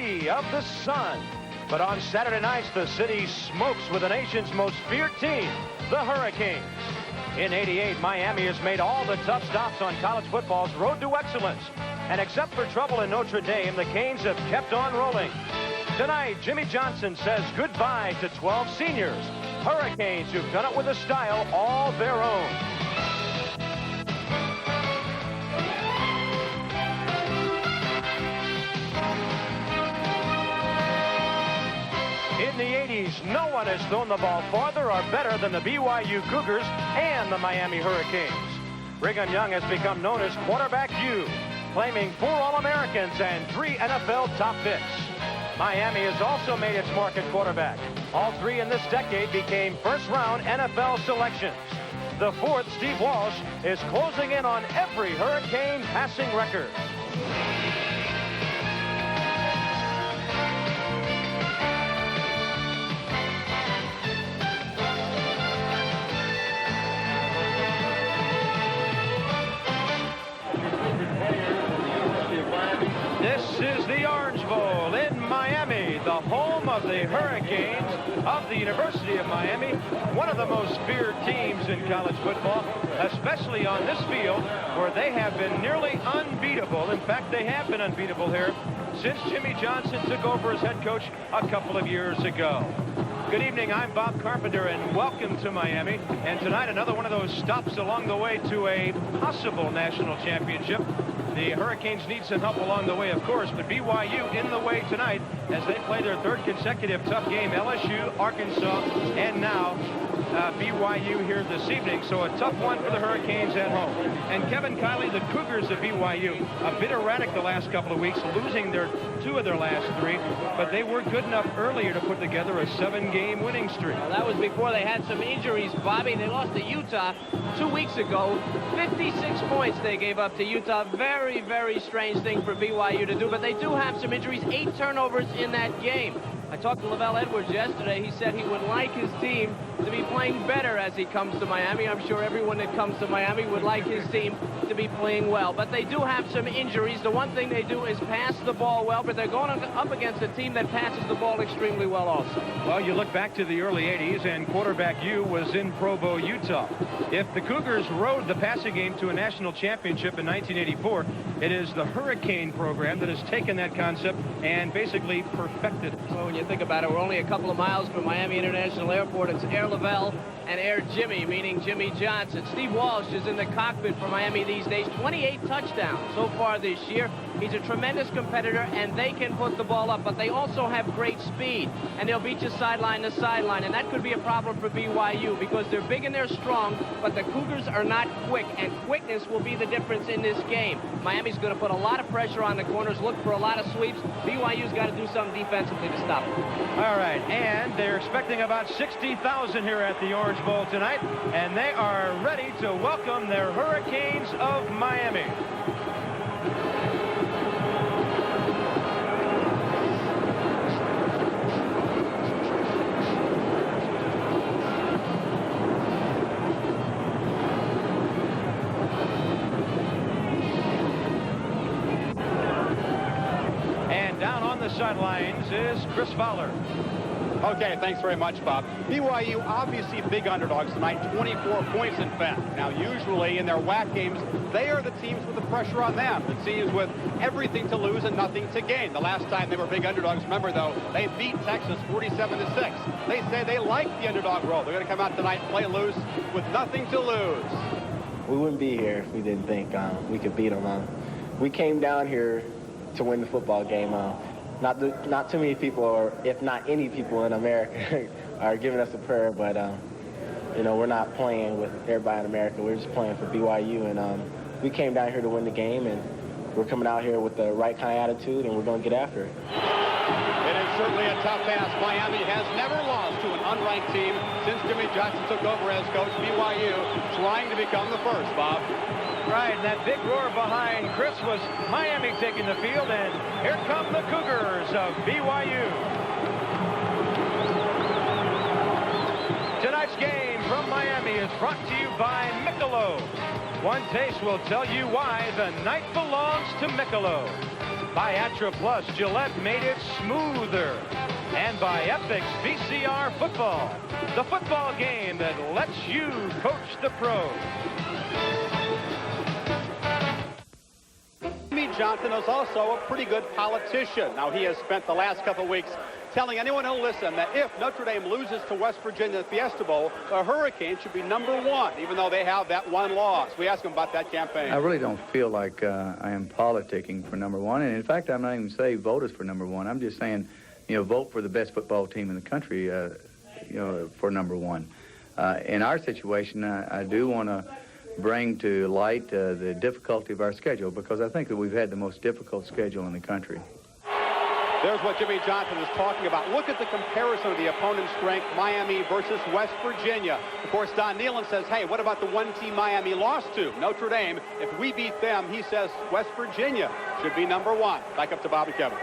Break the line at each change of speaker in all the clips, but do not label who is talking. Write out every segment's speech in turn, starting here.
city of the sun. But on Saturday nights, the city smokes with the nation's most feared team, the Hurricanes. In '88, Miami has made all the tough stops on college football's road to excellence. And except for trouble in Notre Dame, the Canes have kept on rolling. Tonight, Jimmy Johnson says goodbye to 12 seniors, Hurricanes who've done it with a style all their own. In the '80s, no one has thrown the ball farther or better than the BYU Cougars and the Miami Hurricanes. Brigham Young has become known as Quarterback U, claiming 4 All-Americans and 3 NFL top picks. Miami has also made its mark at quarterback. All 3 in this decade became first-round NFL selections. The 4th, Steve Walsh, is closing in on every Hurricane passing record. This is the Orange Bowl in Miami, the home of the Hurricanes of the University of Miami, one of the most feared teams in college football, especially on this field where they have been nearly unbeatable. In fact, they have been unbeatable here since Jimmy Johnson took over as head coach a couple of years ago. Good evening, I'm Bob Carpenter, and welcome to Miami. And tonight, another one of those stops along the way to a possible national championship. The Hurricanes need some help along the way, of course, but BYU in the way tonight as they play their 3rd consecutive tough game. LSU, Arkansas, and now BYU here this evening. So a tough one for the Hurricanes at home. And Kevin Kiley, the Cougars of BYU, a bit erratic the last couple of weeks, losing 2 of their last 3, but they were good enough earlier to put together a 7-game winning streak.
Well, that was before they had some injuries, Bobby. They lost to Utah 2 weeks ago. 56 points they gave up to Utah. Very, very strange thing for BYU to do, but they do have some injuries. 8 turnovers in that game. I talked to Lavelle Edwards yesterday. He said he would like his team to be playing better as he comes to Miami. I'm sure everyone that comes to Miami would like his team to be playing well. But they do have some injuries. The one thing they do is pass the ball well, but they're going up against a team that passes the ball extremely well also.
Well, you look back to the early '80s, and quarterback U was in Provo, Utah. If the Cougars rode the passing game to a national championship in 1984, it is the Hurricane program that has taken that concept and basically perfected it.
Well, when you think about it, we're only a couple of miles from Miami International Airport. It's Air Lavelle and Air Jimmy, meaning Jimmy Johnson. Steve Walsh is in the cockpit for Miami these days. 28 touchdowns so far this year. He's a tremendous competitor, and they can put the ball up, but they also have great speed, and they'll beat you sideline to sideline, and that could be a problem for BYU because they're big and they're strong, but the Cougars are not quick, and quickness will be the difference in this game. Miami's going to put a lot of pressure on the corners, look for a lot of sweeps. BYU's got to do something defensively to stop them.
All right, and they're expecting about 60,000 here at the Orange Bowl tonight, and they are ready to welcome their Hurricanes of Miami. Sidelines is Chris Fowler.
Okay, thanks very much, Bob. BYU obviously big underdogs tonight, 24 points in fact. Now, usually in their WAC games, they are the teams with the pressure on them, the teams with everything to lose and nothing to gain. The last time they were big underdogs, remember though, they beat Texas 47-6. They say they like the underdog role. They're going to come out tonight and play loose with nothing to lose.
We wouldn't be here if we didn't think we could beat them. We came down here to win the football game. Not too many people, or if not any people in America, are giving us a prayer, but you know, we're not playing with everybody in America. We're just playing for BYU, and we came down here to win the game, and we're coming out here with the right kind of attitude, and we're going to get after it.
It is certainly a tough task. Miami has never lost to an unranked team since Jimmy Johnson took over as coach. BYU trying to become the first, Bob.
Right, and that big roar behind Chris was Miami taking the field, and here come the Cougars of BYU. Tonight's game from Miami is brought to you by Michelob. One taste will tell you why the night belongs to Michelob. By Atra Plus, Gillette made it smoother. And by Epic's VCR Football, the football game that lets you coach the pros.
Jimmy Johnson is also a pretty good politician. Now, he has spent the last couple of weeks telling anyone who'll listen that if Notre Dame loses to West Virginia at the Fiesta Bowl, the Hurricanes should be #1, even though they have that one loss. We asked him about that campaign.
I really don't feel like I am politicking for #1. And, in fact, I'm not even saying vote us for #1. I'm just saying, vote for the best football team in the country, for #1. In our situation, I do want to bring to light the difficulty of our schedule, because I think that we've had the most difficult schedule in the country.
There's what Jimmy Johnson is talking about. Look at the comparison of the opponent's strength, Miami versus West Virginia. Of course, Don Nealon says, hey, what about the one team Miami lost to, Notre Dame? If we beat them, he says West Virginia should be #1. Back up to Bob and Kevin.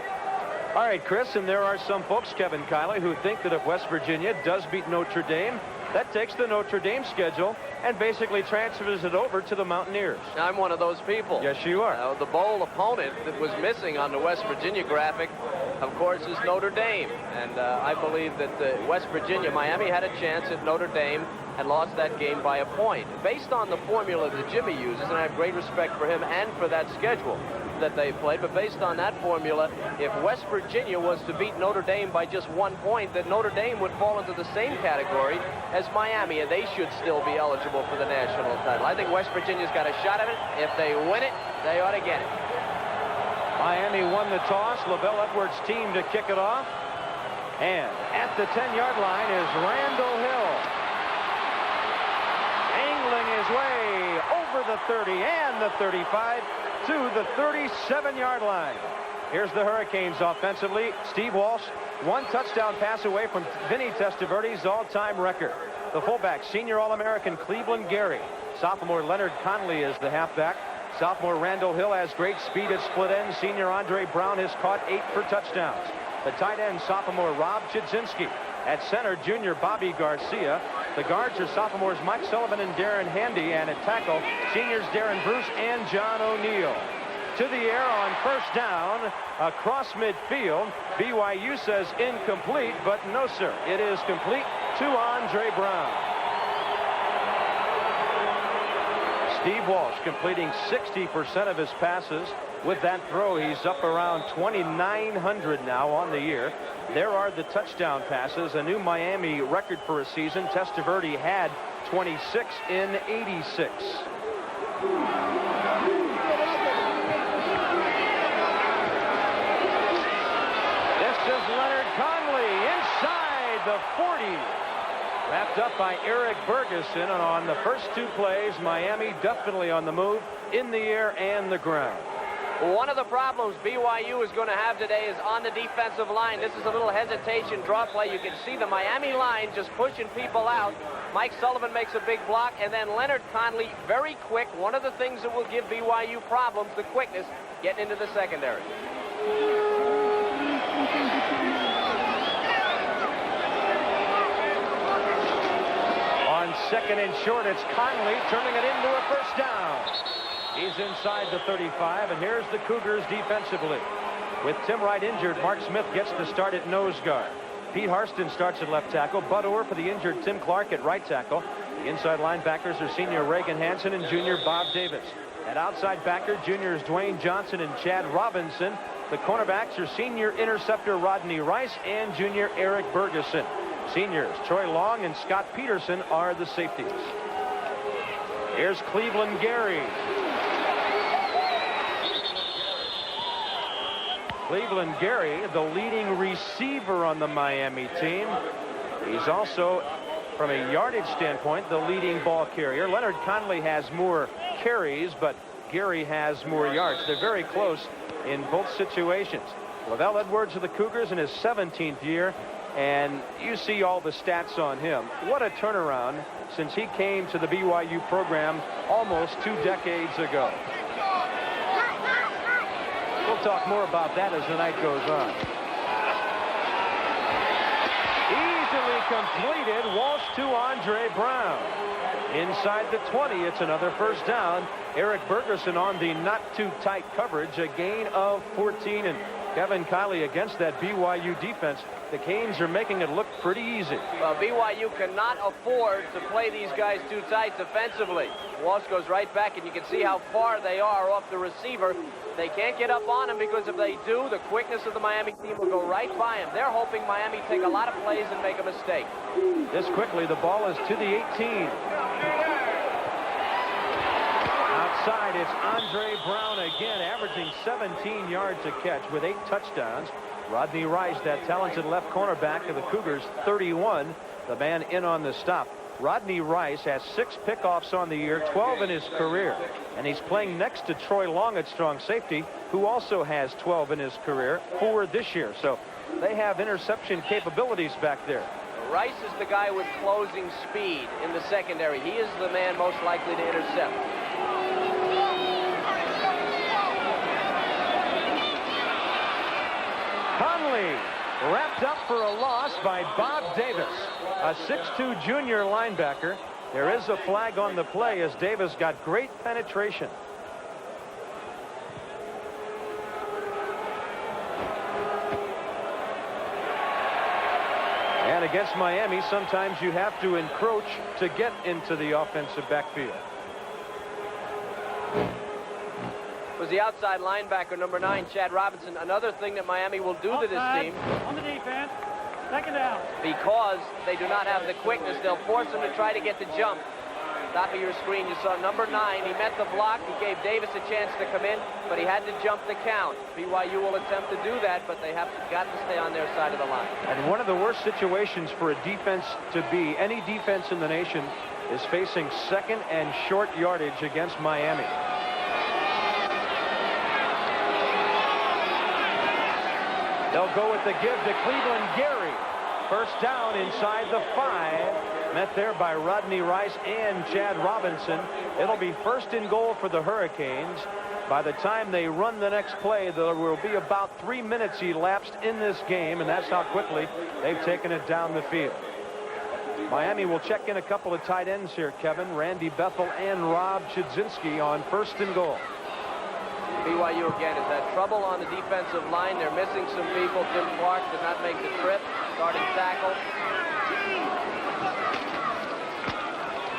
All right, Chris, and there are some folks, Kevin Kiley, who think that if West Virginia does beat Notre Dame, that takes the Notre Dame schedule and basically transfers it over to the Mountaineers.
I'm one of those people.
Yes, you are.
The bowl opponent that was missing on the West Virginia graphic, of course, is Notre Dame. And I believe that West Virginia, Miami had a chance at Notre Dame and lost that game by a point. Based on the formula that Jimmy uses, and I have great respect for him and for that schedule that they played, but based on that formula, if West Virginia was to beat Notre Dame by just 1 point, then Notre Dame would fall into the same category as Miami, and they should still be eligible for the national title. I think West Virginia's got a shot at it. If they win it, they ought to get it.
Miami won the toss. LaVelle Edwards' team to kick it off. And at the 10-yard line is Randall Hill, angling his way over the 30 and the 35 to the 37-yard line. Here's the Hurricanes offensively. Steve Walsh, 1 touchdown pass away from Vinny Testaverde's all-time record. The fullback, senior All-American Cleveland Gary. Sophomore Leonard Conley is the halfback. Sophomore Randall Hill has great speed at split end. Senior Andre Brown has caught 8 for touchdowns. The tight end, sophomore Rob Chudzinski. At center, junior Bobby Garcia. The guards are sophomores Mike Sullivan and Darren Handy. And at tackle, seniors Darren Bruce and John O'Neill. To the air on first down, across midfield. BYU says incomplete, but no, sir. It is complete to Andre Brown. Steve Walsh completing 60% of his passes. With that throw, he's up around 2,900 now on the year. There are the touchdown passes, a new Miami record for a season. Testaverde had 26 in 86. This is Leonard Conley inside the 40. Wrapped up by Eric Bergeson, and on the first 2 plays, Miami definitely on the move in the air and the ground.
One of the problems BYU is going to have today is on the defensive line. This is a little hesitation draw play. You can see the Miami line just pushing people out. Mike Sullivan makes a big block, and then Leonard Conley, very quick. One of the things that will give BYU problems, the quickness, getting into the secondary.
On second and short, it's Conley turning it into a first down. He's inside the 35, and here's the Cougars defensively. With Tim Wright injured, Mark Smith gets the start at nose guard. Pete Harston starts at left tackle. Bud Orr for the injured Tim Clark at right tackle. The inside linebackers are senior Reagan Hansen and junior Bob Davis. At outside backer, juniors Dwayne Johnson and Chad Robinson. The cornerbacks are senior interceptor Rodney Rice and junior Eric Bergeson. Seniors Troy Long and Scott Peterson are the safeties. Here's Cleveland Gary. Cleveland Gary, the leading receiver on the Miami team. He's also, from a yardage standpoint, the leading ball carrier. Leonard Conley has more carries, but Gary has more yards. They're very close in both situations. LaVelle Edwards of the Cougars in his 17th year, and you see all the stats on him. What a turnaround since he came to the BYU program almost 2 decades ago. We'll talk more about that as the night goes on. Easily completed. Walsh to Andre Brown. Inside the 20, it's another first down. Eric Bergerson on the not too tight coverage, a gain of 14. And Kevin Kiley against that BYU defense. The Canes are making it look pretty easy.
Well, BYU cannot afford to play these guys too tight defensively. Walsh goes right back, and you can see how far they are off the receiver. They can't get up on him, because if they do, the quickness of the Miami team will go right by him. They're hoping Miami take a lot of plays and make a mistake.
This quickly, the ball is to the 18. Outside, it's Andre Brown again, averaging 17 yards a catch with 8 touchdowns. Rodney Rice, that talented left cornerback of the Cougars, 31, the man in on the stop. Rodney Rice has 6 pickoffs on the year, 12 in his career. And he's playing next to Troy Long at strong safety, who also has 12 in his career, 4 this year. So they have interception capabilities back there.
Rice is the guy with closing speed in the secondary. He is the man most likely to intercept.
Conley wrapped up for a loss by Bob Davis, a 6'2 junior linebacker. There is a flag on the play as Davis got great penetration. And against Miami, sometimes you have to encroach to get into the offensive backfield.
Was the outside linebacker, number 9, Chad Robinson. Another thing that Miami will do to this team.
On the defense. Second down.
Because they do not have the quickness, they'll force them to try to get the jump. Top of your screen, you saw number 9. He met the block. He gave Davis a chance to come in, but he had to jump the count. BYU will attempt to do that, but they have got to stay on their side of the line.
And one of the worst situations for a defense to be, any defense in the nation, is facing second and short yardage against Miami. They'll go with the give to Cleveland Gary. First down inside the 5. Met there by Rodney Rice and Chad Robinson. It'll be first and goal for the Hurricanes. By the time they run the next play, there will be about 3 minutes elapsed in this game, and that's how quickly they've taken it down the field. Miami will check in a couple of tight ends here, Kevin. Randy Bethel and Rob Chudzinski on first and goal.
BYU again has had trouble on the defensive line. They're missing some people. Tim Clark did not make the trip. Starting tackle.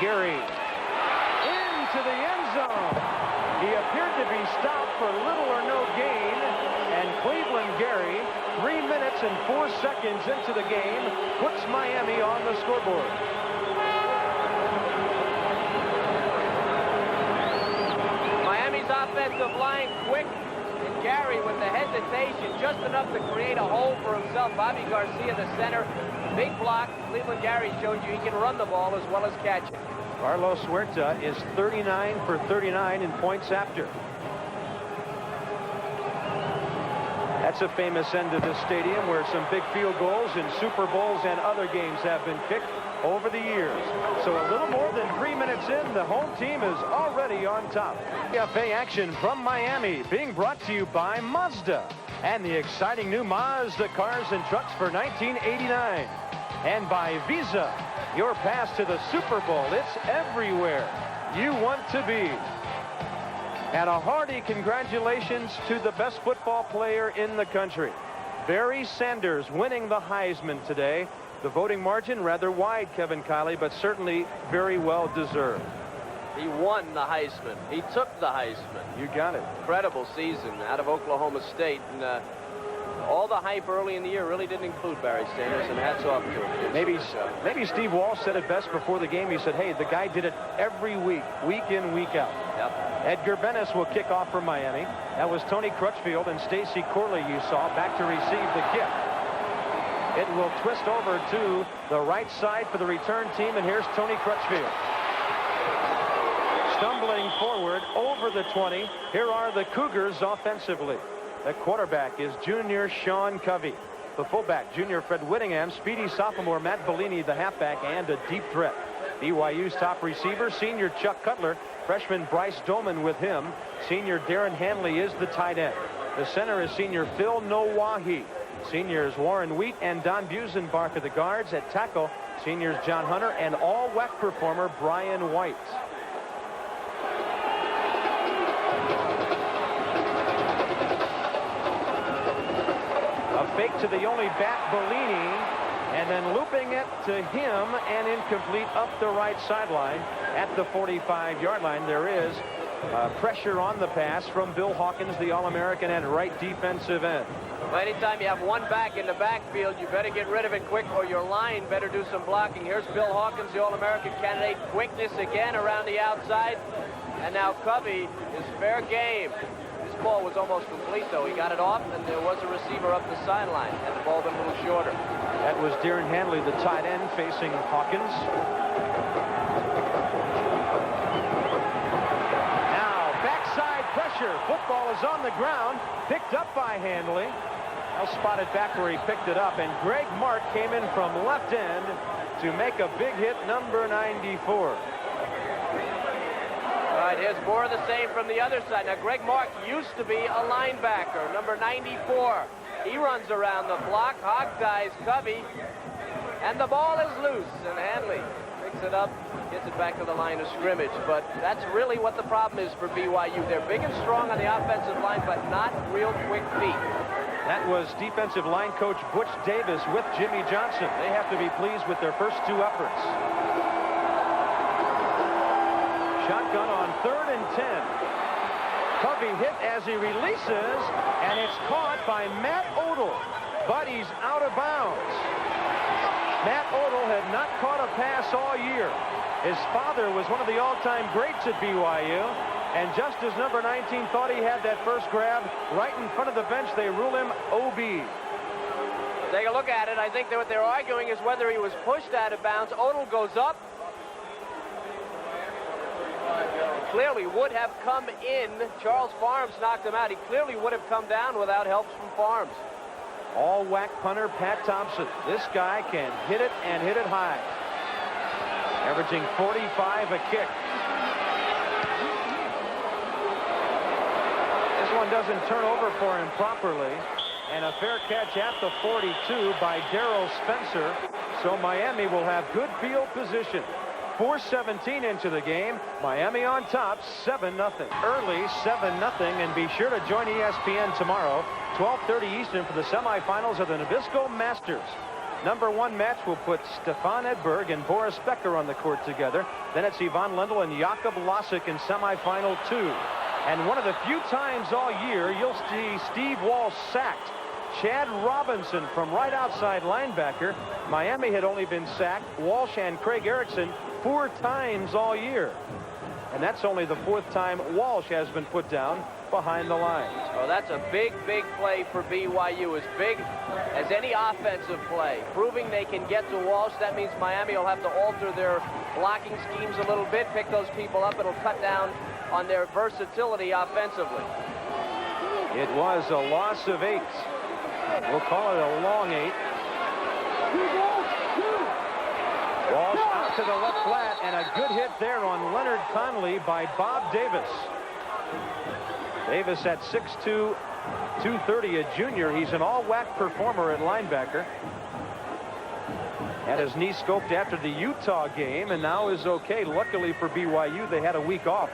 Gary into the end zone. He appeared to be stopped for little or no gain. And Cleveland Gary, 3 minutes and 4 seconds into the game, puts Miami on the scoreboard.
Offensive line quick, and Gary with the hesitation, just enough to create a hole for himself. Bobby Garcia, the center, big block. Cleveland Gary showed you he can run the ball as well as catch it.
Carlos Huerta is 39 for 39 in points after. That's a famous end of the stadium where some big field goals in Super Bowls and other games have been kicked over the years. So a little more than 3 minutes in, the home team is already on top. PFA action from Miami being brought to you by Mazda and the exciting new Mazda cars and trucks for 1989. And by Visa, your pass to the Super Bowl. It's everywhere you want to be. And a hearty congratulations to the best football player in the country. Barry Sanders winning the Heisman today. The voting margin rather wide, Kevin Kiley, but certainly very well deserved.
He won the Heisman. He took the Heisman.
You got it.
Incredible season out of Oklahoma State. And all the hype early in the year really didn't include Barry Sanders, and hats off to him.
Maybe Steve Walsh said it best before the game. He said, hey, the guy did it every week, week in, week out.
Yep.
Edgar Bennis will kick off for Miami. That was Tony Crutchfield and Stacy Corley you saw back to receive the kick. It will twist over to the right side for the return team, and here's Tony Crutchfield. Stumbling forward over the 20. Here are the Cougars offensively. The quarterback is junior Sean Covey. The fullback, junior Fred Whittingham, speedy sophomore Matt Bellini, the halfback, and a deep threat. BYU's top receiver, senior Chuck Cutler, freshman Bryce Doman with him. Senior Darren Hanley is the tight end. The center is senior Phil Nowahi. Seniors Warren Wheat and Don Busenbark are the guards. At tackle, seniors John Hunter and all WAC performer Brian White. A fake to the only back, Bellini, and then looping it to him and incomplete up the right sideline at the 45-yard line. There is pressure on the pass from Bill Hawkins, the All-American and right defensive end.
Well, anytime you have one back in the backfield, you better get rid of it quick, or your line better do some blocking. Here's Bill Hawkins, the All-American candidate. Quickness again around the outside. And now Covey is fair game. This ball was almost complete, though. He got it off, and there was a receiver up the sideline. Had the ball been a little shorter.
That was Darren Hanley, the tight end, facing Hawkins. Now, backside pressure. Football is on the ground. Picked up by Hanley. Now spotted back where he picked it up, and Greg Mark came in from left end to make a big hit, number 94.
All right, here's more of the same from the other side. Now, Greg Mark used to be a linebacker, number 94. He runs around the block, hog ties Covey, and the ball is loose, and Hanley picks it up, gets it back to the line of scrimmage. But that's really what the problem is for BYU. They're big and strong on the offensive line, but not real quick feet.
That was defensive line coach Butch Davis with Jimmy Johnson. They have to be pleased with their first two efforts. Shotgun on 3rd and 10. Covey hit as he releases, and it's caught by Matt Odell, but he's out of bounds. Matt Odell had not caught a pass all year. His father was one of the all-time greats at BYU, and just as number 19 thought he had that first grab right in front of the bench, they rule him OB.
Take a look at it. I think that what they're arguing is whether he was pushed out of bounds. Odell goes up. Clearly would have come in. Charles Farms knocked him out. He clearly would have come down without help from Farms.
All WAC punter Pat Thompson. This guy can hit it and hit it high. Averaging 45 a kick. This one doesn't turn over for him properly. And a fair catch at the 42 by Darrell Spencer. So Miami will have good field position. 4:17 into the game. Miami on top, 7-0. Early 7-0. And be sure to join ESPN tomorrow, 12:30 Eastern, for the semifinals of the Nabisco Masters. Number 1 match will put Stefan Edberg and Boris Becker on the court together. Then it's Yvonne Lendl and Jakob Lasik in semifinal 2. And one of the few times all year you'll see Steve Walsh sacked. Chad Robinson from right outside linebacker. Miami had only been sacked, Walsh and Craig Erickson, 4 times all year. And that's only the 4th time Walsh has been put down behind the lines.
Oh, that's a big, big play for BYU. As big as any offensive play. Proving they can get to Walsh. That means Miami will have to alter their blocking schemes a little bit, pick those people up. It'll cut down on their versatility offensively.
It was a loss of 8. We'll call it a long 8. Walsh out to the left flat, and a good hit there on Leonard Conley by Bob Davis. Davis at 6'2", 230, a junior. He's an all-WAC performer at linebacker. Had his knee scoped after the Utah game, and now is okay. Luckily for BYU, they had a week off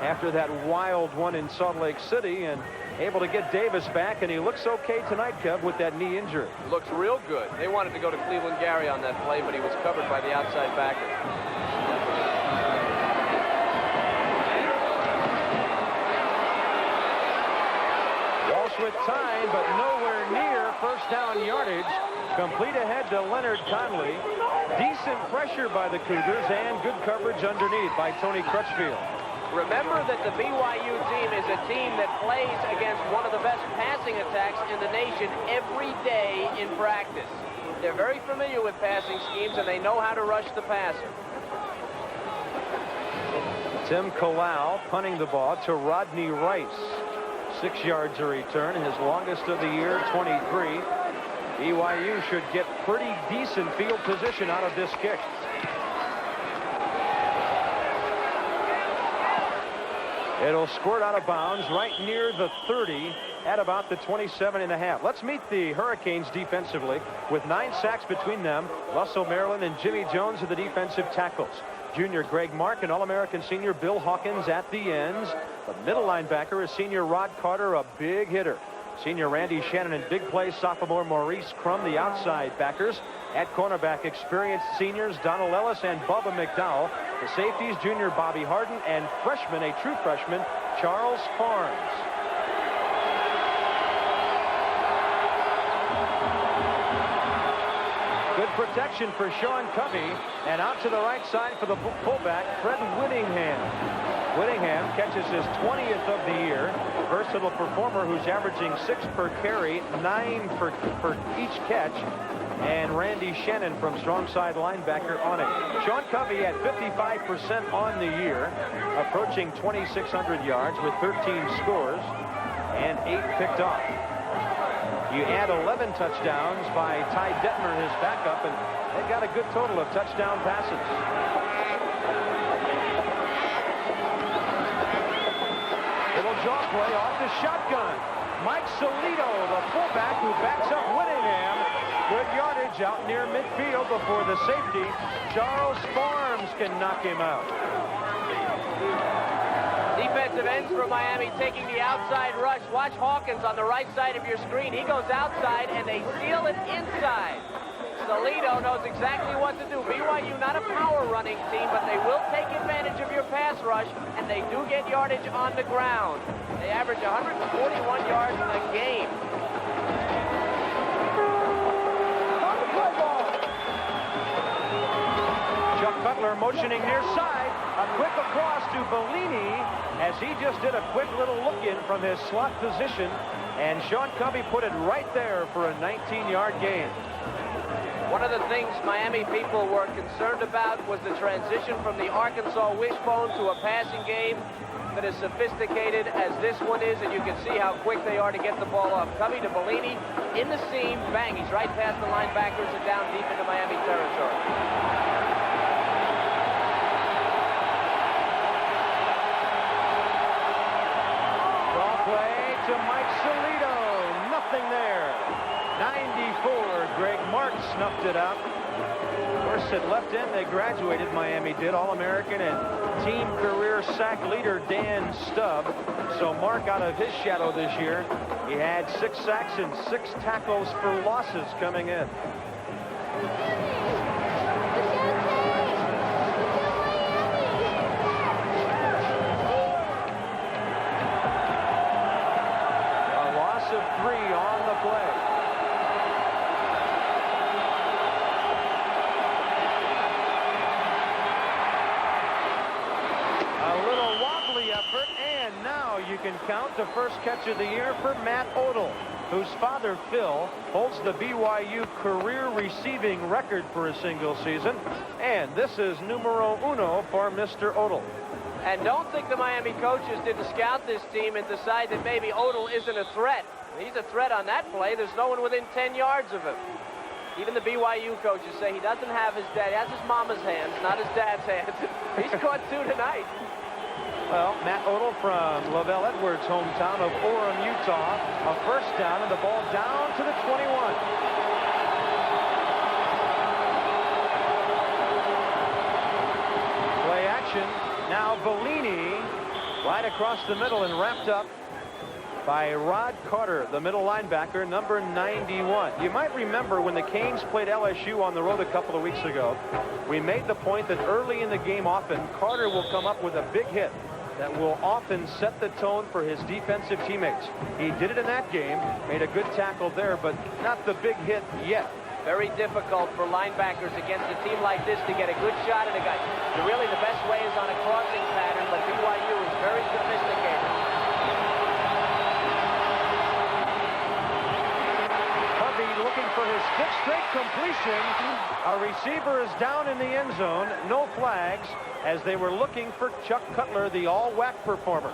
after that wild one in Salt Lake City, and able to get Davis back, and he looks okay tonight, Kev, with that knee injury.
Looks real good. They wanted to go to Cleveland Gary on that play, but he was covered by the outside backer.
Walsh with time, but nowhere near first down yardage. Complete ahead to Leonard Conley. Decent pressure by the Cougars, and good coverage underneath by Tony Crutchfield.
Remember that the BYU team is a team that plays against one of the best passing attacks in the nation every day in practice. They're very familiar with passing schemes, and they know how to rush the passer.
Tim Kalau punting the ball to Rodney Rice. 6 yards a return, his longest of the year, 23. BYU should get pretty decent field position out of this kick. It'll squirt out of bounds right near the 30 at about the 27.5. Let's meet the Hurricanes defensively with 9 sacks between them. Russell Maryland and Jimmy Jones are the defensive tackles. Junior Greg Mark and All-American senior Bill Hawkins at the ends. The middle linebacker is senior Rod Carter, a big hitter. Senior Randy Shannon and big play sophomore Maurice Crum, the outside backers. At cornerback, experienced seniors Donald Ellis and Bubba McDowell. The safeties, junior Bobby Harden, and freshman, a true freshman, Charles Farms. Good protection for Sean Covey, and out to the right side for the fullback, Fred Whittingham. Whittingham catches his 20th of the year. Versatile performer who's averaging 6 per carry, 9 for each catch. And Randy Shannon from strong side linebacker on it. Sean Covey at 55% on the year, approaching 2,600 yards with 13 scores and 8 picked off. You add 11 touchdowns by Ty Detmer, his backup, and they've got a good total of touchdown passes. Little jaw play off the shotgun. Mike Solito, the fullback who backs up Whittingham. Good yardage out near midfield before the safety. Charles Farms can knock him out.
Defensive ends for Miami taking the outside rush. Watch Hawkins on the right side of your screen. He goes outside and they seal it inside. Solito knows exactly what to do. BYU not a power running team, but they will take advantage of your pass rush, and they do get yardage on the ground. They average 141 yards a game.
Chuck Cutler motioning near side. A quick across to Bellini as he just did a quick little look in from his slot position, and Sean Covey put it right there for a 19-yard gain.
One of the things Miami people were concerned about was the transition from the Arkansas wishbone to a passing game that is sophisticated as this one is, and you can see how quick they are to get the ball off. Covey to Bellini in the seam, bang, he's right past the linebackers and down deep into Miami territory.
Ball play to Mike Solito, nothing there. 94, Greg Mark snuffed it out. Of course, at left end, they graduated, Miami did. All-American and team career sack leader Dan Stubb. So Mark out of his shadow this year. He had 6 sacks and 6 tackles for losses coming in. A loss of 3 on the play. You can count the first catch of the year for Matt Odell, whose father, Phil, holds the BYU career receiving record for a single season. And this is numero uno for Mr. Odell.
And don't think the Miami coaches didn't scout this team and decide that maybe Odell isn't a threat. He's a threat on that play. There's no one within 10 yards of him. Even the BYU coaches say he doesn't have his dad. He has his mama's hands, not his dad's hands. He's caught 2 tonight.
Well, Matt Odell from Lavelle Edwards' hometown of Orem, Utah. A first down and the ball down to the 21. Play action. Now Bellini right across the middle and wrapped up by Rod Carter, the middle linebacker, number 91. You might remember when the Canes played LSU on the road a couple of weeks ago, we made the point that early in the game often Carter will come up with a big hit that will often set the tone for his defensive teammates. He did it in that game, made a good tackle there, but not the big hit yet.
Very difficult for linebackers against a team like this to get a good shot at a guy. Really, the best way is on a crossing pattern, but BYU is very sophisticated.
Harvey looking for his 5th straight completion. A receiver is down in the end zone. No flags, as they were looking for Chuck Cutler, the all-WAC performer.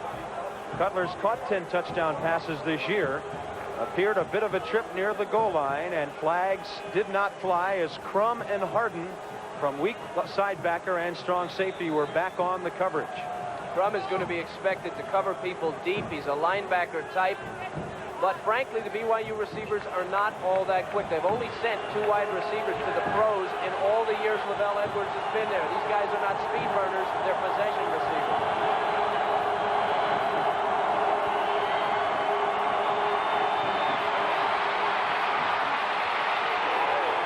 Cutler's caught 10 touchdown passes this year. Appeared a bit of a trip near the goal line, and flags did not fly as Crum and Harden from weak side backer and strong safety were back on the coverage.
Crum is going to be expected to cover people deep. He's a linebacker type. But frankly, the BYU receivers are not all that quick. They've only sent 2 wide receivers to the pros in all the years Lavelle Edwards has been there. These guys are not speed burners, they're possession receivers.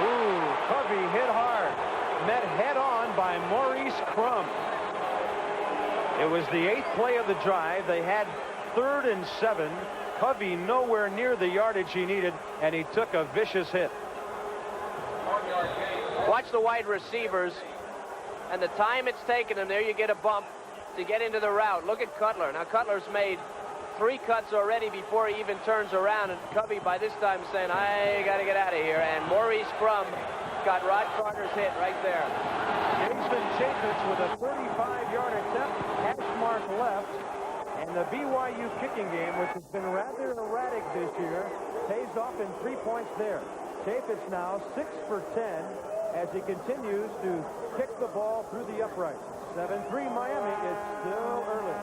Ooh, Covey hit hard. Met head-on by Maurice Crum. It was the 8th play of the drive. They had 3rd and 7. Covey nowhere near the yardage he needed, and he took a vicious hit.
Watch the wide receivers and the time it's taken them. There you get a bump to get into the route. Look at Cutler. Now Cutler's made 3 cuts already before he even turns around, and Covey by this time is saying, I got to get out of here. And Maurice Crum got Rod Carter's hit right there.
Jason Chaffetz with a 35-yard attempt, hash mark left. And the BYU kicking game, which has been rather erratic this year, pays off in 3 points there. Chaffetz now 6 for 10 as he continues to kick the ball through the uprights. 7-3 Miami. It's still early.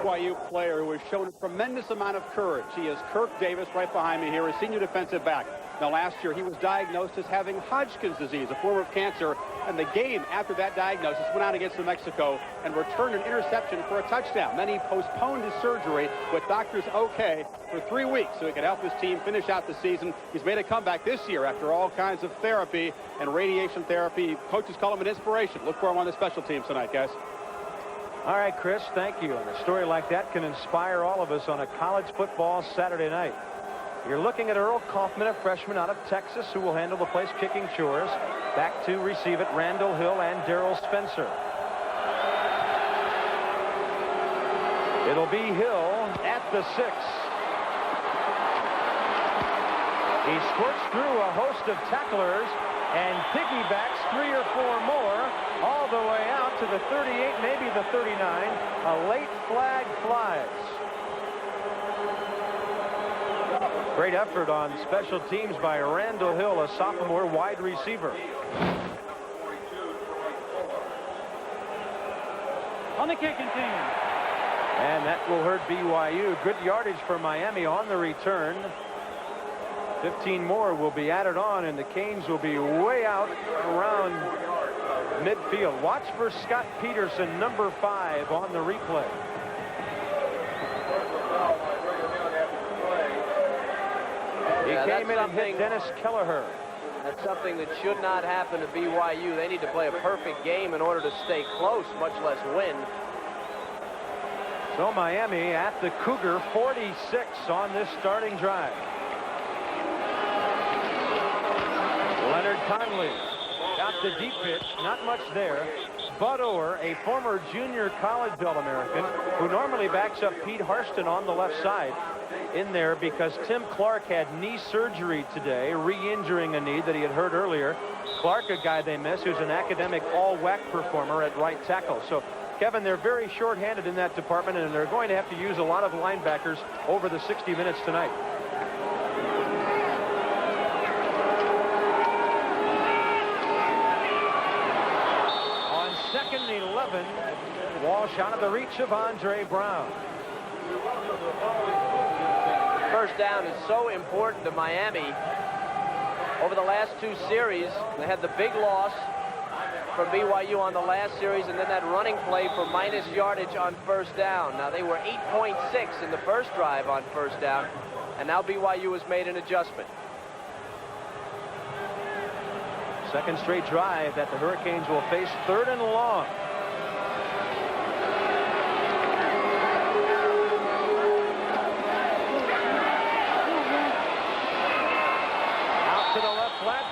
BYU player who has shown a tremendous amount of courage. He is Kirk Davis right behind me here, a senior defensive back. Now, last year, he was diagnosed as having Hodgkin's disease, a form of cancer, and the game after that diagnosis went out against New Mexico and returned an interception for a touchdown. Then he postponed his surgery with doctors okay for 3 weeks so he could help his team finish out the season. He's made a comeback this year after all kinds of therapy and radiation therapy. Coaches call him an inspiration. Look for him on the special teams tonight, guys.
All right, Chris, thank you. And a story like that can inspire all of us on a college football Saturday night. You're looking at Earl Kaufman, a freshman out of Texas, who will handle the place kicking chores. Back to receive it, Randall Hill and Darrell Spencer. It'll be Hill at the 6. He squirts through a host of tacklers and piggybacks 3 or 4 more all the way out to the 38, maybe the 39. A late flag flies. Great effort on special teams by Randall Hill, a sophomore wide receiver.
On the kicking team.
And that will hurt BYU. Good yardage for Miami on the return. 15 more will be added on, and the Canes will be way out around midfield. Watch for Scott Peterson, number 5, on the replay. He came in and hit Dennis Kelleher.
That's something that should not happen to BYU. They need to play a perfect game in order to stay close, much less win.
So Miami at the Cougar 46 on this starting drive. Leonard Conley got the deep pitch, not much there. Bud Orr, a former junior college All-American who normally backs up Pete Harston on the left side, in there because Tim Clark had knee surgery today, re-injuring a knee that he had hurt earlier. Clark, a guy they miss, who's an academic all-WAC performer at right tackle. So, Kevin, they're very short-handed in that department, and they're going to have to use a lot of linebackers over the 60 minutes tonight. On 2nd and 11, Walsh out of the reach of Andre Brown.
First down is so important to Miami. Over the last 2 series, they had the big loss from BYU on the last series, and then that running play for minus yardage on first down. Now, they were 8.6 in the first drive on first down, and now BYU has made an adjustment.
Second straight drive that the Hurricanes will face 3rd and long.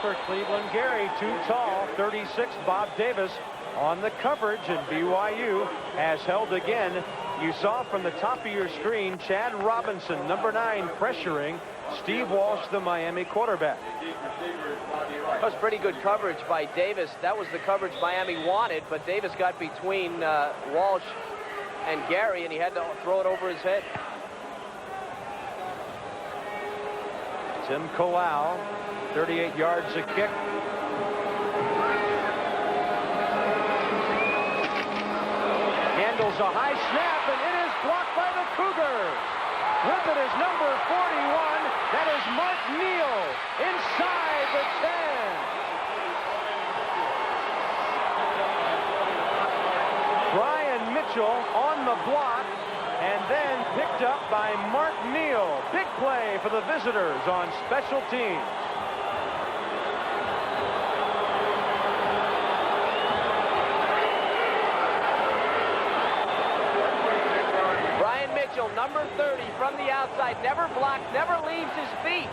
For Cleveland, Gary, too tall, 36, Bob Davis on the coverage, and BYU has held again. You saw from the top of your screen, Chad Robinson, number 9, pressuring Steve Walsh, the Miami quarterback.
That was pretty good coverage by Davis. That was the coverage Miami wanted, but Davis got between Walsh and Gary, and he had to throw it over his head.
Tim Colau, 38 yards a kick. Handles a high snap, and it is blocked by the Cougars. With it is number 41. That is Mark Neal inside the 10. Brian Mitchell on the block, and then picked up by Mark Neal. Big play for the visitors on special teams.
Number 30 from the outside, never blocks, never leaves his feet.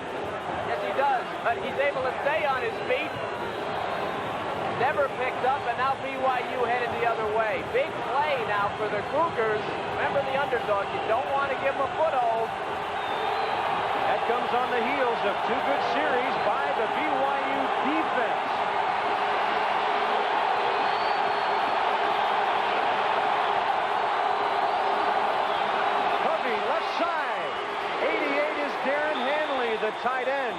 Yes, he does, but he's able to stay on his feet. Never picked up, and now BYU headed the other way. Big play now for the Cougars. Remember the underdog. You don't want to give them a foothold.
That comes on the heels of two good series by the BYU defense. The tight end.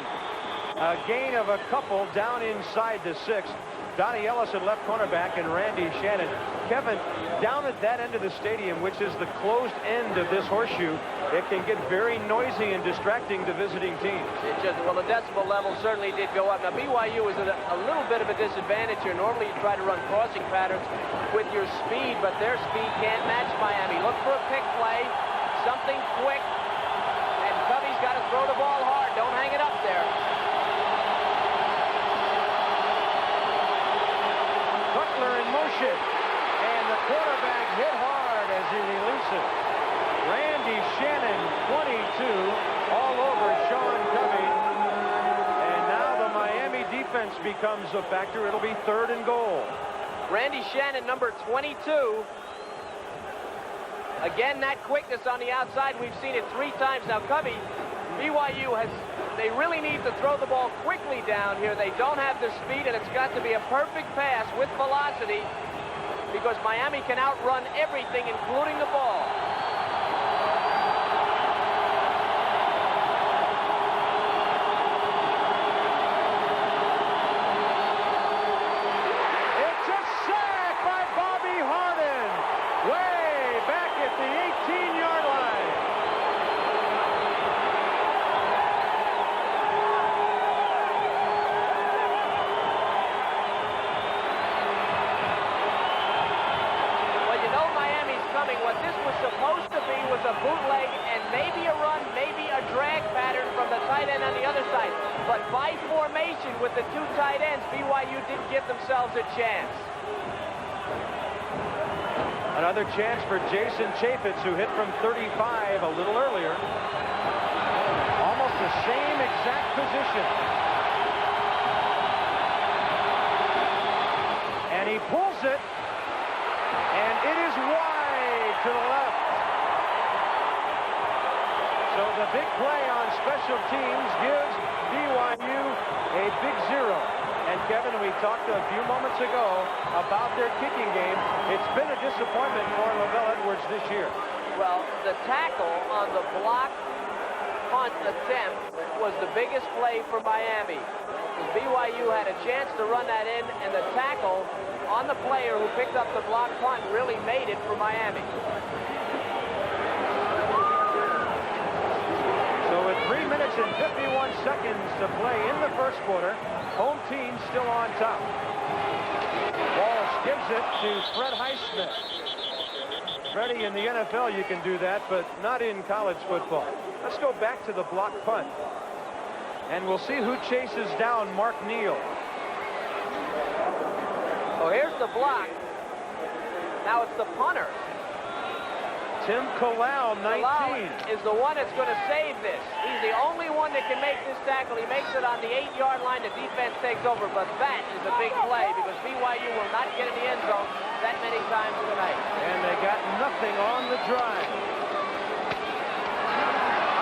A gain of a couple down inside the 6th. Donnie Ellis at left cornerback and Randy Shannon. Kevin, down at that end of the stadium, which is the closed end of this horseshoe, it can get very noisy and distracting to visiting teams.
Well, the decibel level certainly did go up. Now, BYU is at a little bit of a disadvantage here. Normally, you try to run crossing patterns with your speed, but their speed can't match Miami. Look for a pick play, something quick. Covey's got to throw the ball hard. Don't hang it up there.
Butler in motion. And the quarterback hit hard as he releases. Randy Shannon, 22, all over Sean Covey. And now the Miami defense becomes a factor. It'll be 3rd and goal.
Randy Shannon, number 22. Again, that quickness on the outside, we've seen it 3 times now. Covey, BYU they really need to throw the ball quickly down here. They don't have the speed, and it's got to be a perfect pass with velocity because Miami can outrun everything, including the ball.
It's a sack by Bobby Harden. Way back at the 18-yard line.
Well, you know Miami's coming. What this was supposed to be was a bootleg and maybe a run, maybe a drag pattern from the tight end on the other side. But by formation with the 2 tight ends, BYU didn't give themselves a chance.
Another chance for Jason Chaffetz, who hit from 35 a little earlier. Almost the same exact position. And he pulls it. And it is wide to the left. So the big play on special teams gives BYU a big 0. And Kevin, we talked a few moments ago about their kicking game. It's been a disappointment for Lavelle Edwards this year.
Well, the tackle on the block punt attempt was the biggest play for Miami. BYU had a chance to run that in, and the tackle on the player who picked up the block punt really made it for Miami.
So with 3 minutes and 51 seconds to play in the first quarter, home team still on top. Walsh gives it to Fred Highsmith. Freddie, in the NFL you can do that, but not in college football. Let's go back to the block punt. And we'll see who chases down Mark Neal.
So here's the block. Now it's the punter.
Tim Kalau, 19.
Is the one that's going to save this. He's the only one that can make this tackle. He makes it on the 8-yard line. The defense takes over, but that is a big play because BYU will not get in the end zone that many times tonight.
And they got nothing on the drive.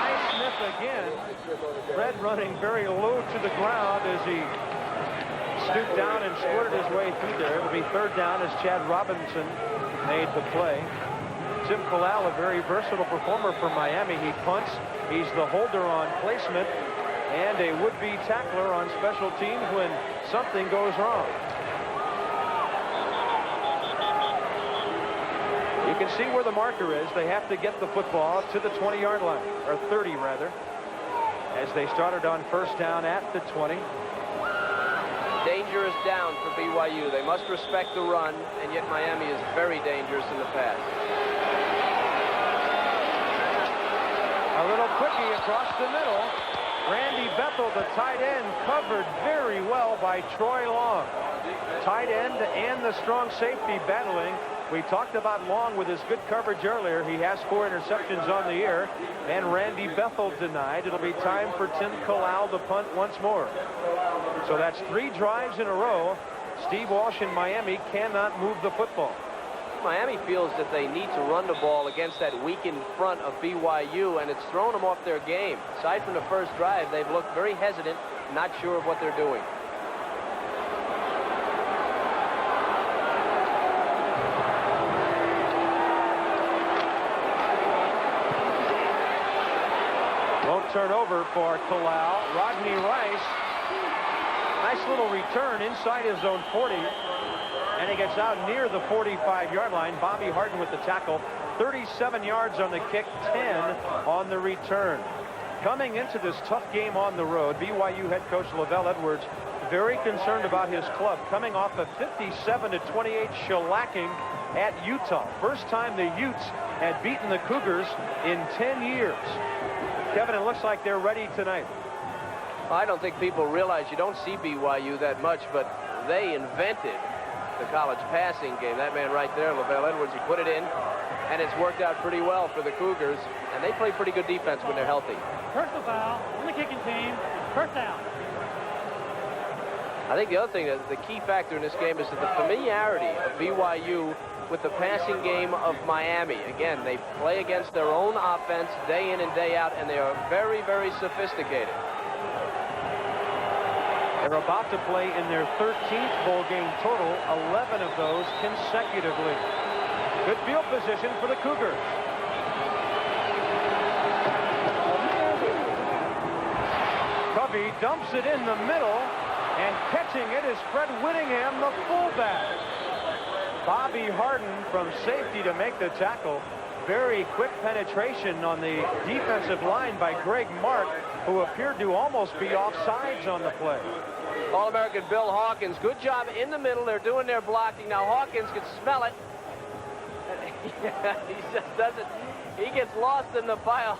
Highsmith again. Fred running very low to the ground as he stooped down and squirted his way through there. It'll be 3rd down as Chad Robinson made the play. Tim Kalau, a very versatile performer for Miami. He punts. He's the holder on placement and a would-be tackler on special teams when something goes wrong. He can see where the marker is. They have to get the football to the 20-yard line, or 30 rather, as they started on first down at the 20.
Dangerous down for BYU. They must respect the run, and yet Miami is very dangerous in the pass.
A little quickie across the middle. Randy Bethel, the tight end, covered very well by Troy Long. Tight end and the strong safety battling. We talked about Long with his good coverage earlier. He has 4 interceptions on the year, and Randy Bethel denied. It'll be time for Tim Kalau to punt once more. So that's 3 drives in a row. Steve Walsh in Miami cannot move the football.
Miami feels that they need to run the ball against that weakened front of BYU, and it's thrown them off their game. Aside from the first drive, they've looked very hesitant, not sure of what they're doing.
Won't turn over for Kalau. Rodney Rice. Nice little return inside his own 40. And he gets out near the 45-yard line. Bobby Harden with the tackle. 37 yards on the kick, 10 on the return. Coming into this tough game on the road, BYU head coach Lavelle Edwards very concerned about his club, coming off a 57-28 shellacking at Utah. First time the Utes had beaten the Cougars in 10 years. Kevin, it looks like they're ready tonight.
I don't think people realize, you don't see BYU that much, but they invented the college passing game. That man right there, Lavelle Edwards, he put it in, and it's worked out pretty well for the Cougars, and they play pretty good defense when they're healthy.
Personal foul on the kicking team. First down.
I think the other thing, the key factor in this game is that the familiarity of BYU with the passing game of Miami. Again, they play against their own offense day in and day out, and they are very, very sophisticated.
They're about to play in their 13th bowl game total, 11 of those consecutively. Good field position for the Cougars. Covey dumps it in the middle, and catching it is Fred Whittingham, the fullback. Bobby Harden from safety to make the tackle. Very quick penetration on the defensive line by Greg Mark, who appeared to almost be offsides on the play.
All-American Bill Hawkins, good job in the middle. They're doing their blocking. Now Hawkins can smell it. He just doesn't. He gets lost in the pile.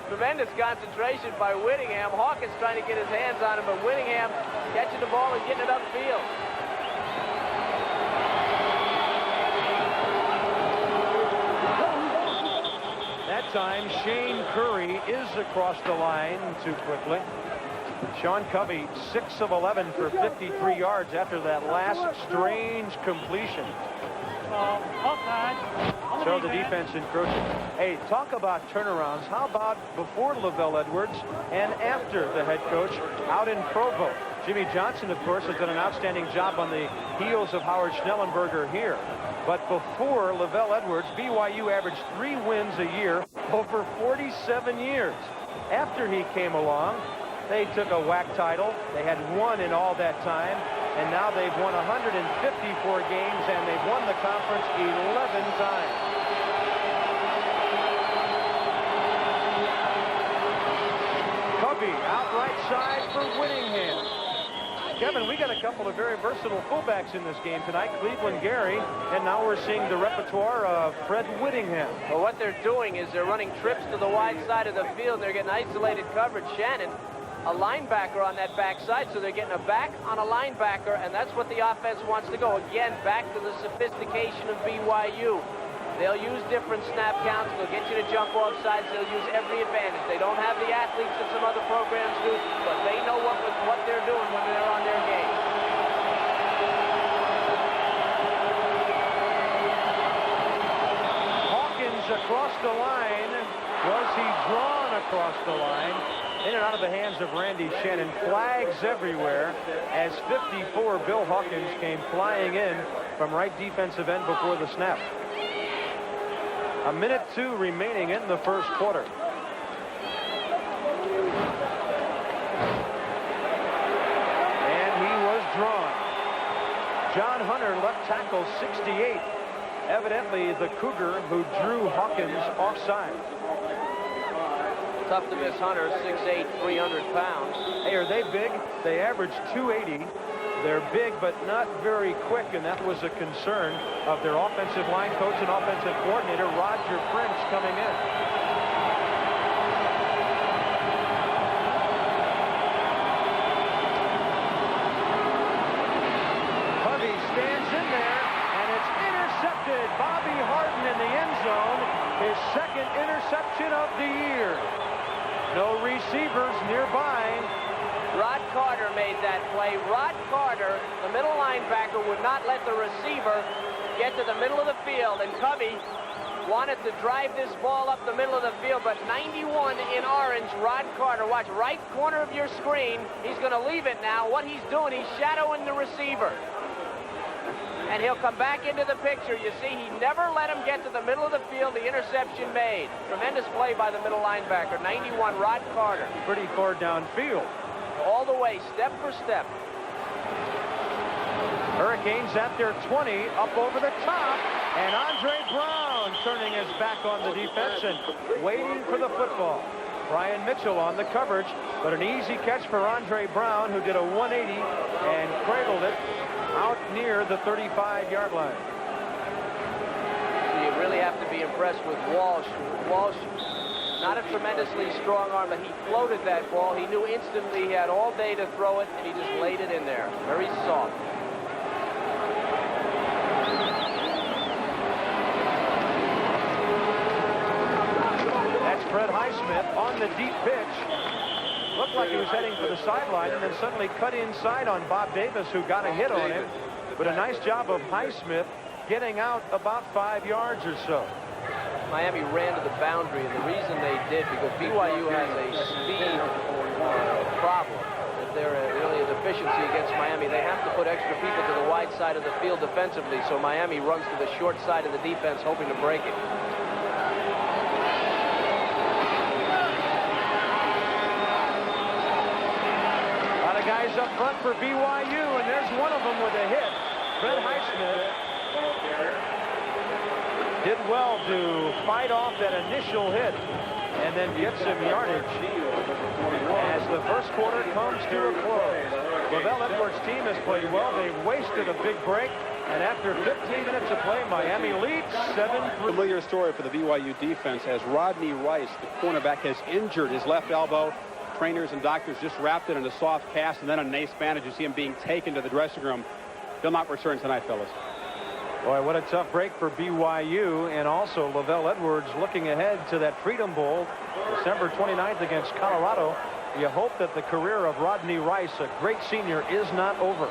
Tremendous concentration by Whittingham. Hawkins trying to get his hands on him, but Whittingham catching the ball and getting it upfield.
That time, Shane Curry is across the line too quickly. Sean Covey, 6 of 11 for 53 yards after that last strange completion.
Offside.
So the defense encroaching. Hey, talk about turnarounds. How about before Lavelle Edwards and after the head coach out in Provo? Jimmy Johnson, of course, has done an outstanding job on the heels of Howard Schnellenberger here. But before Lavelle Edwards, BYU averaged 3 wins a year over 47 years. After he came along, they took a WAC title. They had 1 in all that time. And now they've won 154 games, and they've won the conference 11 times. Covey out right side for Whittingham. Kevin, we got a couple of very versatile fullbacks in this game tonight, Cleveland Gary, and now we're seeing the repertoire of Fred Whittingham.
Well, what they're doing is they're running trips to the wide side of the field. They're getting isolated coverage. Shannon, a linebacker on that backside, so they're getting a back on a linebacker, and that's what the offense wants to go. Again, back to the sophistication of BYU. They'll use different snap counts. They'll get you to jump off sides. They'll use every advantage. They don't have the athletes that some other programs do, but they know what they're doing when they're on their game.
Hawkins across the line. Was he drawn across the line? In and out of the hands of Randy Shannon. Flags everywhere as 54 Bill Hawkins came flying in from right defensive end before the snap. 1:02 remaining in the first quarter. And he was drawn. John Hunter, left tackle, 68. Evidently the Cougar who drew Hawkins offside.
Tough to miss Hunter, 6'8", 300 pounds.
Hey, are they big? They average 280. They're big, but not very quick, and that was a concern of their offensive line coach and offensive coordinator, Roger French, coming in. Covey stands in there, and it's intercepted. Bobby Harden in the end zone, his second interception of the year. No receivers nearby.
Rod Carter made that play. Rod Carter, the middle linebacker, would not let the receiver get to the middle of the field, and Covey wanted to drive this ball up the middle of the field, but 91 in orange, Rod Carter, watch, right corner of your screen. He's going to leave it now. What he's doing, he's shadowing the receiver. And he'll come back into the picture. You see, he never let him get to the middle of the field. The interception made. Tremendous play by the middle linebacker. 91, Rod Carter.
Pretty far downfield.
All the way, step for step.
Hurricanes at their 20, up over the top. And Andre Brown turning his back on the defense and waiting for the football. Brian Mitchell on the coverage, but an easy catch for Andre Brown, who did a 180 and cradled it out near the 35-yard line.
So you really have to be impressed with Walsh. Walsh, not a tremendously strong arm, but he floated that ball. He knew instantly he had all day to throw it, and he just laid it in there. Very soft.
That's Fred Highsmith on the deep pitch. Looked like he was heading for the sideline, and then suddenly cut inside on Bob Davis, who got a hit on him. But a nice job of Highsmith getting out about 5 yards or so.
Miami ran to the boundary, and the reason they did, because BYU has a speed problem. If they're really a deficiency against Miami, they have to put extra people to the wide side of the field defensively, so Miami runs to the short side of the defense, hoping to break it.
Guys up front for BYU, and there's one of them with a hit. Fred Highsmith did well to fight off that initial hit and then get some yardage as the first quarter comes to a close. Lavelle Edwards' team has played well. They've wasted a big break, and after 15 minutes of play, Miami leads 7-3.
Familiar story for the BYU defense as Rodney Rice, the cornerback, has injured his left elbow. Trainers and doctors just wrapped it in a soft cast and then a nice bandage. You see him being taken to the dressing room. He'll not return tonight, fellas.
Boy, what a tough break for BYU, and also Lavelle Edwards looking ahead to that Freedom Bowl December 29th against Colorado. You hope that the career of Rodney Rice, a great senior, is not over.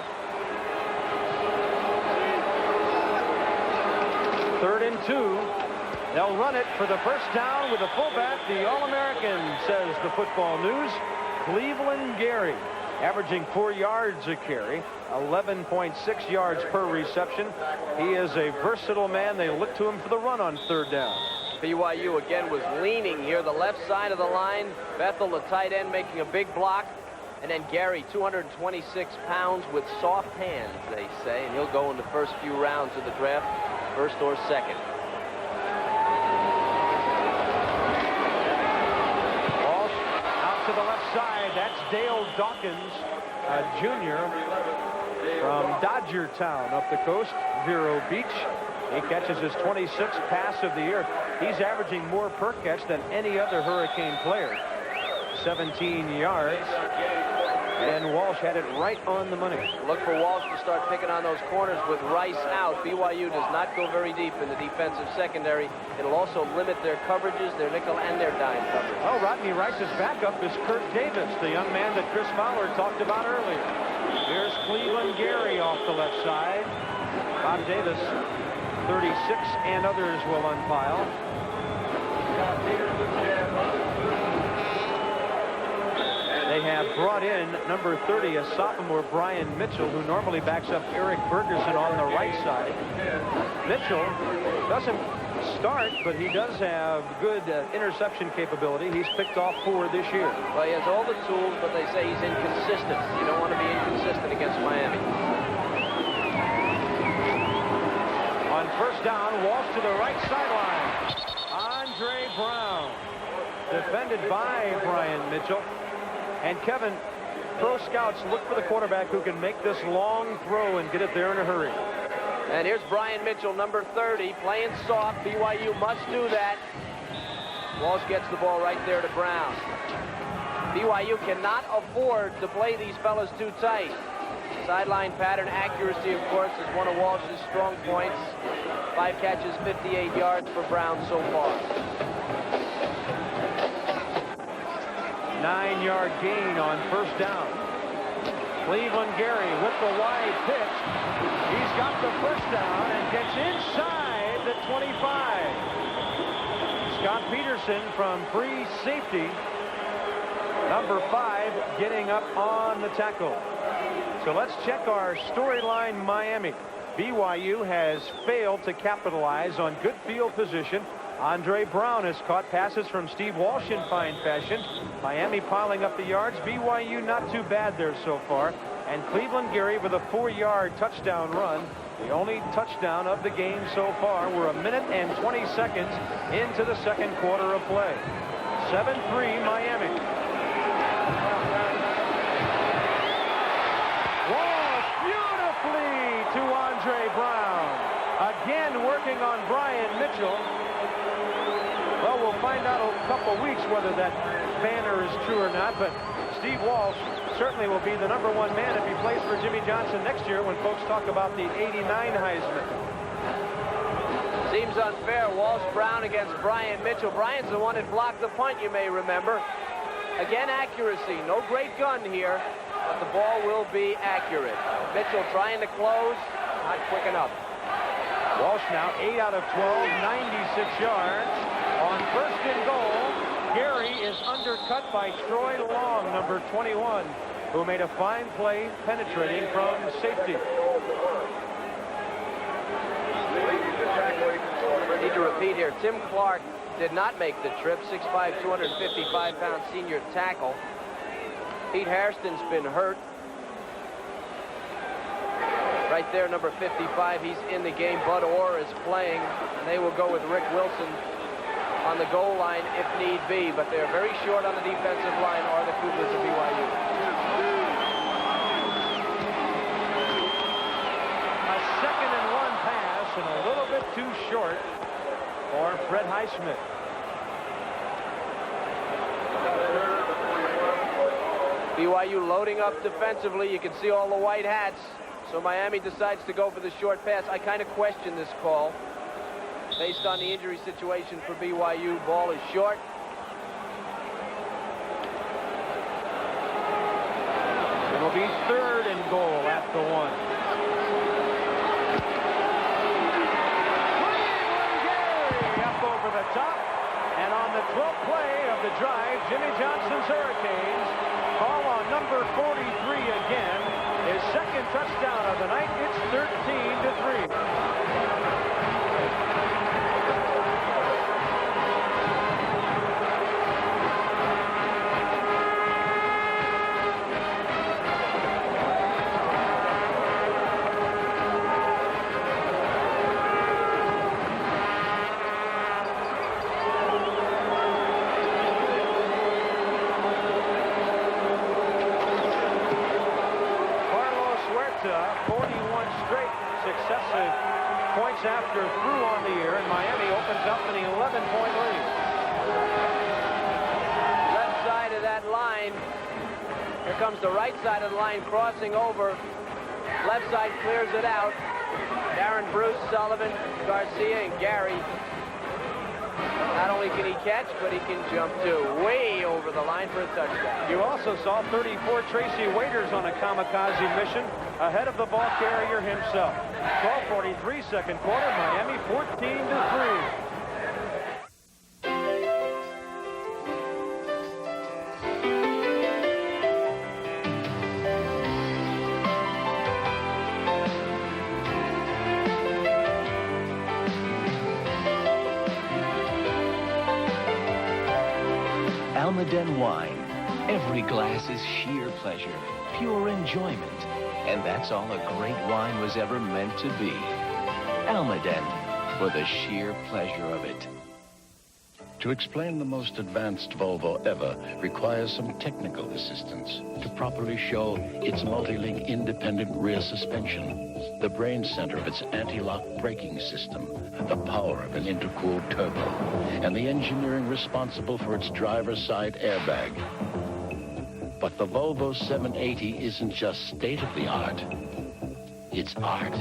3rd and 2. They'll run it for the first down with a fullback, the All-American, says the Football News, Cleveland Gary, averaging 4 yards a carry, 11.6 yards per reception. He is a versatile man. They look to him for the run on 3rd down.
BYU again was leaning here, the left side of the line. Bethel, the tight end, making a big block. And then Gary, 226 pounds with soft hands, they say, and he'll go in the first few rounds of the draft, first or second.
To the left side, that's Dale Dawkins, a junior from Dodgertown up the coast, Vero Beach. He catches his 26th pass of the year. He's averaging more per catch than any other Hurricane player. 17 yards. And Walsh had it right on the money.
Look for Walsh to start picking on those corners with Rice out. BYU does not go very deep in the defensive secondary. It'll also limit their coverages, their nickel and their dime coverage.
Oh, Rodney Rice's backup is Kurt Davis, the young man that Chris Fowler talked about earlier. Here's Cleveland Gary off the left side. Bob Davis, 36, and others will unpile. They have brought in number 30, a sophomore, Brian Mitchell, who normally backs up Eric Bergerson on the right side. Mitchell doesn't start, but he does have good interception capability. He's picked off 4 this year.
Well, he has all the tools, but they say he's inconsistent. You don't want to be inconsistent against Miami.
On first down. Walsh to the right sideline. Andre Brown, defended by Brian Mitchell. And Kevin, pro scouts look for the quarterback who can make this long throw and get it there in a hurry.
And here's Brian Mitchell, number 30, playing soft. BYU must do that. Walsh gets the ball right there to Brown. BYU cannot afford to play these fellas too tight. Sideline pattern accuracy, of course, is one of Walsh's strong points. 5 catches, 58 yards for Brown so far.
9-yard gain on first down. Cleveland Gary with the wide pitch. He's got the first down and gets inside the 25. Scott Peterson from free safety, number 5, getting up on the tackle. So let's check our storyline Miami. BYU has failed to capitalize on good field position. Andre Brown has caught passes from Steve Walsh in fine fashion. Miami piling up the yards. BYU not too bad there so far. And Cleveland Gary with a 4-yard touchdown run. The only touchdown of the game so far. We're 1 minute and 20 seconds into the second quarter of play. 7-3 Miami. Walsh beautifully to Andre Brown. Again working on Brian Mitchell. Well, we'll find out in a couple weeks whether that banner is true or not, but Steve Walsh certainly will be the #1 man if he plays for Jimmy Johnson next year when folks talk about the '89 Heisman.
Seems unfair. Walsh Brown against Brian Mitchell. Brian's the one that blocked the punt, you may remember. Again, accuracy. No great gun here, but the ball will be accurate. Mitchell trying to close, not quick enough.
Walsh now 8 out of 12, 96 yards. On first and goal, Gary is undercut by Troy Long, number 21, who made a fine play penetrating from safety.
Need to repeat here, Tim Clark did not make the trip. 6'5", 255-pound senior tackle. Pete Hairston's been hurt. Right there, number 55, he's in the game. Bud Orr is playing, and they will go with Rick Wilson on the goal line if need be, but they're very short on the defensive line, are the Cougars of BYU.
A 2nd-and-1 pass and a little bit too short for Fred Highsmith.
BYU loading up defensively. You can see all the white hats. So Miami decides to go for the short pass. I kind of question this call. Based on the injury situation for BYU, ball is short.
It'll be 3rd and goal after 1. Cleveland Gary up over the top. And on the 12th play of the drive, Jimmy Johnson's Hurricanes call on number 43 again. His 2nd touchdown of the night. It's 13-3. Successive points after through on the year, and Miami opens up an 11-point lead.
Left side of that line. Here comes the right side of the line crossing over. Left side clears it out. Darren Bruce, Sullivan, Garcia, and Gary. Not only can he catch, but he can jump too. Way over the line for a touchdown.
You also saw 34 Tracy Waiters on a kamikaze mission ahead of the ball carrier himself. 12:43 second quarter, Miami 14-3.
Almaden wine. Every glass is sheer pleasure, pure enjoyment. And that's all a great wine was ever meant to be. Almaden, for the sheer pleasure of it.
To explain the most advanced Volvo ever requires some technical assistance to properly show its multi-link independent rear suspension, the brain center of its anti-lock braking system, the power of an intercooled turbo, and the engineering responsible for its driver's side airbag. But the Volvo 780 isn't just state-of-the-art, it's art.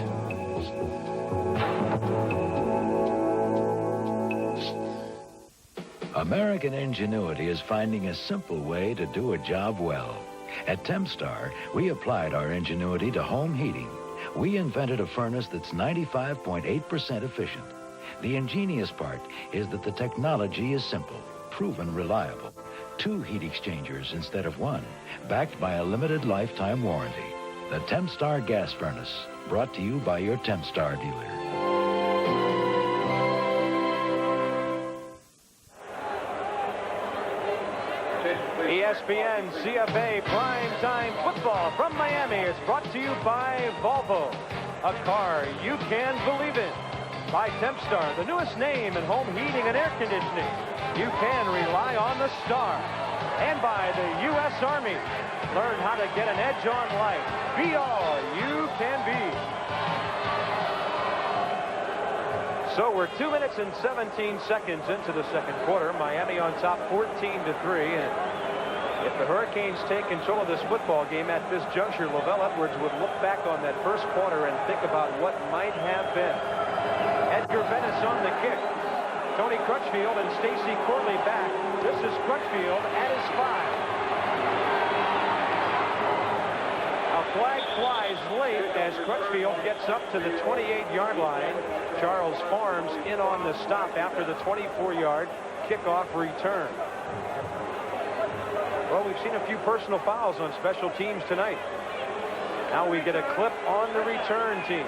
American ingenuity is finding a simple way to do a job well. At Tempstar, we applied our ingenuity to home heating. We invented a furnace that's 95.8% efficient. The ingenious part is that the technology is simple, proven reliable. 2 heat exchangers instead of 1, backed by a limited lifetime warranty. The Tempstar gas furnace, brought to you by your Tempstar dealer.
ESPN CFA Primetime Football from Miami is brought to you by Volvo, a car you can believe in. By Tempstar, the newest name in home heating and air conditioning. You can rely on the star. And by the U.S. Army. Learn how to get an edge on life. Be all you can be. So we're 2 minutes and 17 seconds into the second quarter. Miami on top 14-3. And if the Hurricanes take control of this football game at this juncture, Lavelle Edwards would look back on that first quarter and think about what might have been. Edgar Venice on the kick. Tony Crutchfield and Stacy Corley back. This is Crutchfield at his 5. A flag flies late as Crutchfield gets up to the 28-yard line. Charles Farms in on the stop after the 24-yard kickoff return. Well, we've seen a few personal fouls on special teams tonight. Now we get a clip on the return team.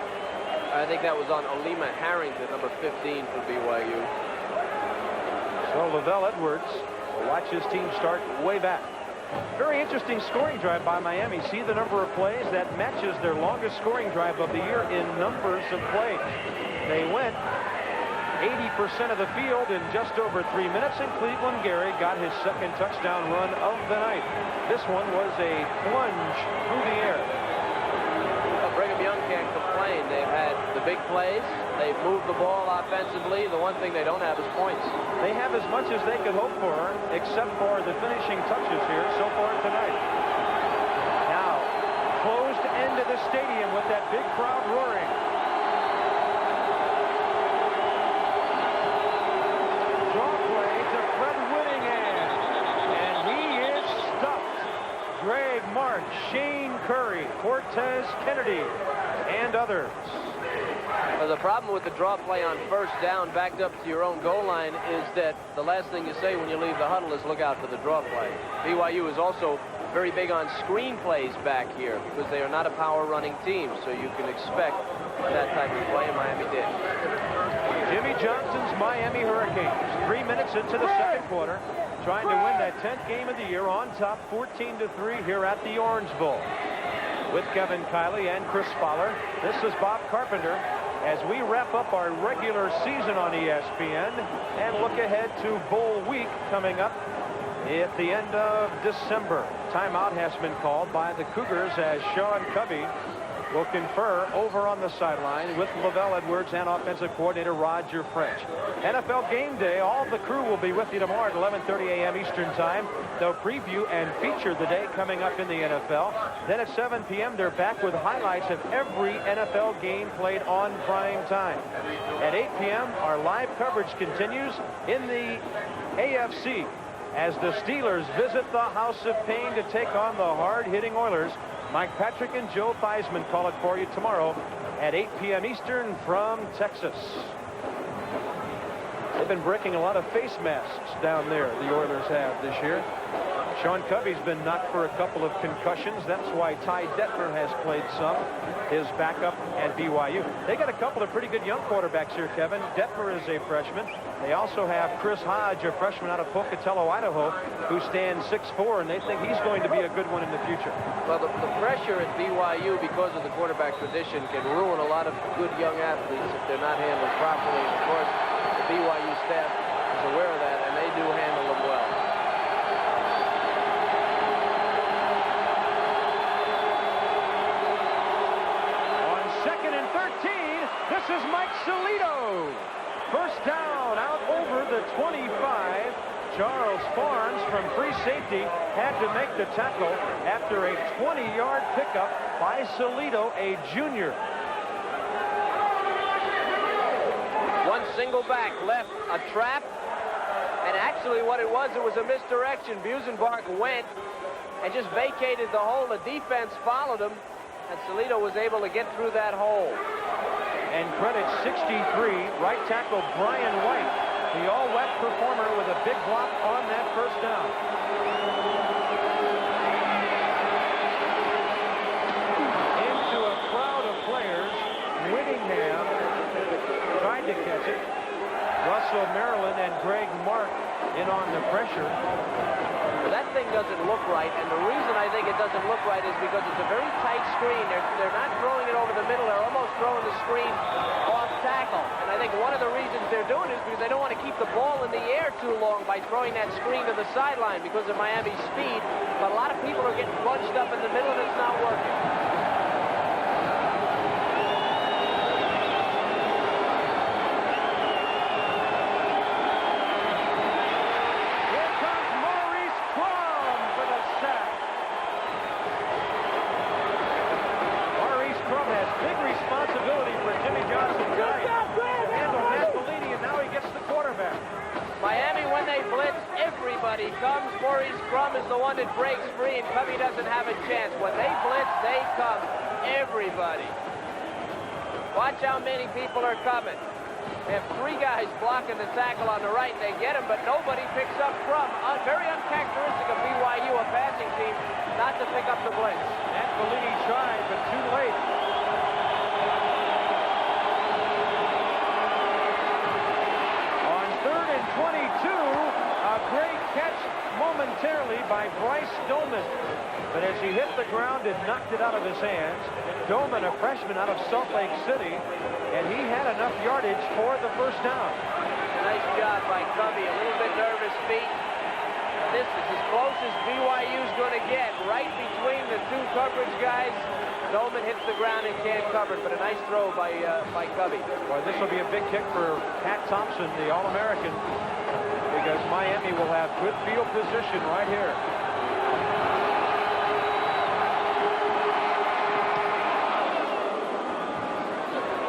I think that was on Olima Harrington, number 15 for BYU.
So Lavelle Edwards will watch his team start way back. Very interesting scoring drive by Miami. See the number of plays that matches their longest scoring drive of the year in numbers of plays. They went 80% of the field in just over 3 minutes, and Cleveland Gary got his second touchdown run of the night. This one was a plunge through the air.
Well, Brigham Young can't complain. They've had the big plays. They've moved the ball offensively. The one thing they don't have is points.
They have as much as they could hope for, except for the finishing touches here so far tonight. Now, closed end of the stadium with that big crowd roaring. Draw play to Fred Whittingham, and he is stuffed. Greg March, Shane Curry, Cortez Kennedy, and others.
Well, the problem with the draw play on first down backed up to your own goal line is that the last thing you say when you leave the huddle is look out for the draw play. BYU is also very big on screen plays back here because they are not a power running team, so you can expect that type of play, and Miami did.
Jimmy Johnson's Miami Hurricanes, 3 minutes into the second quarter, trying to win that 10th game of the year on top 14-3 here at the Orange Bowl. With Kevin Kiley and Chris Fowler, this is Bob Carpenter as we wrap up our regular season on ESPN and look ahead to Bowl week coming up at the end of December. Timeout has been called by the Cougars as Sean Covey will confer over on the sideline with Lavelle Edwards and offensive coordinator Roger French. NFL Game Day, all the crew will be with you tomorrow at 11:30 a.m. Eastern Time. They'll preview and feature the day coming up in the NFL. Then at 7 p.m. they're back with highlights of every NFL game played on prime time. At 8 p.m. our live coverage continues in the AFC as the Steelers visit the House of Pain to take on the hard-hitting Oilers. Mike Patrick and Joe Theismann call it for you tomorrow at 8 p.m. Eastern from Texas. been breaking a lot of face masks down there, the Oilers have this year. Sean Covey's been knocked for a couple of concussions. That's why Ty Detmer has played some, his backup at BYU. They got a couple of pretty good young quarterbacks here, Kevin. Detmer is a freshman. They also have Chris Hodge, a freshman out of Pocatello, Idaho, who stands 6'4", and they think he's going to be a good one in the future.
Well, the pressure at BYU because of the quarterback position can ruin a lot of good young athletes if they're not handled properly. And of course, the BYU staff is aware of that, and they do handle them well.
This is Mike Solito. First down out over the 25. Charles Farnes from free safety had to make the tackle after a 20-yard pickup by Solito, a junior.
One single back left a trap, and actually what it was a misdirection. Busenbark went and just vacated the hole. The defense followed him, and Solito was able to get through that hole.
And credit 63, right tackle Brian White, the all-wet performer with a big block on that first down. Into a crowd of players, Whittingham tried to catch it. Russell Maryland and Greg Mark in on the pressure.
Well, that thing doesn't look right, and the reason I think it doesn't look right is because it's a very tight screen. They're not throwing it over the middle. They're almost throwing the screen off tackle. And I think one of the reasons they're doing it is because they don't want to keep the ball in the air too long by throwing that screen to the sideline because of Miami's speed. But a lot of people are getting bunched up in the middle, and it's not working. Everybody comes. Maurice Crum is the one that breaks free, and Covey doesn't have a chance. When they blitz, they come. Everybody. Watch how many people are coming. They have three guys blocking the tackle on the right, and they get him, but nobody picks up Crum. Very uncharacteristic of BYU, a passing team, not to pick up the blitz.
And Bellini tried, but too late. On 3rd and 22, a great catch momentarily by Bryce Doman. But as he hit the ground, it knocked it out of his hands. Doman, a freshman out of Salt Lake City, and he had enough yardage for the first down.
Nice job by Covey. A little bit nervous feet. This is as close as BYU's going to get. Right between the two coverage guys. Doman hits the ground and can't cover it, but a nice throw by Covey.
Boy, this will be a big kick for Pat Thompson, the All-American, because Miami will have good field position right here.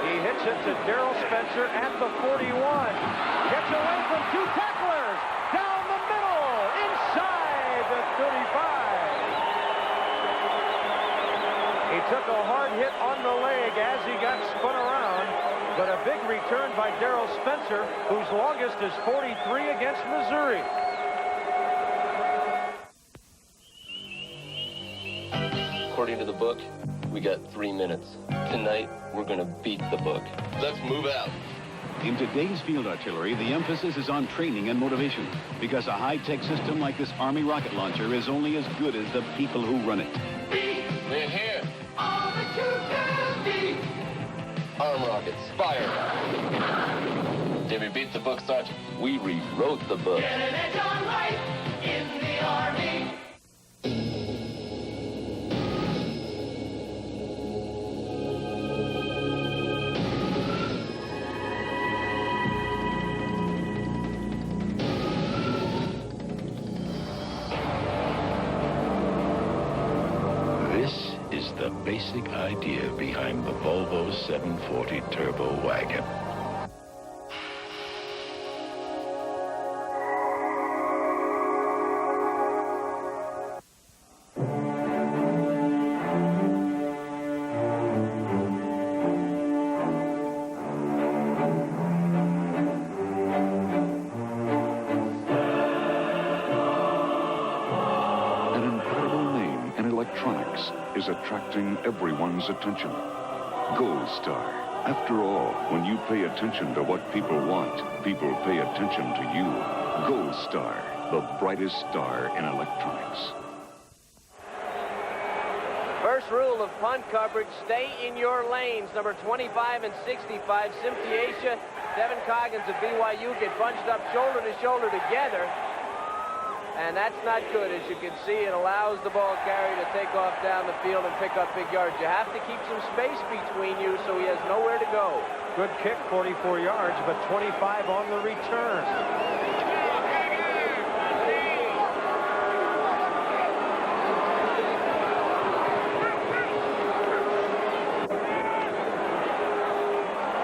He hits it to Darrell Spencer at the 41. Gets away from two tacklers. Down the middle. Inside the 35. He took a hard hit on the leg as he got spun around, but a big return by Darrell Spencer, whose longest is 43 against Missouri.
According to the book, we got 3 minutes. Tonight, we're going to beat the book. Let's move out.
In today's field artillery, the emphasis is on training and motivation, because a high-tech system like this Army rocket launcher is only as good as the people who run it.
We're here. All that you can be. Arm rockets, fire. Did we beat the book, Sergeant? We rewrote the book. Get an edge on life in the Army.
The basic idea behind the Volvo 740 Turbo Wagon.
electronics is attracting everyone's attention. Gold Star. After all, when you pay attention to what people want, people pay attention to you. Gold Star, the brightest star in electronics.
First rule of punt coverage, stay in your lanes. Number 25 and 65, Simtiatia, Devin Coggins of BYU get bunched up shoulder to shoulder together. And that's not good. As you can see, it allows the ball carrier to take off down the field and pick up big yards. You have to keep some space between you so he has nowhere to go.
Good kick, 44 yards, but 25 on the return.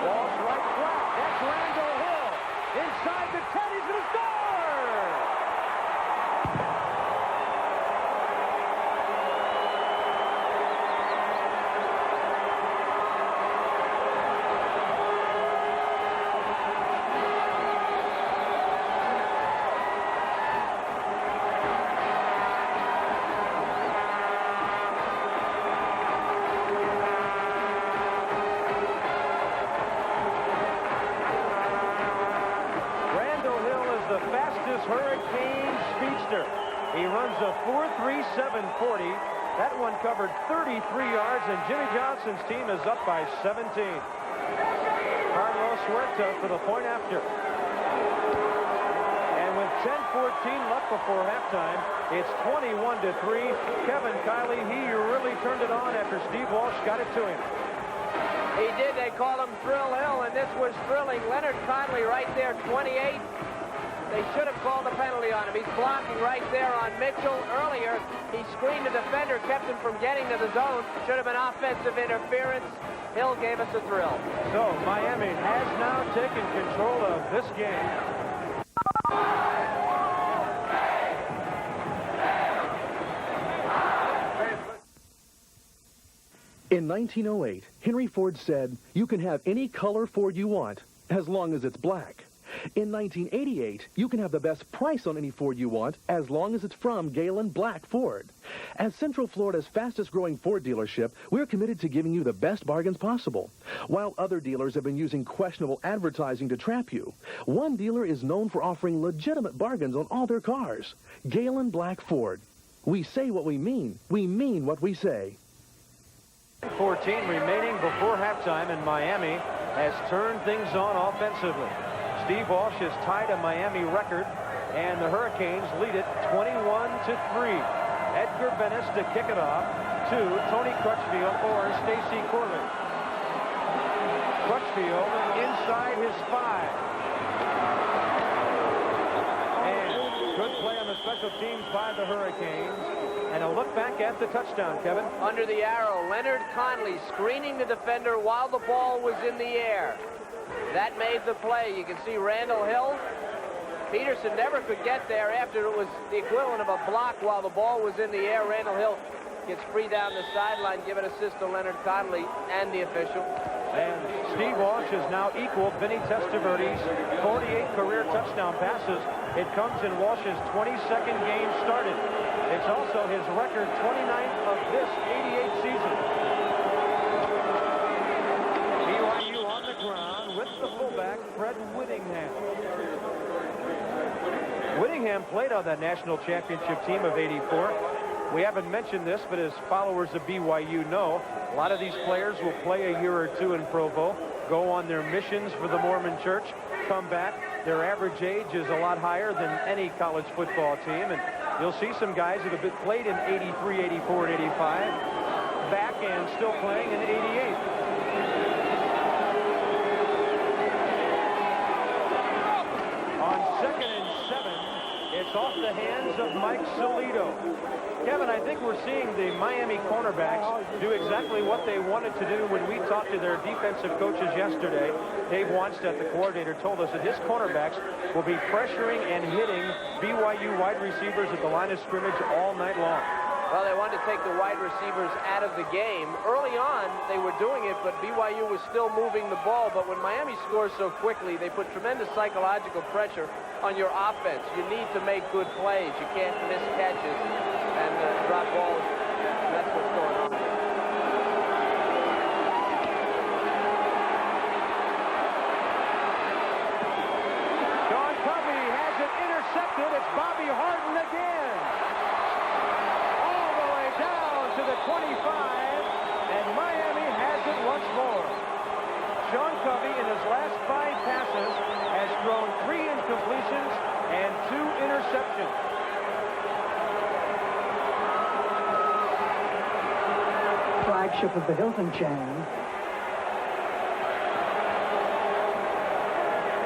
Ball's right flat. That's Randall Hill. Inside the 10, he's going to score! The fastest Hurricane speedster. He runs a 4.3740. That one covered 33 yards, and Jimmy Johnson's team is up by 17. Carlos Huerta for the point after. And with 10:14 left before halftime, it's 21-3. Kevin Kiley, he really turned it on after Steve Walsh got it to him.
He did. They call him Thrill Hill, and this was thrilling. Leonard Conley right there, 28. They should have called a penalty on him. He's blocking right there on Mitchell. Earlier, he screened the defender, kept him from getting to the zone. Should have been offensive interference. Hill gave us a thrill.
So Miami has now taken control of this game.
In 1908, Henry Ford said, "You can have any color Ford you want, as long as it's black." In 1988, you can have the best price on any Ford you want as long as it's from Galen Black Ford. As Central Florida's fastest growing Ford dealership, we're committed to giving you the best bargains possible. While other dealers have been using questionable advertising to trap you, one dealer is known for offering legitimate bargains on all their cars. Galen Black Ford. We say what we mean what we say.
14 remaining before halftime, and Miami has turned things on offensively. Steve Walsh has tied a Miami record, and the Hurricanes lead it 21-3. Edgar Venice to kick it off to Tony Crutchfield or Stacy Corley. Crutchfield inside his 5. And good play on the special teams by the Hurricanes. And a look back at the touchdown, Kevin.
Under the arrow, Leonard Conley screening the defender while the ball was in the air. That made the play. You can see Randall Hill. Peterson never could get there after it was the equivalent of a block while the ball was in the air. Randall Hill gets free down the sideline, giving assist to Leonard Conley and the official.
And Steve Walsh has now equaled Vinny Testaverde's 48 career touchdown passes. It comes in Walsh's 22nd game started. It's also his record 29th of this 88 season. BYU on the ground with the fullback, Fred Whittingham. Whittingham played on that national championship team of 84. We haven't mentioned this, but as followers of BYU know, a lot of these players will play a year or two in Provo, go on their missions for the Mormon Church, come back. Their average age is a lot higher than any college football team, and you'll see some guys that have been played in 83, 84, and 85, back and still playing in 88. On 2nd and 7, it's off the hands of Mike Salido. Kevin, I think we're seeing the Miami cornerbacks do exactly what they wanted to do when we talked to their defensive coaches yesterday. Dave Wanstedt, the coordinator, told us that his cornerbacks will be pressuring and hitting BYU wide receivers at the line of scrimmage all night long.
Well, they wanted to take the wide receivers out of the game. Early on, they were doing it, but BYU was still moving the ball. But when Miami scores so quickly, they put tremendous psychological pressure on your offense. You need to make good plays. You can't miss catches and drop balls That's what's going on here.
Sean Covey has it intercepted. It's Bobby Harden again. All the way down to the 25, and Miami has it once more. Sean Covey, in his last 5 passes, has thrown 3 incompletions and 2 interceptions.
Flagship of the Hilton chain.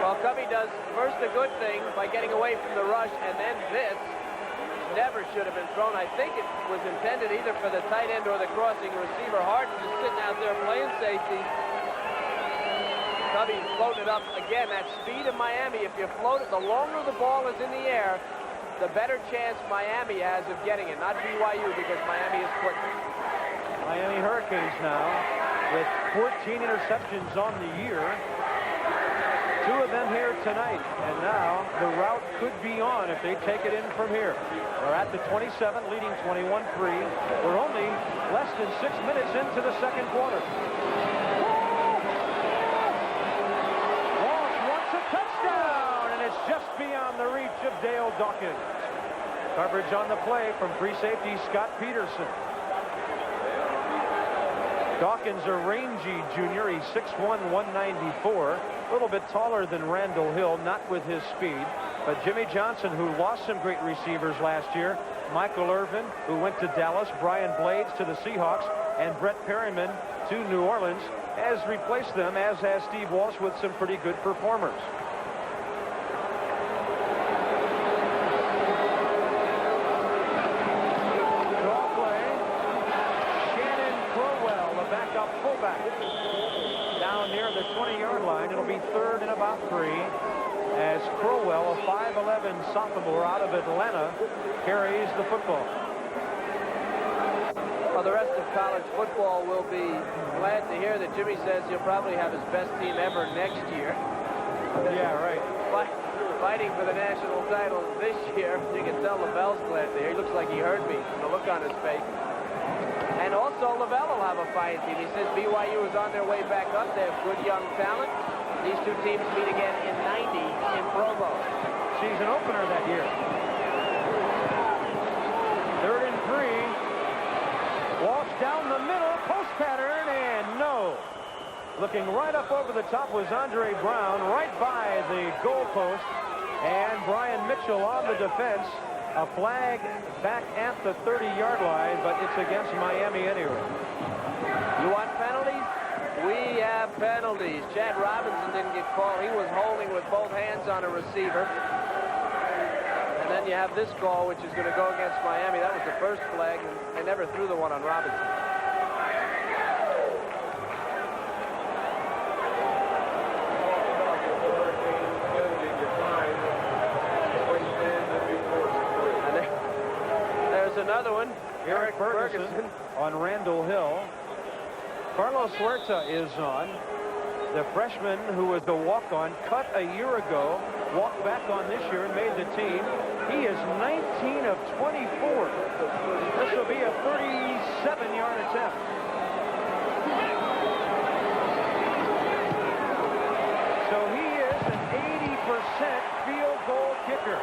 Well, Covey does first a good thing by getting away from the rush, and then this never should have been thrown. I think it was intended either for the tight end or the crossing receiver. Harden just sitting out there playing safety. Covey floated up again. That speed of Miami, if you float it, the longer the ball is in the air, the better chance Miami has of getting it, not BYU, because Miami is quick.
Miami Hurricanes now with 14 interceptions on the year. 2 of them here tonight, and now the route could be on if they take it in from here. They're at the 27, leading 21-3. We're only less than 6 minutes into the second quarter. Walsh wants a touchdown, and it's just beyond the reach of Dale Dawkins. Coverage on the play from free safety Scott Peterson. Dawkins, a rangy junior. He's 6'1", 194. A little bit taller than Randall Hill, not with his speed. But Jimmy Johnson, who lost some great receivers last year, Michael Irvin, who went to Dallas, Brian Blades to the Seahawks, and Brett Perryman to New Orleans, has replaced them, as has Steve Walsh, with some pretty good performers. Down near the 20-yard line. It'll be 3rd and about 3 as Crowell, a 5'11" sophomore out of Atlanta, carries the football.
Well, the rest of college football will be glad to hear that Jimmy says he'll probably have his best team ever next year.
Yeah, right.
Fighting for the national title this year. You can tell LaVelle's glad to hear. He looks like he heard me, the look on his face. And also, LaVelle will have a fine team. He says BYU is on their way back up. They have good young talent. These 2 teams meet again in '90 in Provo.
Season opener that year. 3rd and 3. Walsh down the middle, post pattern, and no. Looking right up over the top was Andre Brown, right by the goal post. And Brian Mitchell on the defense. A flag back at the 30-yard line, but it's against Miami anyway.
You want penalties? We have penalties. Chad Robinson didn't get called. He was holding with both hands on a receiver. And then you have this call, which is going to go against Miami. That was the first flag, and they never threw the one on Robinson. Another one.
Eric Ferguson on Randall Hill. Carlos Huerta is on. The freshman who was the walk-on, cut a year ago, walked back on this year and made the team. He is 19 of 24. This will be a 37-yard attempt. So he is an 80% field goal kicker.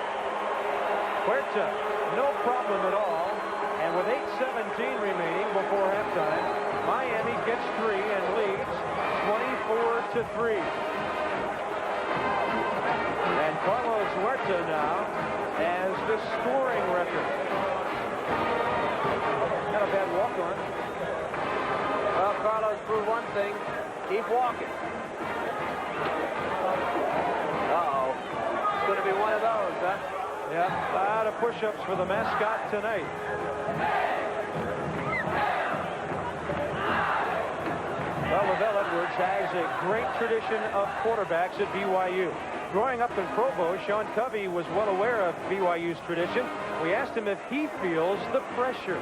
Huerta, no problem at all. And with 8:17 remaining before halftime, Miami gets 3 and leads 24-3. And Carlos Huerta now has the scoring record. Not a bad walk-on.
Well, Carlos proved one thing. Keep walking. Uh-oh. It's going to be one of those, huh?
Yeah, a lot of push-ups for the mascot tonight. Well, LaVelle Edwards has a great tradition of quarterbacks at BYU. Growing up in Provo, Sean Covey was well aware of BYU's tradition. We asked him if he feels the pressure.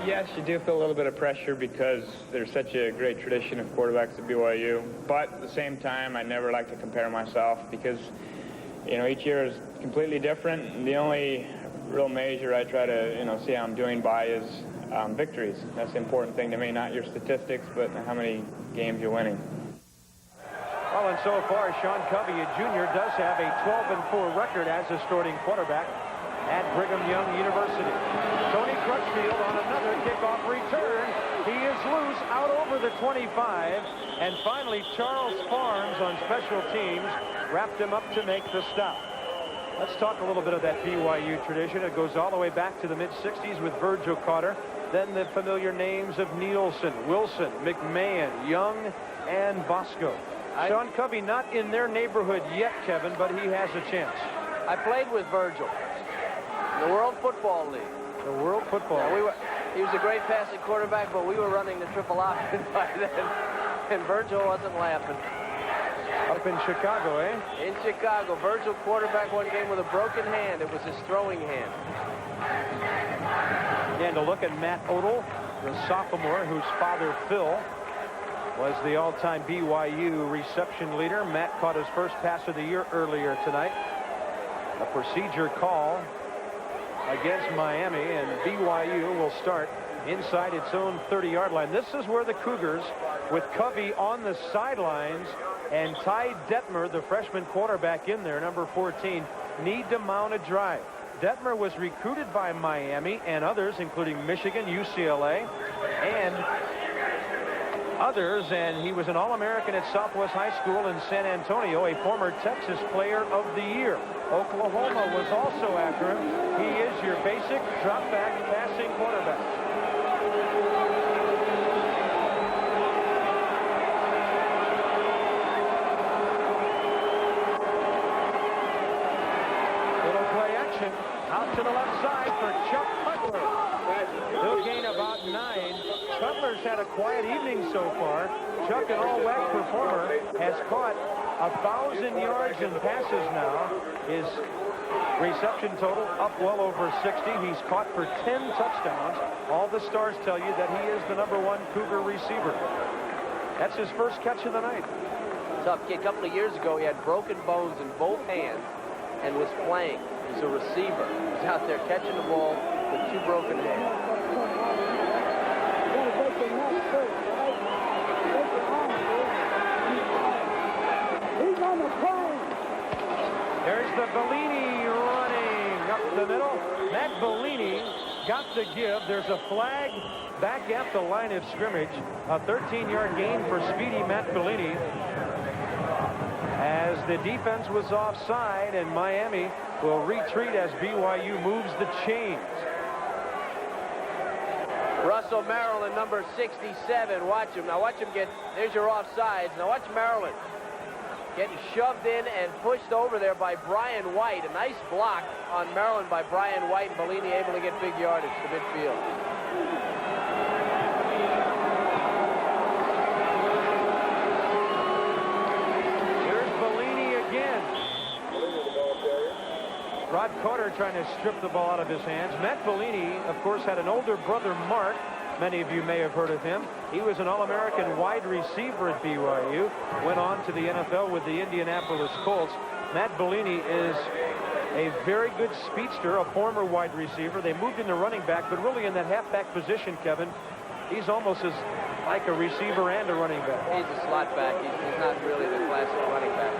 Yes, you do feel a little bit of pressure because there's such a great tradition of quarterbacks at BYU. But at the same time, I never like to compare myself because, you know, each year is completely different. And the only real measure I try to, see how I'm doing by is victories. That's the important thing to me, not your statistics, but how many games you're winning.
Well, and so far, Sean Covey, a junior, does have a 12-4 record as a starting quarterback at Brigham Young University. Tony Crutchfield on another kickoff return. He is loose out over the 25. And finally, Charles Farms on special teams wrapped him up to make the stop. Let's talk a little bit of that BYU tradition. It goes all the way back to the mid-60s with Virgil Carter. Then the familiar names of Nielsen, Wilson, McMahon, Young, and Bosco. Sean Covey not in their neighborhood yet, Kevin, but he has a chance.
I played with Virgil in the World Football League.
The World Football League.
He was a great passing quarterback, but we were running the triple option by then, and Virgil wasn't laughing.
Up in Chicago, eh?
In Chicago. Virgil quarterback one game with a broken hand. It was his throwing hand.
And to look at Matt Odell, the sophomore whose father, Phil, was the all-time BYU reception leader. Matt caught his first pass of the year earlier tonight. A procedure call against Miami, and BYU will start inside its own 30-yard line. This is where the Cougars, with Covey on the sidelines and Ty Detmer, the freshman quarterback, in there, number 14, need to mount a drive. Detmer was recruited by Miami and others, including Michigan, UCLA, and others, and he was an All-American at Southwest High School in San Antonio, a former Texas Player of the Year. Oklahoma was also after him. He is your basic drop-back passing quarterback. Little play action out to the left side for Chuck Cutler. He'll gain about 9. Cutler's had a quiet evening so far. Chuck, an all-WAC performer, has caught 1,000 yards in passes now. His reception total up well over 60. He's caught for 10 touchdowns. All the stars tell you that he is the #1 Cougar receiver. That's his first catch of the night.
Tough kid. A couple of years ago, he had broken bones in both hands and was playing. He's a receiver. He's out there catching the ball with 2 broken hands.
There's the Bellini running up the middle. Matt Bellini got the give. There's a flag back at the line of scrimmage. A 13-yard gain for speedy Matt Bellini, as the defense was offside, and Miami will retreat as BYU moves the chains.
Russell Maryland, number 67. Watch him. Now watch him get, there's your offsides. Now watch Maryland getting shoved in and pushed over there by Brian White. A nice block on Maryland by Brian White, and Bellini able to get big yardage to midfield.
Here's Bellini again. Rod Carter trying to strip the ball out of his hands. Matt Bellini, of course, had an older brother, Mark. Many of you may have heard of him. He was an All-American wide receiver at BYU. Went on to the NFL with the Indianapolis Colts. Matt Bellini is a very good speedster, a former wide receiver. They moved into running back, but really in that halfback position, Kevin, he's almost as like a receiver and a running back.
He's a slot back. He's not really the classic running back.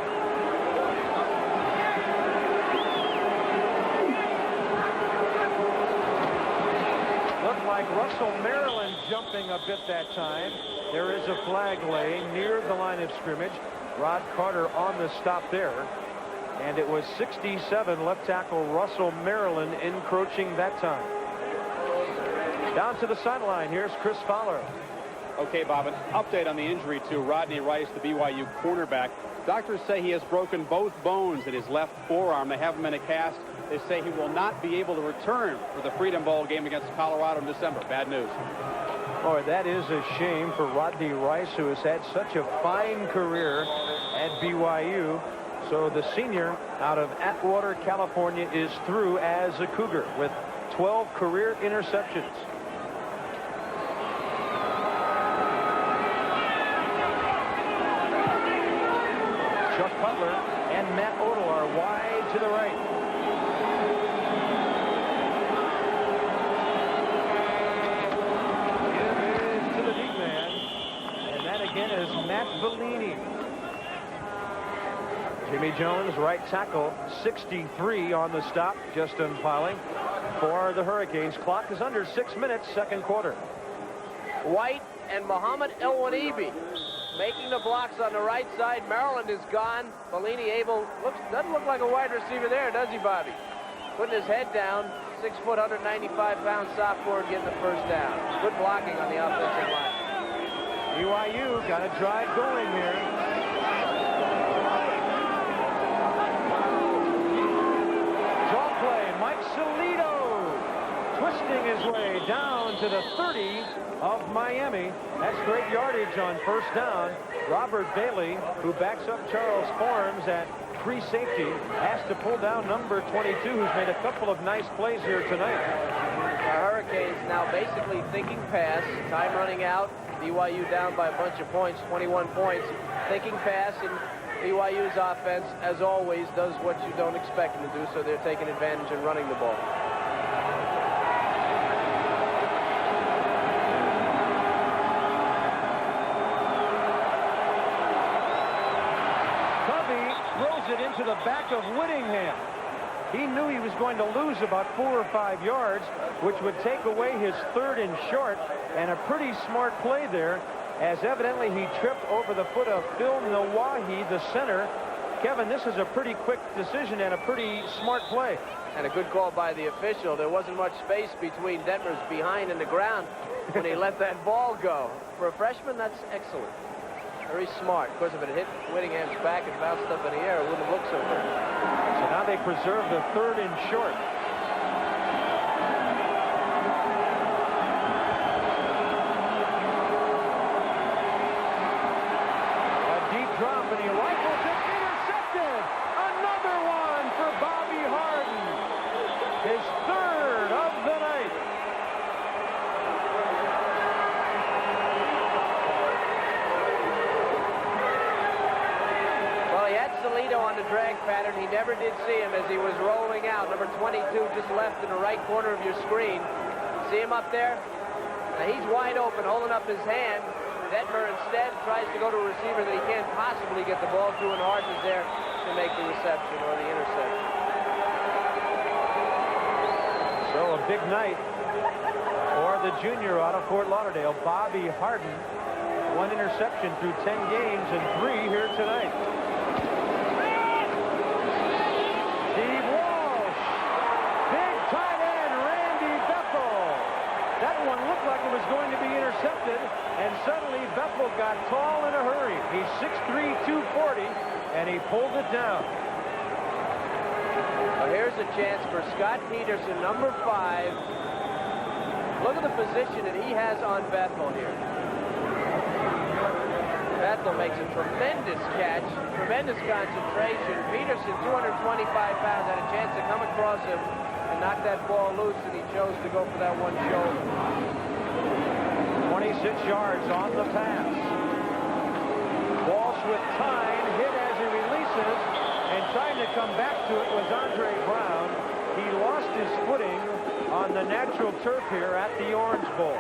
Like Russell Maryland jumping a bit that time. There is a flag laying near the line of scrimmage. Rod Carter on the stop there. And it was 67 left tackle Russell Maryland encroaching that time. Down to the sideline. Here's Chris Fowler.
Okay, Bob, an update on the injury to Rodney Rice, the BYU cornerback. Doctors say he has broken both bones in his left forearm. They have him in a cast. They say he will not be able to return for the Freedom Bowl game against Colorado in December. Bad news.
Boy, that is a shame for Rodney Rice, who has had such a fine career at BYU. So the senior out of Atwater, California, is through as a Cougar with 12 career interceptions. Chuck Cutler and Matt Odell are wide to the right. Matt Bellini. Jimmy Jones, right tackle, 63 on the stop. Justin Piling for the Hurricanes. Clock is under 6 minutes, second quarter.
White and Muhammad El-Wanibi making the blocks on the right side. Maryland is gone. Bellini doesn't look like a wide receiver there, does he, Bobby? Putting his head down. 6 foot, 195-pound sophomore getting the first down. Good blocking on the offensive line.
BYU got a drive going here. Draw play, Mike Salido twisting his way down to the 30 of Miami. That's great yardage on first down. Robert Bailey, who backs up Charles Forms at free safety, has to pull down number 22, who's made a couple of nice plays here tonight.
The Hurricanes now basically thinking pass. Time running out. BYU down by a bunch of points, 21 points. Thinking pass, and BYU's offense, as always, does what you don't expect them to do, so they're taking advantage and running the ball.
It into the back of Whittingham. He knew he was going to lose about 4 or 5 yards, which would take away his third and short, and a pretty smart play there, as evidently he tripped over the foot of Phil Nawahi, the center. Kevin, this is a pretty quick decision and a pretty smart play.
And a good call by the official. There wasn't much space between Detmer's behind and the ground when he let that ball go. For a freshman, that's excellent. Very smart. Of course, if it hit Whittingham's back and bounced up in the air, it wouldn't have looked so good.
So now they preserve the third and short. A deep drop, and he rifles it. Intercepted! Another one for Bobby Harden. His third of the night.
Salido on the drag pattern. He never did see him as he was rolling out. Number 22 just left in the right corner of your screen. See him up there? Now he's wide open, holding up his hand. Detmer instead tries to go to a receiver that he can't possibly get the ball to, and Harden is there to make the reception or the interception.
So a big night for the junior out of Fort Lauderdale, Bobby Harden. 1 interception through 10 games and 3 here tonight. Looked like it was going to be intercepted, and suddenly Bethel got tall in a hurry. He's 6'3", 240, and he pulled it down.
Well, here's a chance for Scott Peterson, number 5. Look at the position that he has on Bethel here. Bethel makes a tremendous catch, tremendous concentration. Peterson, 225 pounds, had a chance to come across him and knock that ball loose, and he chose to go for that one shoulder.
26 yards on the pass. Walsh with time, hit as he releases, and trying to come back to it was Andre Brown. He lost his footing on the natural turf here at the Orange Bowl.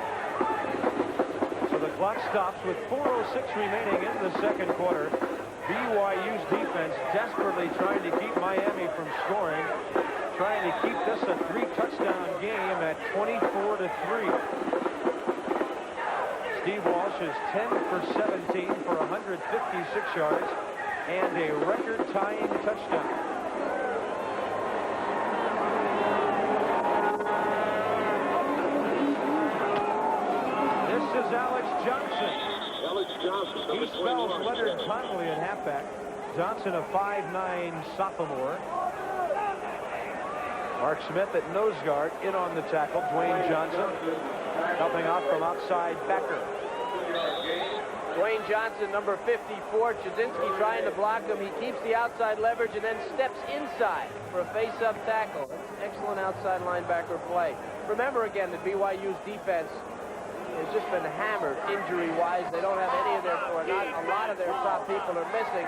So the clock stops with 4:06 remaining in the second quarter. BYU's defense desperately trying to keep Miami from scoring, trying to keep this a 3-touchdown game at 24-3. Steve Walsh is 10 for 17 for 156 yards and a record-tying touchdown. This is Alex Johnson. He spells Leonard Conley at halfback. Johnson, a 5'9" sophomore. Mark Smith at nose guard, in on the tackle. Dwayne Johnson helping out from outside backer.
Dwayne Johnson, number 54. Chudzinski trying to block him. He keeps the outside leverage and then steps inside for a face-up tackle. That's excellent outside linebacker play. Remember again that BYU's defense has just been hammered injury-wise. They don't have any of their, or not a lot of their top people are missing.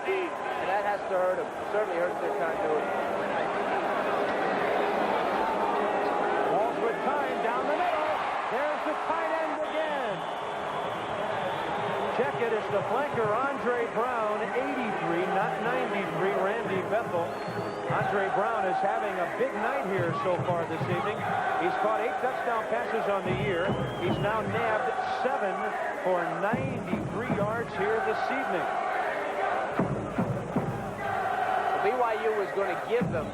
And that has to hurt them. Certainly hurts their continuity.
Walsh with time down the middle. There's the tight end again. Check it. It's the flanker, Andre Brown, 83, not 93, Randy Bethel. Andre Brown is having a big night here so far this evening. He's caught 8 touchdown passes on the year. He's now nabbed 7 for 93 yards here this evening.
BYU was going to give them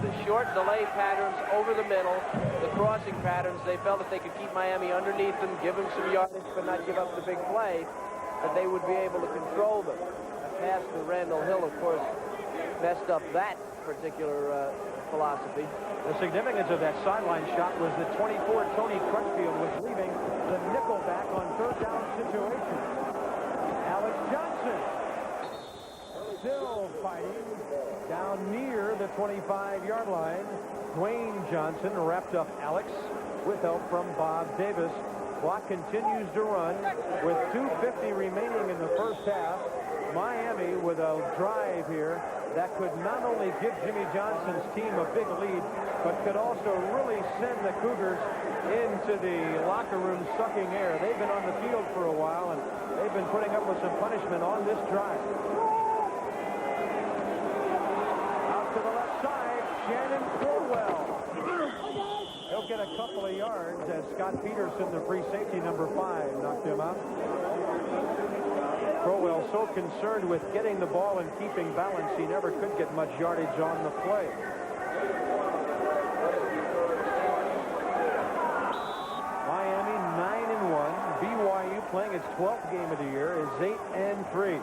the short delay patterns over the middle, the crossing patterns. They felt if they could keep Miami underneath them, give them some yardage, but not give up the big play, that they would be able to control them. A pass to Randall Hill, of course, messed up that particular philosophy.
The significance of that sideline shot was that 24 Tony Crutchfield was leaving the nickel back on third down situation. Alex Johnson still fighting down near the 25-yard line. Dwayne Johnson wrapped up Alex with help from Bob Davis. Clock continues to run with 2:50 remaining in the first half. Miami with a drive here that could not only give Jimmy Johnson's team a big lead, but could also really send the Cougars into the locker room sucking air. They've been on the field for a while, and they've been putting up with some punishment on this drive. Out to the left side, Shannon Crowell. He'll get a couple of yards as Scott Peterson, the free safety, number 5, knocked him out. Crowell so concerned with getting the ball and keeping balance, he never could get much yardage on the play. Miami 9-1. BYU, playing its 12th game of the year, is 8-3.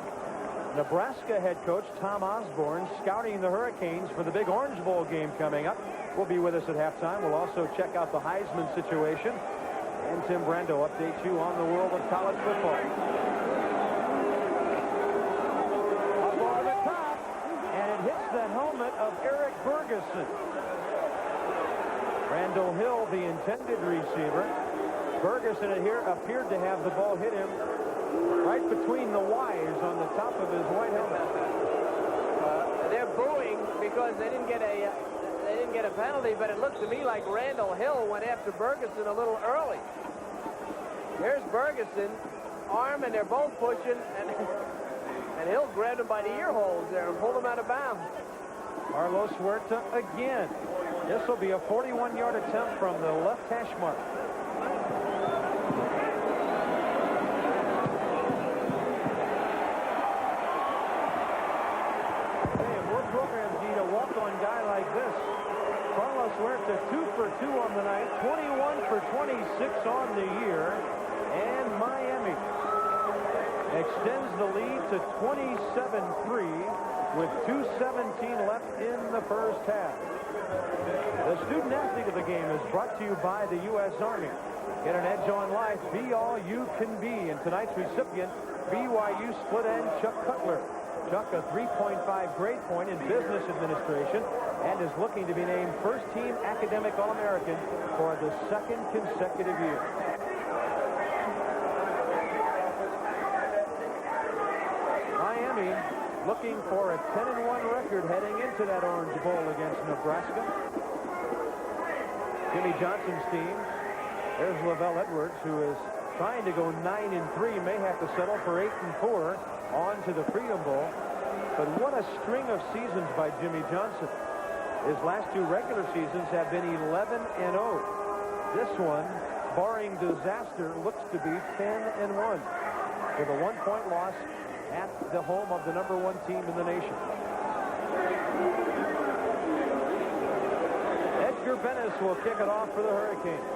Nebraska head coach Tom Osborne scouting the Hurricanes for the big Orange Bowl game coming up. Will be with us at halftime. We'll also check out the Heisman situation. And Tim Brando updates you on the world of college football. Up over the top, and it hits the helmet of Eric Ferguson. Randall Hill, the intended receiver. Ferguson here appeared to have the ball hit him right between the wires on the top of his white helmet.
They're booing because they didn't get a penalty, but it looked to me like Randall Hill went after Ferguson a little early. Here's Ferguson, arm, and they're both pushing, and Hill grabbed him by the ear holes there and pulled him out of bounds.
Carlos Huerta again. This will be a 41-yard attempt from the left hash mark. Huerta 2 for 2 on the night, 21 for 26 on the year, and Miami extends the lead to 27-3 with 2:17 left in the first half. The student athlete of the game is brought to you by the U.S. Army. Get an edge on life. Be all you can be. And tonight's recipient, BYU split end Chuck Cutler. Chuck, a 3.5 grade point in business administration, and is looking to be named first-team academic All-American for the 2nd consecutive year. Miami looking for a 10-1 record heading into that Orange Bowl against Nebraska. Jimmy Johnson's team. There's Lavelle Edwards, who is trying to go 9-3, may have to settle for 8-4 on to the Freedom Bowl. But what a string of seasons by Jimmy Johnson. His last 2 regular seasons have been 11-0. This one, barring disaster, looks to be 10-1 with a 1-point loss at the home of the number 1 team in the nation. Edgar Bennis will kick it off for the Hurricanes.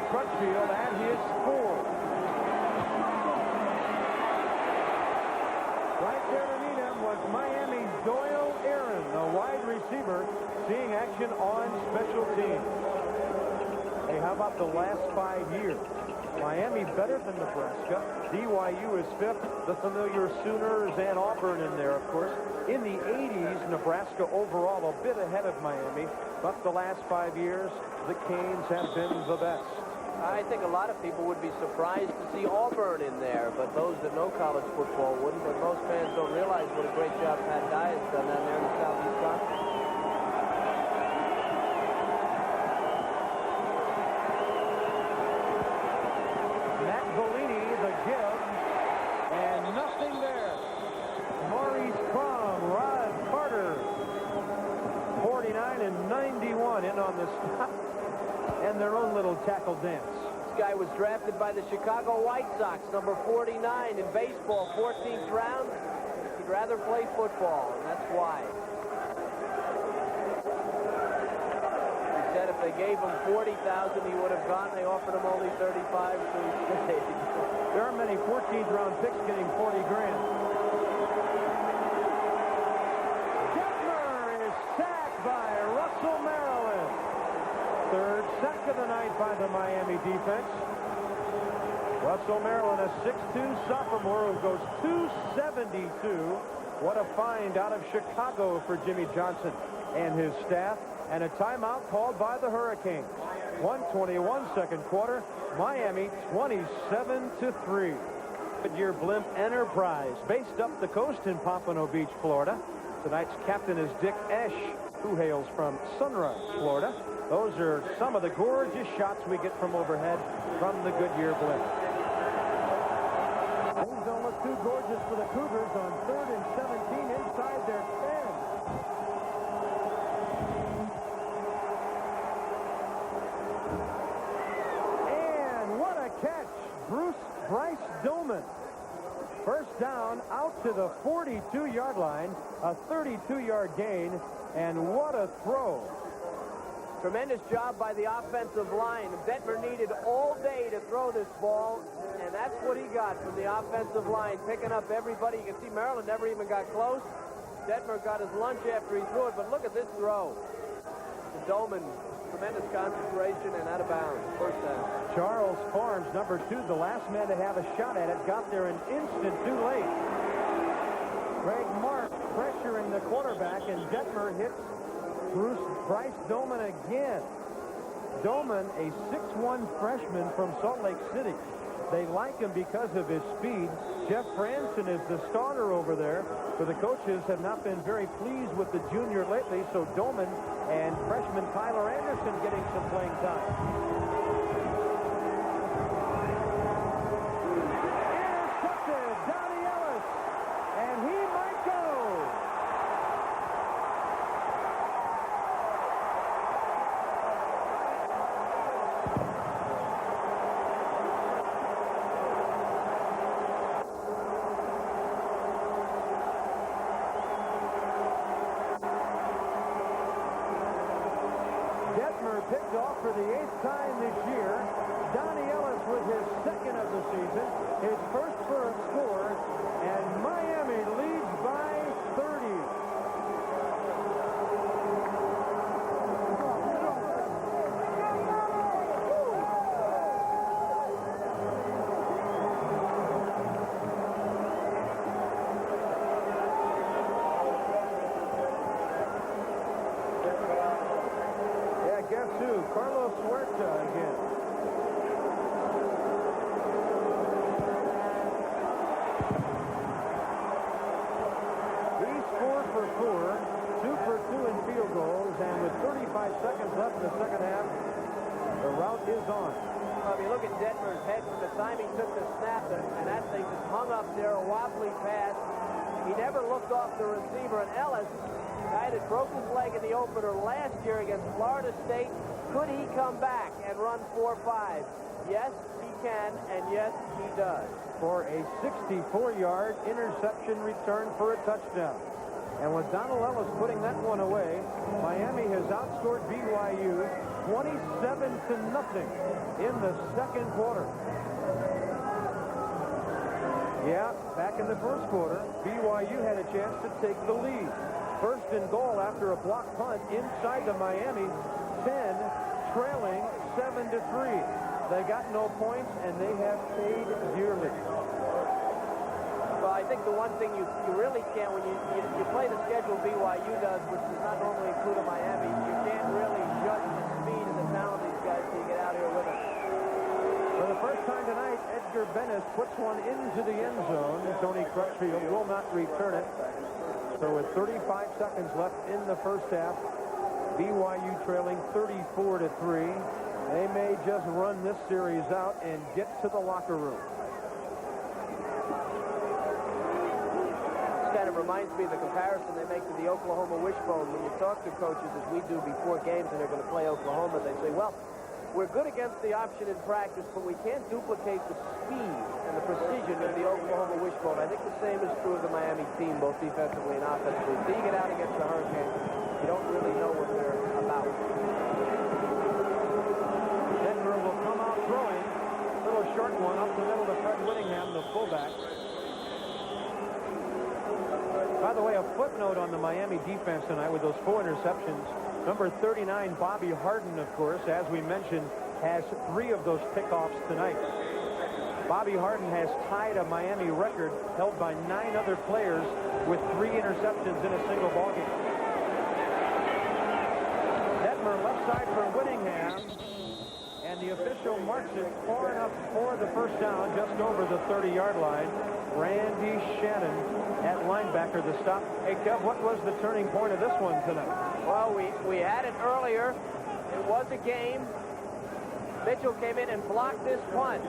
Crutchfield at his score. Right there to meet him was Miami's Doyle Aaron, the wide receiver, seeing action on special teams. Hey, how about the last 5 years? Miami better than Nebraska. BYU is 5th. The familiar Sooners and Auburn in there, of course. In the 80s, Nebraska overall a bit ahead of Miami. But the last 5 years, the Canes have been the best.
I think a lot of people would be surprised to see Auburn in there, but those that know college football wouldn't. But most fans don't realize what a great job Pat Dye has done down there in the Southeast Conference.
tackle dance.
This guy was drafted by the Chicago White Sox, number 49 in baseball, 14th round. He'd rather play football, and that's why. He said if they gave him $40,000, he would have gone. They offered him only $35,000, so he stayed.
There aren't many 14th round picks getting 40 grand. Detmer is sacked by Russell, Maryland. Third sack of the night by the Miami defense. Russell, Maryland, a 6'2 sophomore who goes 272. What a find out of Chicago for Jimmy Johnson and his staff. And a timeout called by the Hurricanes. 1:21 second quarter. Miami 27-3. Goodyear Blimp Enterprise based up the coast in Pompano Beach, Florida. Tonight's captain is Dick Esch, who hails from Sunrise, Florida. Those are some of the gorgeous shots we get from overhead from the Goodyear Blimp. Things don't look too gorgeous for the Cougars on 3rd and 17 inside their 10. And what a catch, Bryce Doman. First down out to the 42-yard line, a 32-yard gain, and what a throw.
Tremendous job by the offensive line. Detmer needed all day to throw this ball, and that's what he got from the offensive line, picking up everybody. You can see Maryland never even got close. Detmer got his lunch after he threw it, but look at this throw. To Doman, tremendous concentration and out of bounds. First down.
Charles Farms, number 2, the last man to have a shot at it, got there an instant too late. Greg Mark pressuring the quarterback, and Detmer hits Bryce Doman again. Doman, a 6'1 freshman from Salt Lake City. They like him because of his speed. Jeff Franson is the starter over there, but the coaches have not been very pleased with the junior lately, so Doman and freshman Tyler Anderson getting some playing time. Intercepted, Donnie Ellis, and he might go. Picked off for the 8th time this year. Donnie Ellis with his 2nd of the season, his first for a score, and Miami leads by 30. Guess who? Carlos Huerta again. He's 4 for 4, 2 for 2 in field goals, and with 35 seconds left in the second half, the route is on.
Well, if you look at Detmer's head from the time he took the snap, and that thing just hung up there, a wobbly pass. He never looked off the receiver, and Ellis, guy that broke his leg in the opener last year against Florida State, could he come back and run 4.5? Yes, he can, and yes, he does.
For a 64-yard interception return for a touchdown. And with Donald Ellis putting that one away, Miami has outscored BYU 27-0 in the second quarter. Yeah, back in the first quarter, BYU had a chance to take the lead. First and goal after a block punt inside the Miami 10, trailing 7-3. They got no points, and they have paid dearly.
Well, I think the one thing you really can't, when you play the schedule BYU does, which does not normally include a Miami, you can't really judge the speed and the talent of these guys till you get out here with them.
For the first time tonight, Edgar Bennis puts one into the end zone. Tony Crutchfield will not return it. So with 35 seconds left in the first half, BYU trailing 34-3. They may just run this series out and get to the locker room.
This kind of reminds me of the comparison they make to the Oklahoma Wishbone. When you talk to coaches, as we do before games, and they're going to play Oklahoma, they say, well, We're good against the option in practice, but we can't duplicate the speed and the precision of the Oklahoma wishbone. I think the same is true of the Miami team, both defensively and offensively. Until you get out against the Hurricanes, you don't really know what they're about.
Denver will come out throwing. Little short one up the middle to Fred Whittingham, the fullback. By the way, a footnote on the Miami defense tonight with those 4 interceptions. Number 39, Bobby Harden, of course, as we mentioned, has 3 of those pickoffs tonight. Bobby Harden has tied a Miami record held by 9 other players with 3 interceptions in a single ballgame. Detmer left side for Whittingham, and the official marks it far enough for the first down, just over the 30-yard line. Randy Shannon at linebacker to stop. Hey, Kev, what was the turning point of this one tonight?
Well, we had it earlier. It was a game. Mitchell came in and blocked this punt.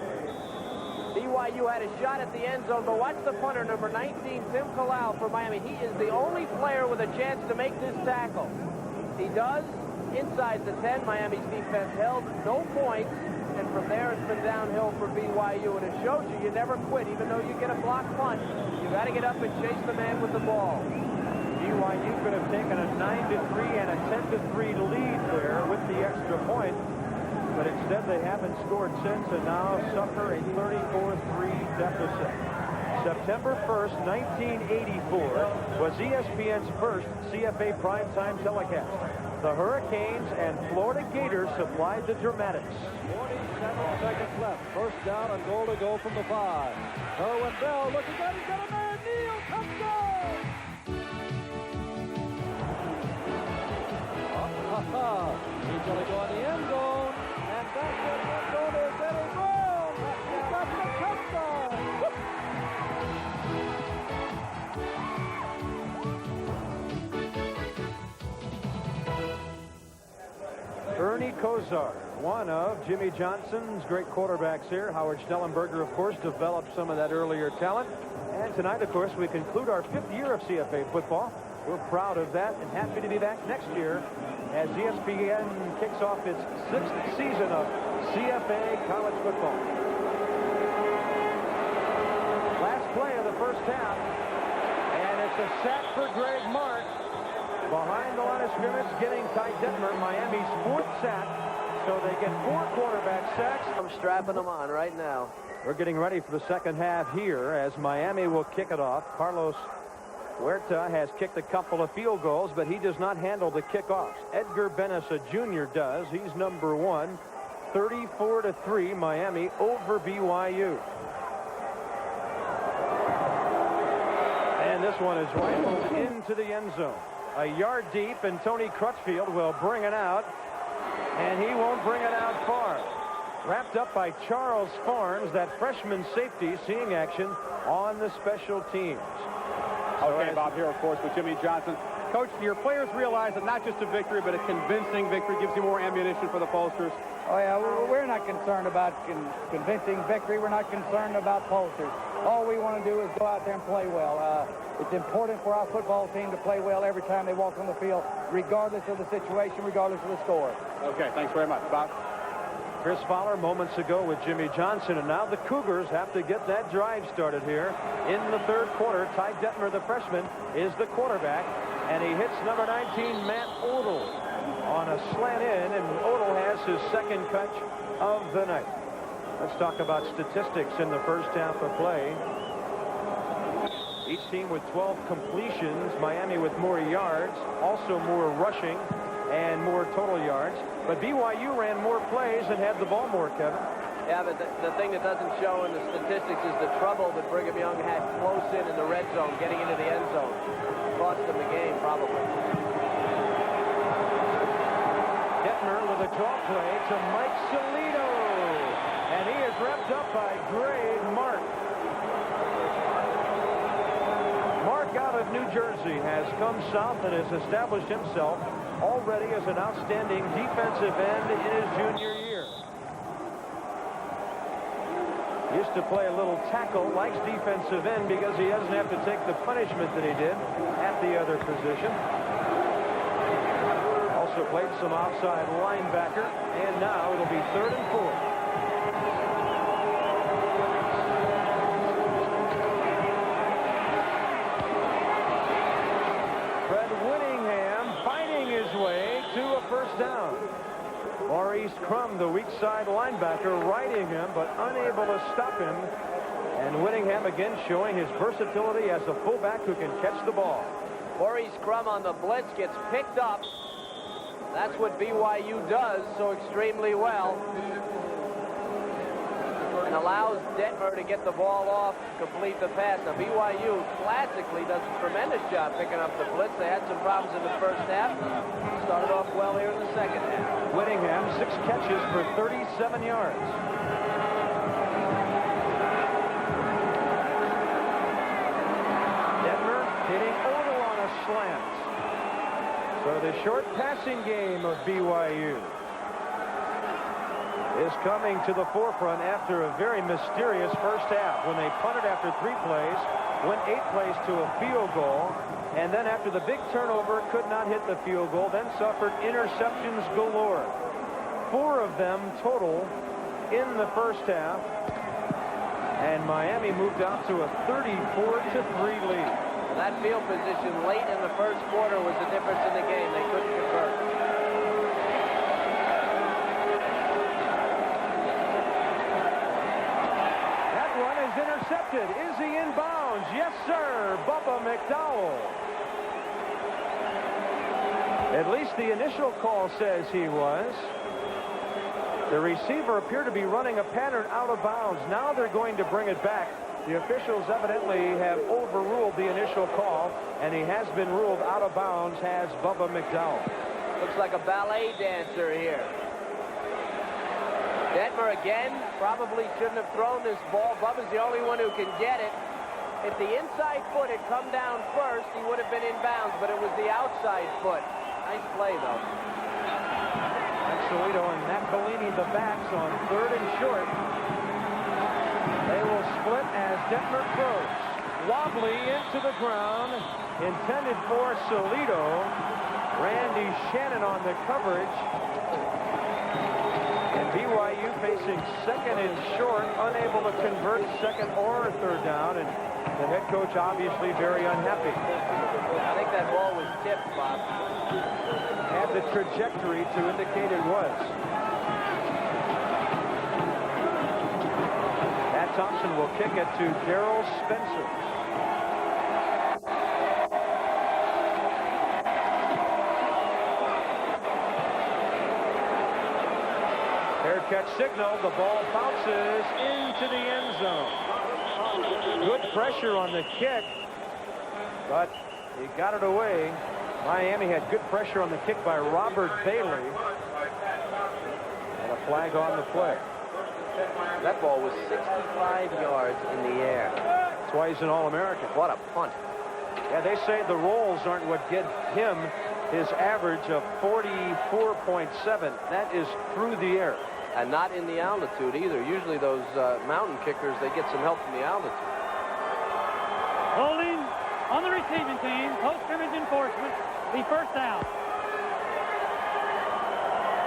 BYU had a shot at the end zone, but watch the punter, number 19, Tim Kalau for Miami. He is the only player with a chance to make this tackle. He does. Inside the 10, Miami's defense held no points, and from there it's been downhill for BYU, and it shows you never quit. Even though you get a blocked punt, you got to get up and chase the man with the ball.
BYU could have taken a 9-3 and a 10-3 lead there with the extra point, but instead they haven't scored since and now suffer a 34-3 deficit. September 1st, 1984 was ESPN's first CFA primetime telecast. The Hurricanes and Florida Gators supplied the dramatics.
47 seconds left. First down and goal to go from the 5. Irwin Bell looking good. He's got a man. Neal comes down. He's going to go in the end zone. And back in the end zone is Eddie Brown. He's got the touchdown.
Ernie Kosar, one of Jimmy Johnson's great quarterbacks here. Howard Schnellenberger, of course, developed some of that earlier talent. And tonight, of course, we conclude our 5th year of CFA football. We're proud of that and happy to be back next year as ESPN kicks off its 6th season of CFA college football. Last play of the first half, and it's a sack for Greg Mark. Behind the line of scrimmage, getting Ty Detmer, Miami's 4th sack. So they get 4 quarterback sacks.
I'm strapping them on right now.
We're getting ready for the second half here as Miami will kick it off. Carlos Huerta has kicked a couple of field goals, but he does not handle the kickoffs. Edgar Benessa Jr. does. He's number 1. 34-3, Miami over BYU. And this one is rifled into the end zone. A yard deep, and Tony Crutchfield will bring it out, and he won't bring it out far. Wrapped up by Charles Farms, that freshman safety, seeing action on the special teams.
Okay, Bob, here, of course, with Jimmy Johnson. Coach, your players realize that not just a victory, but a convincing victory gives you more ammunition for the pollsters.
Oh, yeah, we're not concerned about convincing victory. We're not concerned about pollsters. All we want to do is go out there and play well. It's important for our football team to play well every time they walk on the field, regardless of the situation, regardless of the score.
Okay, thanks very much, Bob.
Chris Fowler moments ago with Jimmy Johnson, and now the Cougars have to get that drive started here in the 3rd quarter. Ty Detmer, the freshman, is the quarterback, and he hits number 19, Matt Odell, on a slant in, and Odell has his 2nd catch of the night. Let's talk about statistics in the first half of play. Each team with 12 completions, Miami with more yards, also more rushing and more total yards. But BYU ran more plays and had the ball more, Kevin.
Yeah, but the thing that doesn't show in the statistics is the trouble that Brigham Young had close in the red zone, getting into the end zone. Cost them the game, probably.
Detmer with a draw play to Mike Salito. And he is wrapped up by Greg Mark. Mark out of New Jersey has come south and has established himself already as an outstanding defensive end in his junior year. Used to play a little tackle, likes defensive end because he doesn't have to take the punishment that he did at the other position. Also played some outside linebacker And now it'll be 3rd and 4. Fred Winningham fighting his way to a first down. Maurice Crum, the weak side linebacker, riding him but unable to stop him. And Winningham again showing his versatility as a fullback who can catch the ball.
Maurice Crum on the blitz gets picked up. That's what BYU does so extremely well. And allows Detmer to get the ball off, complete the pass. Now BYU classically does a tremendous job picking up the blitz. They had some problems in the first half. Started off well here in the second half.
Winningham, 6 catches for 37 yards. Detmer hitting Odell on a slant. So the short passing game of BYU is coming to the forefront after a very mysterious first half when they punted after 3 plays, went 8 plays to a field goal, and then after the big turnover could not hit the field goal, then suffered interceptions galore. 4 of them total in the first half, and Miami moved out to a 34-3 lead.
That field position late in the first quarter was the difference in the game. They couldn't convert.
That one is intercepted. Is he in bounds? Yes, sir. Bubba McDowell. At least the initial call says he was. The receiver appeared to be running a pattern out of bounds. Now they're going to bring it back. The officials evidently have overruled the initial call, and he has been ruled out of bounds, has Bubba McDowell.
Looks like a ballet dancer here. Detmer again probably shouldn't have thrown this ball. Bubba's the only one who can get it. If the inside foot had come down first, he would have been in bounds, but it was the outside foot. Nice play, though.
Solito and Matt Bellini the backs on 3rd and short. They will split as Detmer throws. Wobbly into the ground. Intended for Solito. Randy Shannon on the coverage. And BYU facing 2nd and short. Unable to convert 2nd or 3rd down. And the head coach obviously very unhappy.
I think that ball was tipped, Bob.
Had the trajectory to indicate it was. Matt Thompson will kick it to Darrell Spencer. Fair catch signal. The ball bounces into the end zone. Good pressure on the kick, but he got it away. Miami had good pressure on the kick by Robert Bailey. And a flag on the play.
That ball was 65 yards in the air.
That's why he's an All-American.
What a punt.
Yeah, they say the rolls aren't what get him his average of 44.7. That is through the air.
And not in the altitude either. Usually those mountain kickers, they get some help from the altitude.
Holding on the receiving team, post-scrimmage enforcement, the first down.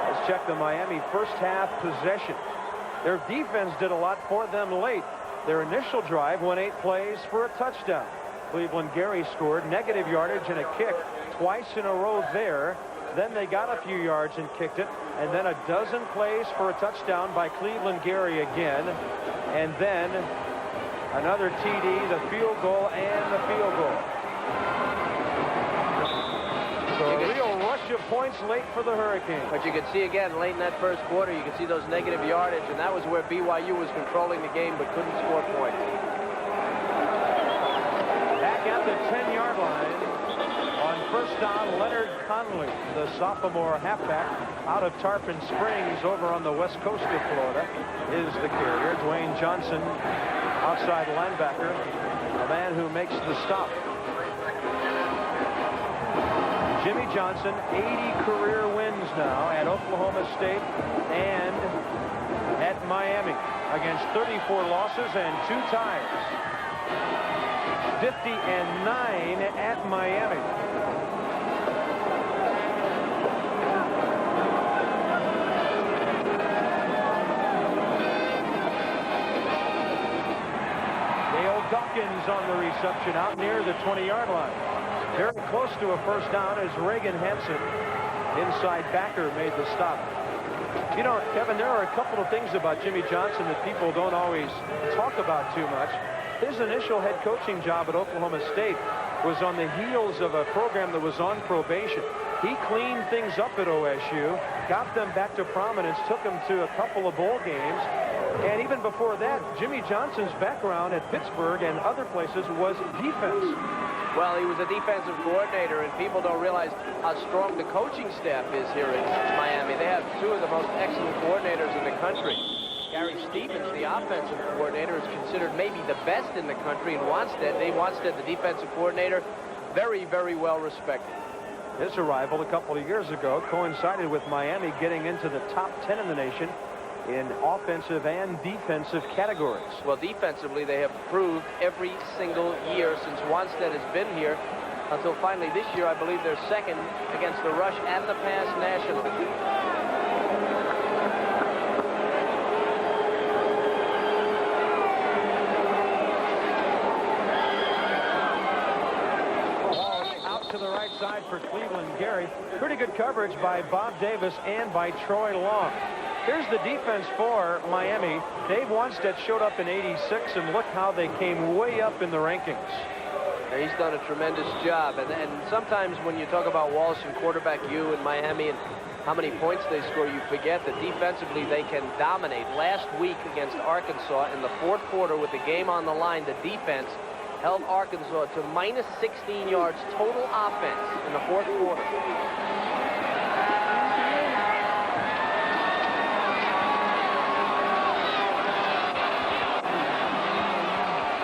Let's check the Miami first half possession. Their defense did a lot for them late. Their initial drive went 8 plays for a touchdown. Cleveland Gary scored negative yardage and a kick twice in a row there. Then they got a few yards and kicked it. And then a dozen plays for a touchdown by Cleveland Gary again. And then another TD, the field goal, and the field goal. So a real rush of points late for the Hurricanes.
But you can see again, late in that first quarter, you can see those negative yardage, and that was where BYU was controlling the game but couldn't score points.
Back at the 10-yard line. On first down, Leonard Conley, the sophomore halfback out of Tarpon Springs over on the west coast of Florida, is the carrier. Dwayne Johnson, outside linebacker, a man who makes the stop. Jimmy Johnson, 80 career wins now at Oklahoma State and at Miami against 34 losses and 2 ties. 50-9 at Miami. Dawkins on the reception out near the 20-yard line. Very close to a first down as Reagan Hansen, inside backer, made the stop. You know, Kevin, there are a couple of things about Jimmy Johnson that people don't always talk about too much. His initial head coaching job at Oklahoma State was on the heels of a program that was on probation. He cleaned things up at OSU, got them back to prominence, took them to a couple of bowl games. And even before that, Jimmy Johnson's background at Pittsburgh and other places was defense.
Well, he was a defensive coordinator, and people don't realize how strong the coaching staff is here in Miami. They have two of the most excellent coordinators in the country. Gary Stevens, the offensive coordinator, is considered maybe the best in the country. And Dave Wanstead, the defensive coordinator, very, very well respected.
His arrival a couple of years ago coincided with Miami getting into the top 10 in the nation in offensive and defensive categories.
Well, defensively, they have proved every single year since Wanstead has been here, until finally this year, I believe they're second against the rush and the pass nationally.
To the right side for Cleveland Gary. Pretty good coverage by Bob Davis and by Troy Long. Here's the defense for Miami. Dave Wanstead showed up in '86, and look how they came way up in the rankings.
He's done a tremendous job. And sometimes when you talk about Walsh and quarterback U in Miami and how many points they score, you forget that defensively they can dominate. Last week against Arkansas in the fourth quarter with the game on the line, the defense held Arkansas to minus 16 yards total offense in the fourth quarter.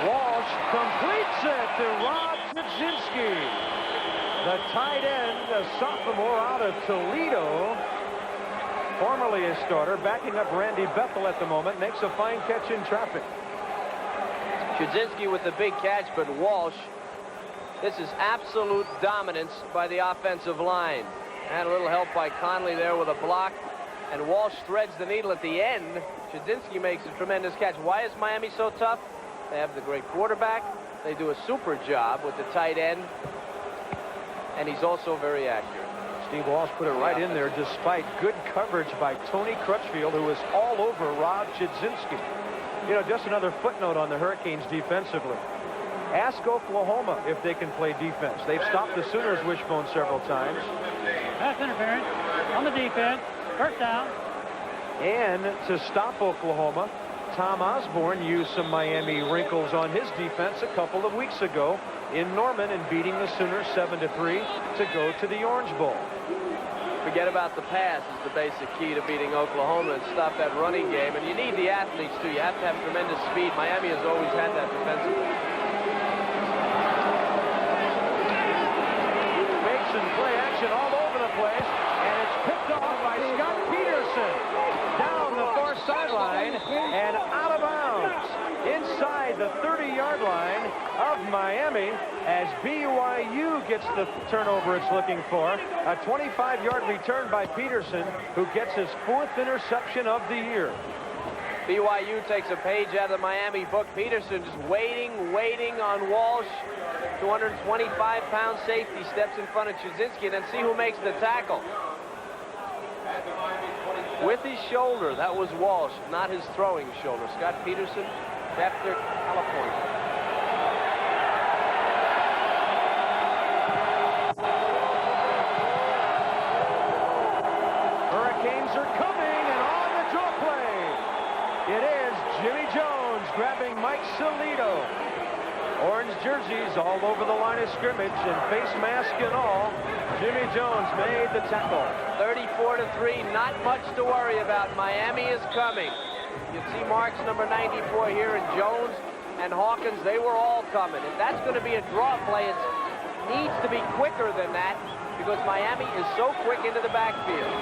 Walsh completes it to Rob Chudzinski. The tight end, a sophomore out of Toledo, formerly a starter, backing up Randy Bethel at the moment, makes a fine catch in traffic.
Chudzinski with the big catch, but Walsh, this is absolute dominance by the offensive line. And a little help by Conley there with a block. And Walsh threads the needle at the end. Chudzinski makes a tremendous catch. Why is Miami so tough? They have the great quarterback. They do a super job with the tight end. And he's also very accurate.
Steve Walsh put it right in there despite good coverage by Tony Crutchfield, who was all over Rob Chudzinski. You know, just another footnote on the Hurricanes defensively. Ask Oklahoma if they can play defense. They've stopped the Sooners' wishbone several times.
Pass interference on the defense. First down.
And to stop Oklahoma, Tom Osborne used some Miami wrinkles on his defense a couple of weeks ago in Norman and beating the Sooners 7-3 to go to the Orange Bowl.
Forget about the pass is the basic key to beating Oklahoma and stop that running game. And you need the athletes, too. You have to have tremendous speed. Miami has always had that defensively.
Makes and play action all over the place. And it's picked off by Scott Peterson. Down the far sideline and out of bounds. Inside the 30-yard line of Miami as BYU gets the turnover it's looking for. A 25-yard return by Peterson, who gets his 4th interception of the year.
BYU takes a page out of the Miami book. Peterson just waiting on Walsh. 225-pound safety steps in front of Chudzinski, and then see who makes the tackle. With his shoulder, that was Walsh, not his throwing shoulder. Scott Peterson, Chapter, California.
Hurricanes are coming, and on the draw play, it is Jimmy Jones grabbing Mike Salido. Orange jerseys all over the line of scrimmage, and face mask and all. Jimmy Jones made the tackle.
34-3, not much to worry about. Miami is coming. You see marks number 94 here, and Jones and Hawkins, they were all coming. If that's going to be a draw play, it needs to be quicker than that because Miami is so quick into the backfield.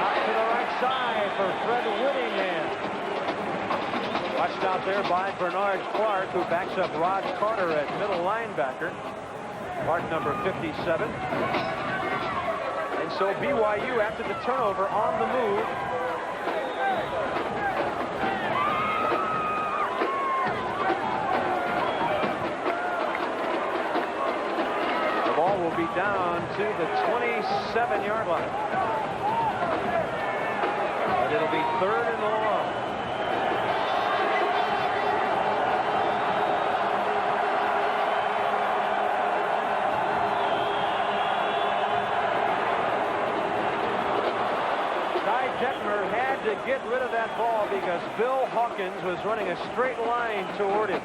Out to the right side for Fred Whittingham. Watched out there by Bernard Clark, who backs up Rod Carter at middle linebacker. mark number 57. And so BYU, after the turnover, on the move. The ball will be down to the 27-yard line. But it'll be 3rd and long. Detmer had to get rid of that ball because Bill Hawkins was running a straight line toward him.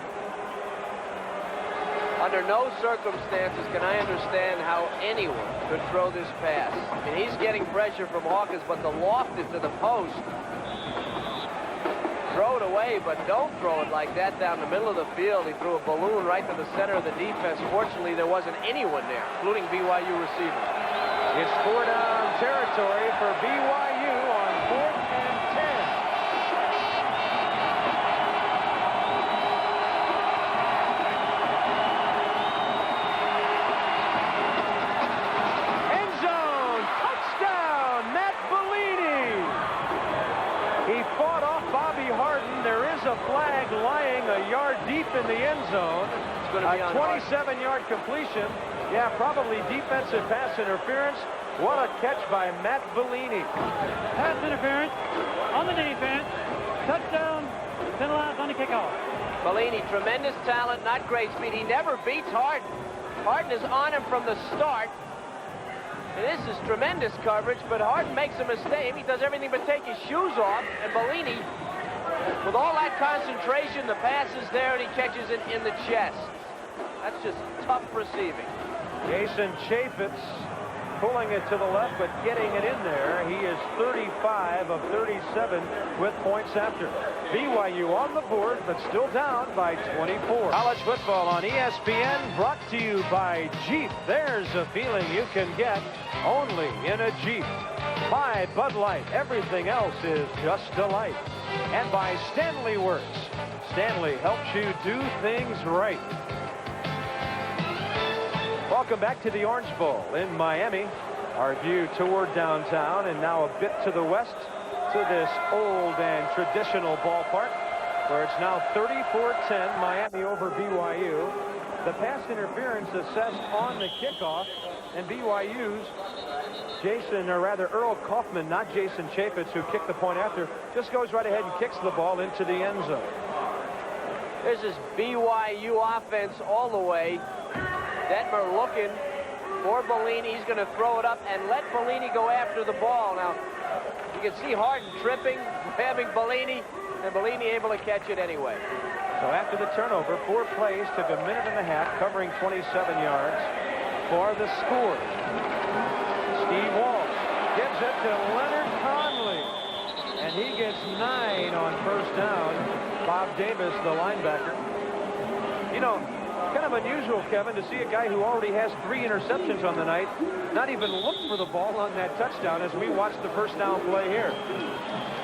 Under no circumstances can I understand how anyone could throw this pass. I mean, he's getting pressure from Hawkins, but to loft it to the post. Throw it away, but don't throw it like that down the middle of the field. He threw a balloon right to the center of the defense. Fortunately, there wasn't anyone there, including BYU receivers.
It's 4-down territory for BYU on 4th and 10. End zone, touchdown, Matt Bellini. He fought off Bobby Harden. There is a flag lying a yard deep in the end zone.
It's going to be
a 27-yard completion. Yeah, probably defensive pass interference. What a catch by Matt Bellini.
Pass interference on the defense. Touchdown, penalized on the kickoff.
Bellini, tremendous talent, not great speed. He never beats Harden. Harden is on him from the start. And this is tremendous coverage, but Harden makes a mistake. He does everything but take his shoes off. And Bellini, with all that concentration, the pass is there, and he catches it in the chest. That's just tough receiving.
Jason Chaffetz pulling it to the left, but getting it in there. He is 35 of 37 with points after. BYU on the board, but still down by 24. College football on ESPN, brought to you by Jeep. There's a feeling you can get only in a Jeep. By Bud Light, everything else is just delight. And by Stanley Works. Stanley helps you do things right. Welcome back to the Orange Bowl in Miami. Our view toward downtown, and now a bit to the west to this old and traditional ballpark, where it's now 34-10, Miami over BYU. The pass interference assessed on the kickoff, and BYU's Earl Kaufman, not Jason Chaffetz, who kicked the point after, just goes right ahead and kicks the ball into the end zone.
There's this BYU offense all the way. Detmer looking for Bellini. He's going to throw it up and let Bellini go after the ball. Now, you can see Harden tripping, grabbing Bellini, and Bellini able to catch it anyway.
So after the turnover, 4 plays, took a minute and a half, covering 27 yards for the score. Steve Walsh gives it to Leonard Conley, and he gets 9 on first down. Bob Davis, the linebacker. You know, kind of unusual, Kevin, to see a guy who already has 3 interceptions on the night not even look for the ball on that touchdown as we watch the first down play here.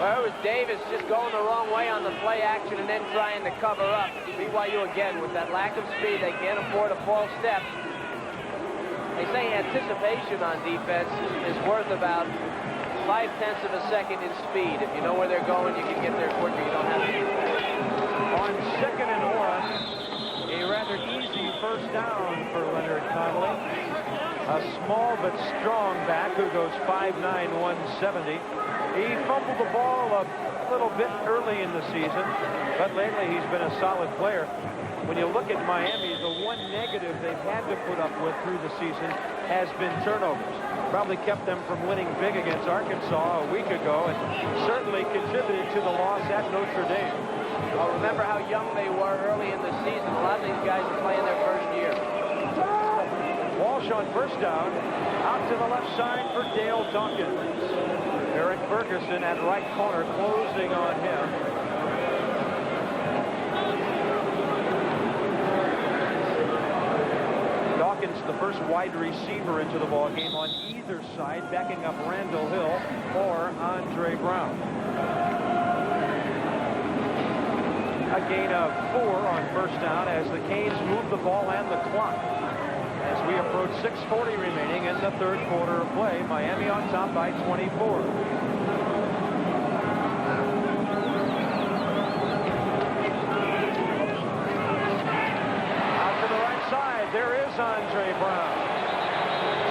Well, it was Davis just going the wrong way on the play action and then trying to cover up. BYU again with that lack of speed. They can't afford a false step. They say anticipation on defense is worth about 0.5 of a second in speed. If you know where they're going, you can get there quicker. You don't have to do that.
On 2nd and 1, a rather easy first down for Leonard Conley. A small but strong back who goes 5'9", 170. He fumbled the ball a little bit early in the season, but lately he's been a solid player. When you look at Miami, the one negative they've had to put up with through the season has been turnovers. Probably kept them from winning big against Arkansas a week ago, and certainly contributed to the loss at Notre Dame.
Well, remember how young they were early in the season. A lot of these guys are playing their first year.
Walsh on first down, out to the left side for Dale Dawkins. Eric Ferguson at right corner, closing on him. Dawkins, the first wide receiver into the ball game on either side, backing up Randall Hill or Andre Brown. A gain of 4 on first down as the Canes move the ball and the clock. as we approach 6:40 remaining in the third quarter of play. Miami on top by 24. Out to the right side, there is Andre Brown.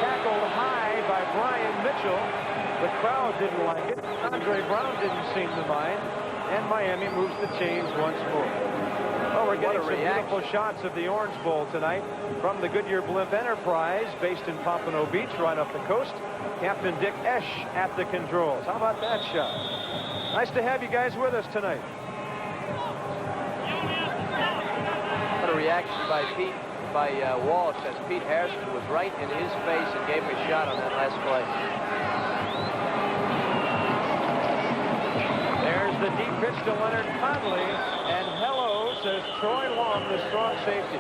Tackled high by Brian Mitchell. The crowd didn't like it. Andre Brown didn't seem to mind. And Miami moves the chains once more. Well, we're getting some beautiful shots of the Orange Bowl tonight from the Goodyear Blimp Enterprise, based in Pompano Beach, right off the coast. Captain Dick Esch at the controls. How about that shot? Nice to have you guys with us tonight.
What a reaction by Walsh, as Pete Harrison was right in his face and gave him a shot on that last play.
There's the deep pitch to Leonard Conley, and hello, says Troy Long, the strong safety.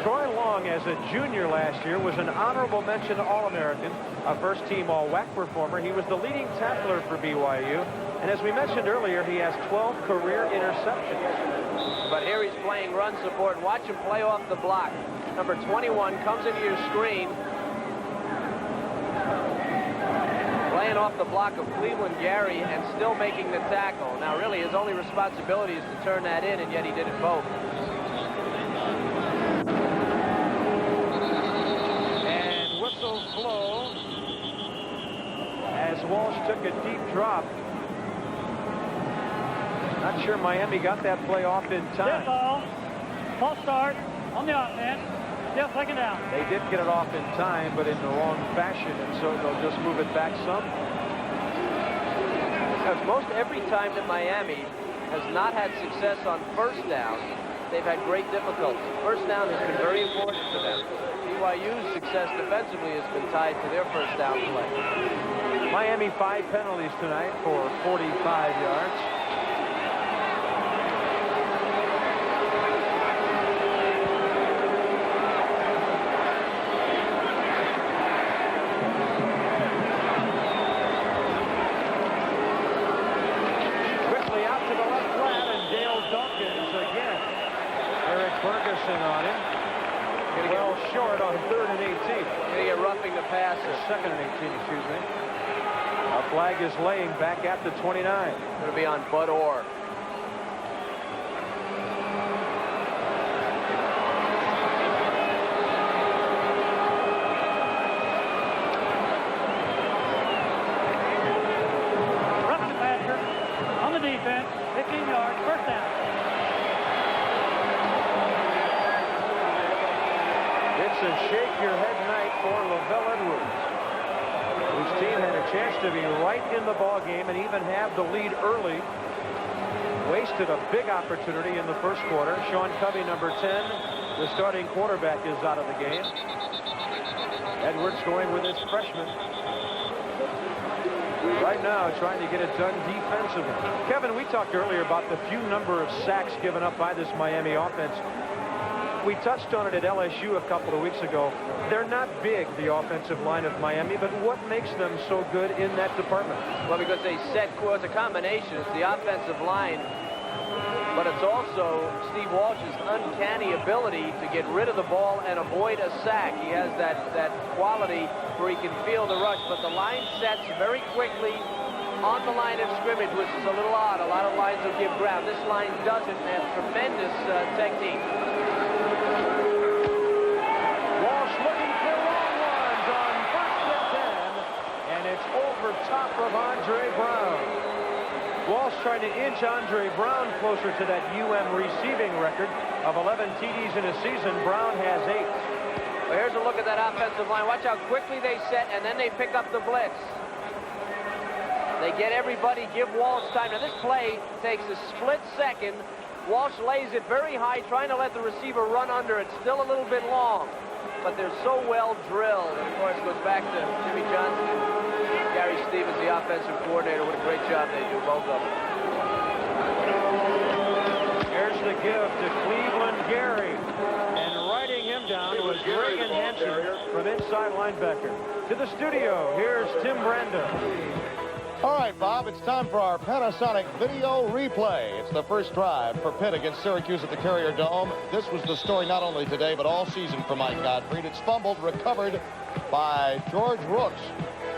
Troy Long, as a junior last year, was an honorable mention All-American, a first-team All-WAC performer. He was the leading tackler for BYU, and as we mentioned earlier, he has 12 career interceptions.
But here he's playing run support. Watch him play off the block. Number 21 comes into your screen. Playing off the block of Cleveland Gary and still making the tackle. Now, really, his only responsibility is to turn that in, and yet he did it both.
And whistles blow as Walsh took a deep drop. Not sure Miami got that play off in time.
Dead ball. False start on the offense. Still second down.
They did get it off in time, but in the wrong fashion, and so they'll just move it back some.
Because most every time that Miami has not had success on first down, they've had great difficulty. First down has been very important to them. BYU's success defensively has been tied to their first down play.
Miami 5 penalties tonight for 45 yards. On him. Well short on 3rd and 18.
Getting a roughing the passer.
2nd and 18, excuse me. A flag is laying back at the 29.
Going to be on Bud Orr.
Roughing the passer on the defense. 15 yards. First down.
It's a shake-your-head night for Lavelle Edwards, whose team had a chance to be right in the ball game and even have the lead early. Wasted a big opportunity in the first quarter. Sean Covey, number 10, the starting quarterback, is out of the game. Edwards going with his freshman. Right now, trying to get it done defensively. Kevin, we talked earlier about the few number of sacks given up by this Miami offense. We touched on it at LSU a couple of weeks ago. They're not big, the offensive line of Miami, but what makes them so good in that department?
Well, because they set, well, it's a combination. It's the offensive line, but it's also Steve Walsh's uncanny ability to get rid of the ball and avoid a sack. He has that quality where he can feel the rush, but the line sets very quickly on the line of scrimmage, which is a little odd. A lot of lines will give ground. This line doesn't, and has tremendous technique.
Walsh looking for long ones on 1st and 10, and it's over top of Andre Brown. Walsh trying to inch Andre Brown closer to that receiving record of 11 TDs in a season. Brown has 8.
Well, here's a look at that offensive line. Watch how quickly they set, and then they pick up the blitz. They get everybody, give Walsh time. Now, this play takes a split second. Walsh lays it very high, trying to let the receiver run under it. Still a little bit long, but they're so well drilled. And, of course, it goes back to Jimmy Johnson and Gary Stevens, the offensive coordinator. What a great job they do, both of them.
Here's the give to Cleveland Gary. And writing him down was Reagan Hansen from inside linebacker. To the studio, here's Tim Brando.
All right, Bob, it's time for our Panasonic video replay. It's the first drive for Pitt against Syracuse at the Carrier Dome. This was the story not only today, but all season for Mike Gottfried. It's fumbled, recovered by George Rooks,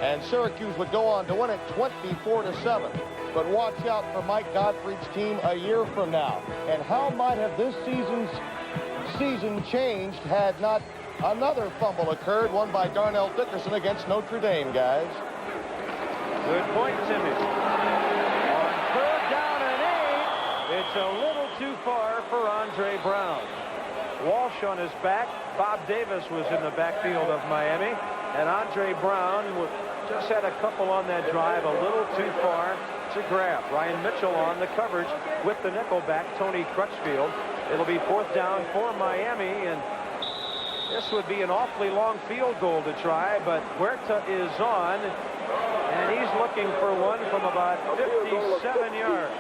and Syracuse would go on to win it 24-7. But watch out for Mike Gottfried's team a year from now. And how might have this season changed had not another fumble occurred, won by Darnell Dickerson against Notre Dame, guys.
Good point, Timmy. On third down and 8, it's a little too far for Andre Brown. Walsh on his back. Bob Davis was in the backfield of Miami. And Andre Brown just had a couple on that drive, a little too far to grab. Ryan Mitchell on the coverage with the nickel back, Tony Crutchfield. It'll be fourth down for Miami, and this would be an awfully long field goal to try, but Huerta is on, and he's looking for one from about 57 yards.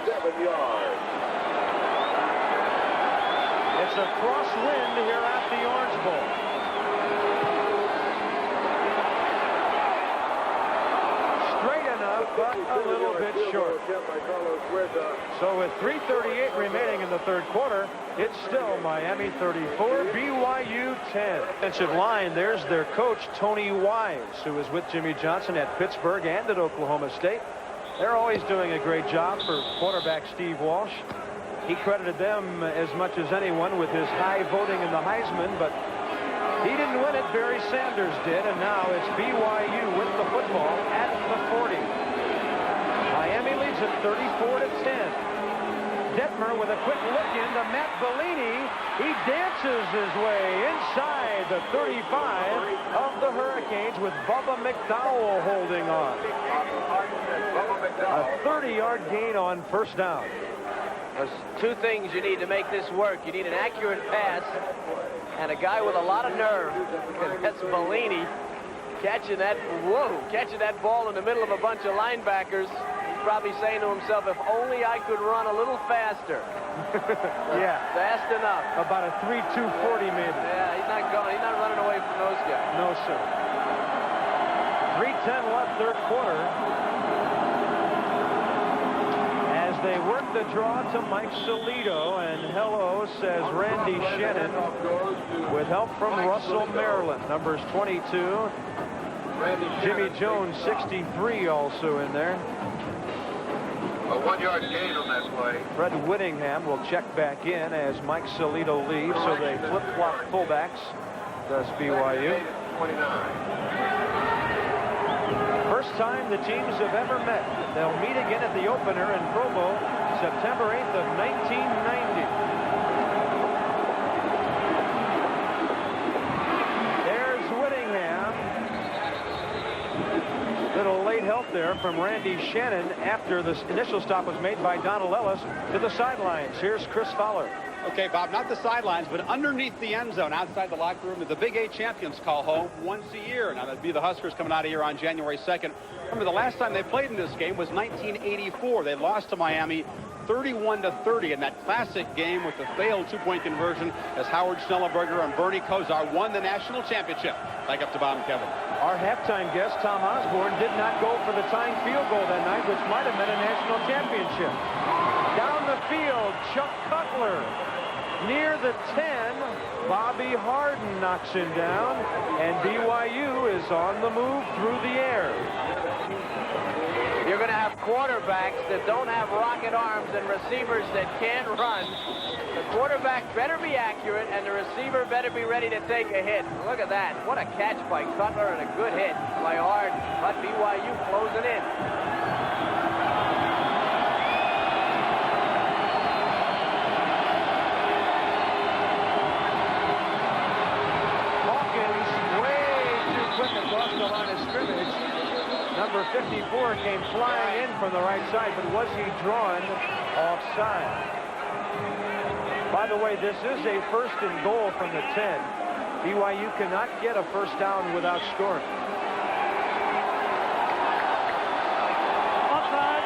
It's a crosswind here at the Orange Bowl. Straight enough, but a little bit short. So with 3:38 remaining in the third quarter, it's still Miami 34, BYU 10. Defensive line, there's their coach, Tony Wise, who was with Jimmy Johnson at Pittsburgh and at Oklahoma State. They're always doing a great job for quarterback Steve Walsh. He credited them as much as anyone with his high voting in the Heisman, but he didn't win it. Barry Sanders did, and now it's BYU with the football at the 40. Miami leads it 34-10. Detmer with a quick look into Matt Bellini. He dances his way inside the 35 of the Hurricanes with Bubba McDowell holding on. A 30-yard gain on first down.
There's two things you need to make this work. You need an accurate pass and a guy with a lot of nerve. And that's Bellini catching that ball in the middle of a bunch of linebackers. He's probably saying to himself, if only I could run a little faster.
Yeah.
Fast enough.
About a 3.240 maybe.
Yeah, he's not running away from those guys.
No, sir. 3:10 left, third quarter. As they work the draw to Mike Salido, and hello, says Randy Shannon, with help from Russell Maryland. Numbers 22. Jimmy Jones, 63, also in there.
A 1-yard gain on that play.
Fred Whittingham will check back in as Mike Salido leaves, so they flip-flop fullbacks, does BYU.
29.
First time the teams have ever met. They'll meet again at the opener in Provo, September 8th of 1990. There's Whittingham. Little late help there from Randy Shannon after the initial stop was made by Donald Ellis to the sidelines. Here's Chris Fowler.
Okay, Bob, not the sidelines, but underneath the end zone outside the locker room, the Big 8 champions call home once a year. Now, that'd be the Huskers coming out of here on January 2nd. Remember, the last time they played in this game was 1984. They lost to Miami 31-30 in that classic game with the failed two-point conversion as Howard Schnellenberger and Bernie Kosar won the national championship. Back up to Bob and Kevin.
Our halftime guest, Tom Osborne, did not go for the tying field goal that night, which might have been a national championship. Down the field, Chuck Cutler. Near the 10, Bobby Harden knocks him down, and BYU is on the move through the air.
You're going to have quarterbacks that don't have rocket arms and receivers that can't run. The quarterback better be accurate, and the receiver better be ready to take a hit. Look at that. What a catch by Cutler and a good hit by Harden. But BYU closing in.
Number 54 came flying in from the right side, but was he drawn offside? By the way, this is a first and goal from the 10. BYU cannot get a first down without scoring.
Offside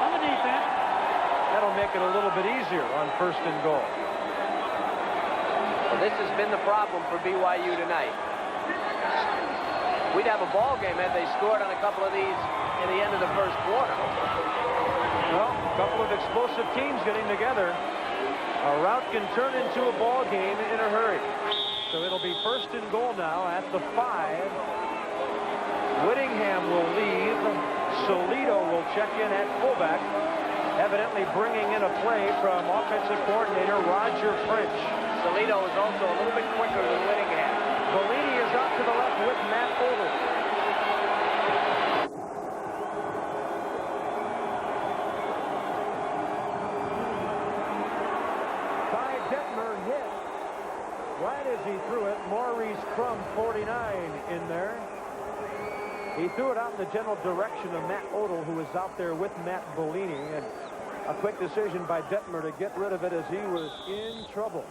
on the defense.
That'll make it a little bit easier on first and goal.
Well, this has been the problem for BYU tonight. we'd have a ball game had they scored on a couple of these in the end of the first quarter.
Well, a couple of explosive teams getting together. A rout can turn into a ball game in a hurry. So it'll be first and goal now at the 5. Whittingham will leave. Solito will check in at fullback. Evidently bringing in a play from offensive coordinator Roger French.
Solito is also a little bit quicker than Whittingham.
Bellini is out to the left with Matt Odle. Ty Detmer hit right as he threw it. Maurice Crum, 49, in there. He threw it out in the general direction of Matt Odle, who was out there with Matt Bellini, and a quick decision by Detmer to get rid of it as he was in trouble.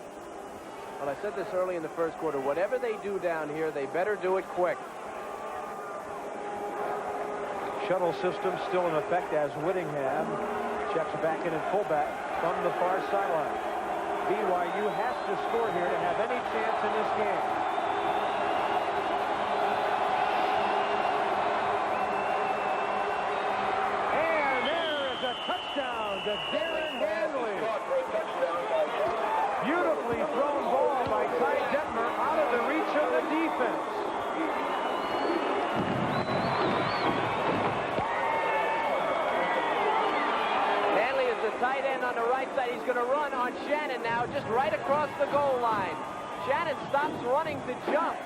Well, I said this early in the first quarter. Whatever they do down here, they better do it quick.
Shuttle system still in effect as Whittingham checks back in at fullback from the far sideline. BYU has to score here to have any chance in this game. And there is a touchdown to Darren Hanley. Beautifully thrown ball by Ty Detmer out of the reach of the defense.
Hanley is the tight end on the right side. He's going to run on Shannon now, just right across the goal line. Shannon stops running to jump.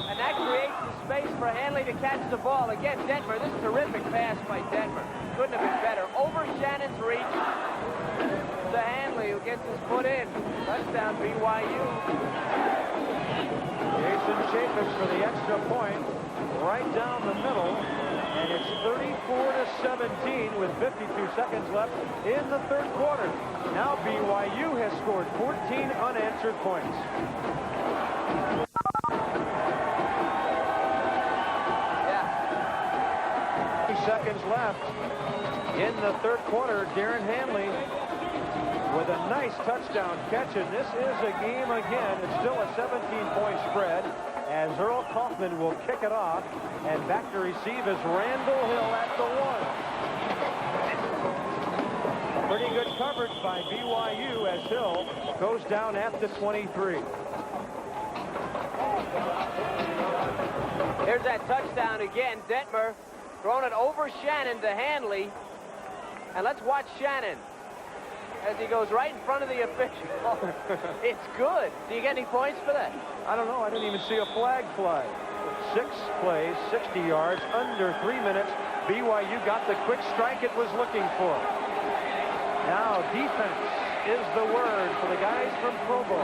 And that creates the space for Hanley to catch the ball. Again, Detmer, this terrific pass by Detmer. Couldn't have been better. Over Shannon's reach to Hanley, who gets his foot in. Touchdown, BYU.
Jason Chaffetz for the extra point. Right down the middle. And it's 34-17 with 52 seconds left in the third quarter. Now BYU has scored 14 unanswered points. Yeah. 2 seconds left in the third quarter. Darren Hanley with a nice touchdown catch, and this is a game again. It's still a 17-point spread as Earl Kaufman will kick it off, and back to receive is Randall Hill at the 1. Pretty good coverage by BYU as Hill goes down at the 23.
Here's that touchdown again. Detmer throwing it over Shannon to Hanley. And let's watch Shannon as he goes right in front of the official. It's good. Do you get any points for that?
I don't know. I didn't even see a flag fly. 6 plays, 60 yards, under 3 minutes. BYU got the quick strike it was looking for. Now defense is the word for the guys from Provo.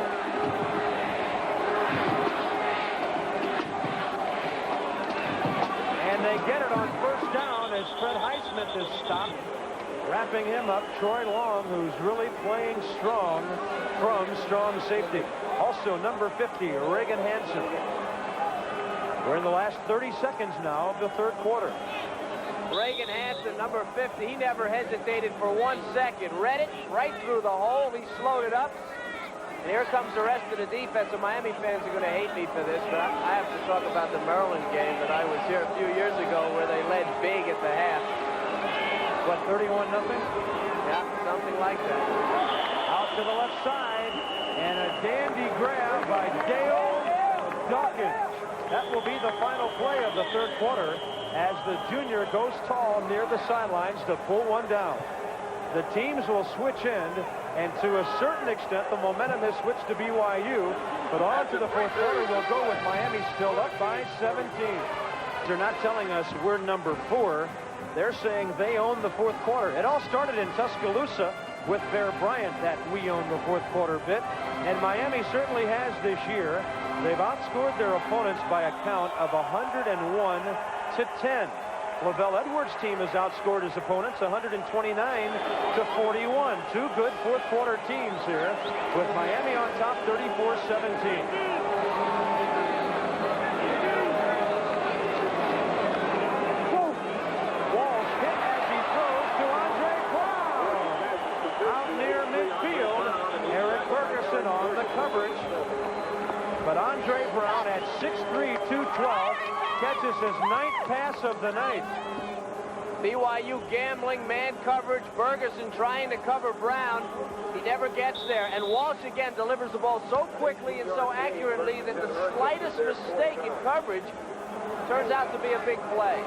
And they get it on first down as Fred Highsmith is stopped. Wrapping him up, Troy Long, who's really playing strong from strong safety. Also, number 50, Reagan Hansen. We're in the last 30 seconds now of the third quarter.
Reagan Hansen, number 50, he never hesitated for 1 second. Read it right through the hole. He slowed it up. And here comes the rest of the defense. And Miami fans are going to hate me for this, but I have to talk about the Maryland game that I was here a few years ago where they led big at the half.
What, 31-0?
Yeah, something like that.
Out to the left side, and a dandy grab by Dale Dawkins. That will be the final play of the third quarter as the junior goes tall near the sidelines to pull one down. The teams will switch end, and to a certain extent, the momentum has switched to BYU, but on to the fourth quarter will go with Miami still up by 17. They're not telling us we're number 4. They're saying they own the fourth quarter. It all started in Tuscaloosa with Bear Bryant, that we own the fourth quarter bit. And Miami certainly has this year. They've outscored their opponents by a count of 101-10. Lavelle Edwards' team has outscored his opponents 129-41. 2 good fourth quarter teams here with Miami on top 34-17. On the coverage, but Andre Brown at 6'3", 212 catches his 9th pass of the night.
BYU gambling, man coverage, Ferguson trying to cover Brown. He never gets there, and Walsh again delivers the ball so quickly and so accurately that the slightest mistake in coverage turns out to be a big play.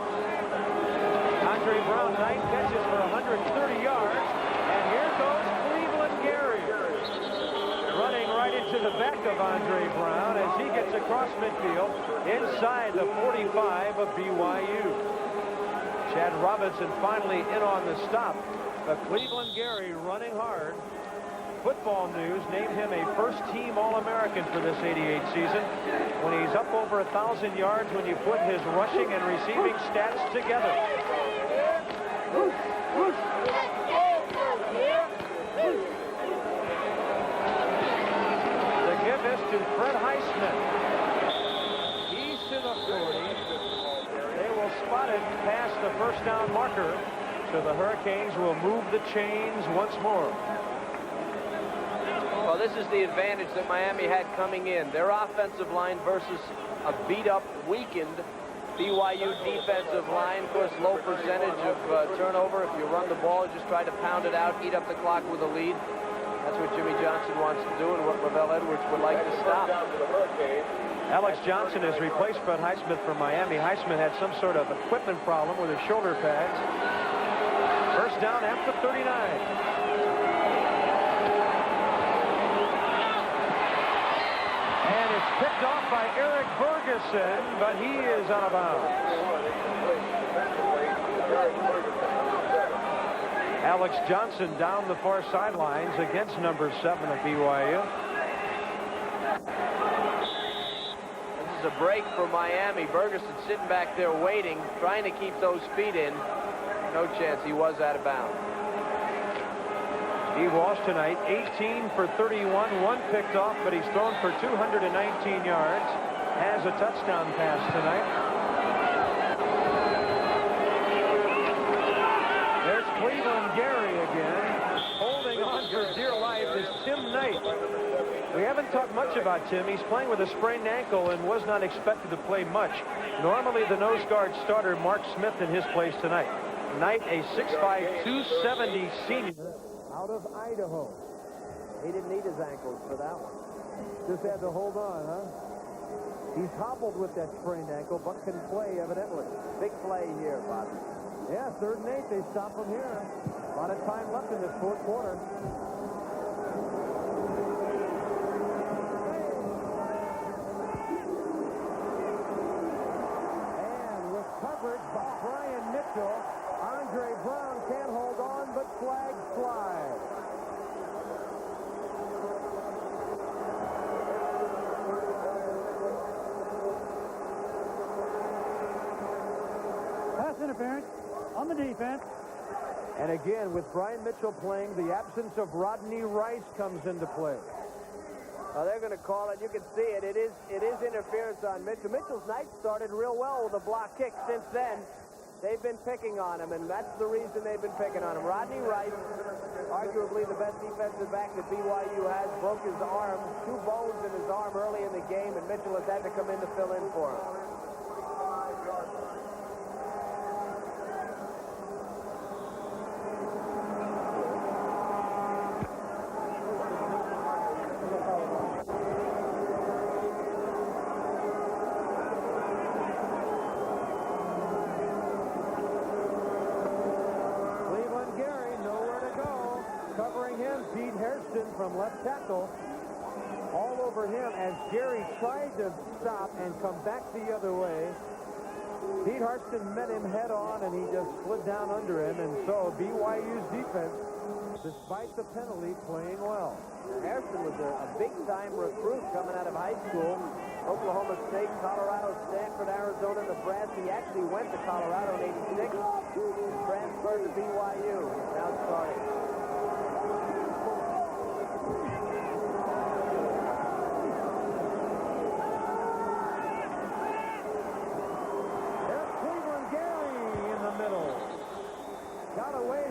Andre Brown, 9 catches for 130 yards, and here goes Cleveland Gary. Running right into the back of Andre Brown as he gets across midfield inside the 45 of BYU. Chad Robinson finally in on the stop, but Cleveland Gary running hard. Football News named him a first-team All-American for this '88 season when he's up over 1,000 yards when you put his rushing and receiving stats together. The give is to Fred Highsmith. He's to the 40. They will spot it past the first down marker, so the Hurricanes will move the chains once more.
Well, this is the advantage that Miami had coming in. Their offensive line versus a beat-up, weakened BYU defensive line. Of course, low percentage of turnover. If you run the ball, just try to pound it out, eat up the clock with a lead. That's what Jimmy Johnson wants to do and what Lavelle Edwards would like to stop.
Alex Johnson has replaced Fred Highsmith for Miami. Highsmith had some sort of equipment problem with his shoulder pads. First down after 39. Picked off by Eric Ferguson, but he is out of bounds. Alex Johnson down the far sidelines against number 7 of BYU.
This is a break for Miami. Ferguson sitting back there waiting, trying to keep those feet in. No chance. He was out of bounds.
Steve Walsh tonight, 18 for 31, 1 picked off, but he's thrown for 219 yards. Has a touchdown pass tonight. There's Cleveland Gary again. Holding on for dear life is Tim Knight. We haven't talked much about Tim. He's playing with a sprained ankle and was not expected to play much. Normally the nose guard starter, Mark Smith, in his place tonight. Knight, a 6'5", 270 senior. Out of Idaho. He didn't need his ankles for that one. Just had to hold on, huh? He's hobbled with that sprained ankle, but can play evidently.
Big play here, Bob.
Yeah, 3rd and 8. They stop him here. A lot of time left in this 4th quarter. And with coverage by Brian Mitchell, Andre Brown can't hold on, but flags fly.
Pass interference on the defense.
And again, with Brian Mitchell playing, the absence of Rodney Rice comes into play.
Well, they're going to call it. You can see it. It is interference on Mitchell. Mitchell's night started real well with a block kick. Since then, they've been picking on him, and that's the reason they've been picking on him. Rodney Rice, arguably the best defensive back that BYU has, broke his arm, 2 bones in his arm early in the game, and Mitchell has had to come in to fill in for him.
From left tackle, all over him as Gary tried to stop and come back the other way. Pete Hartston met him head on, and he just slid down under him, and so BYU's defense, despite the penalty, playing well.
Harrison was a big-time recruit coming out of high school. Oklahoma State, Colorado, Stanford, Arizona, Nebraska. He actually went to Colorado in '86 and transferred to BYU. Now starting.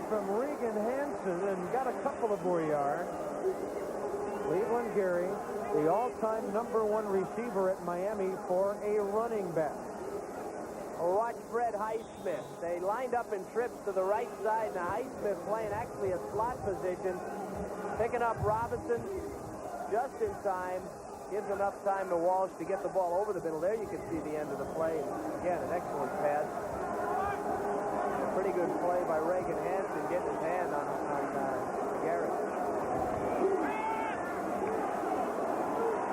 From Regan Hansen and got a couple of more yards. Cleveland Gary, the all-time #1 receiver at Miami for a running back.
watch Fred Highsmith. They lined up in trips to the right side. Now Highsmith playing actually a slot position, picking up Robinson just in time. Gives enough time to Walsh to get the ball over the middle. There you can see the end of the play. Again, an excellent pass. A pretty good play by Reagan Hansen getting his hand on Garrett.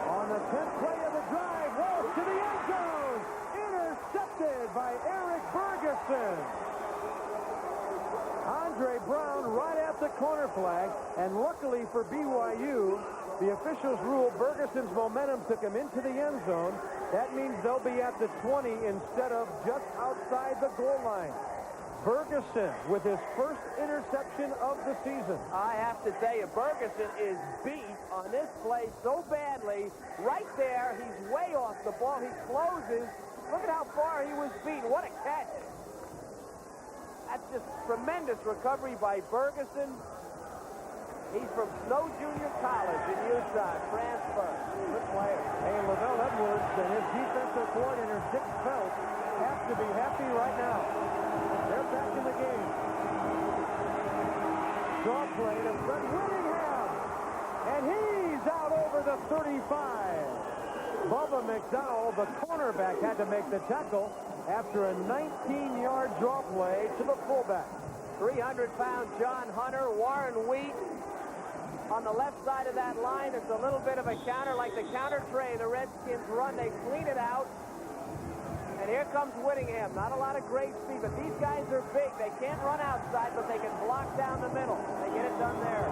On the 10th play of the drive, Walsh to the end zone. Intercepted by Eric Ferguson. Andre Brown right at the corner flag, and luckily for BYU, the officials ruled Ferguson's momentum took him into the end zone. That means they'll be at the 20 instead of just outside the goal line. Ferguson with his first interception of the season.
I have to tell you, Ferguson is beat on this play so badly. Right there, he's way off the ball. He closes. Look at how far he was beat. What a catch. That's just tremendous recovery by Ferguson. He's from Snow Junior College in Utah. Transfer. Good player.
Hey, Lavelle Edwards and his defensive coordinator, Dick Felt, have to be happy right now. They're back in the game. Draw play to Fred Whittingham. And he's out over the 35. Bubba McDowell, the cornerback, had to make the tackle after a 19-yard draw play to the fullback.
300-pound John Hunter, Warren Wheat. On the left side of that line, it's a little bit of a counter, like the counter tray the Redskins run. They clean it out. And here comes Whittingham. Not a lot of great speed, but these guys are big. They can't run outside, but they can block down the middle. They get it done there.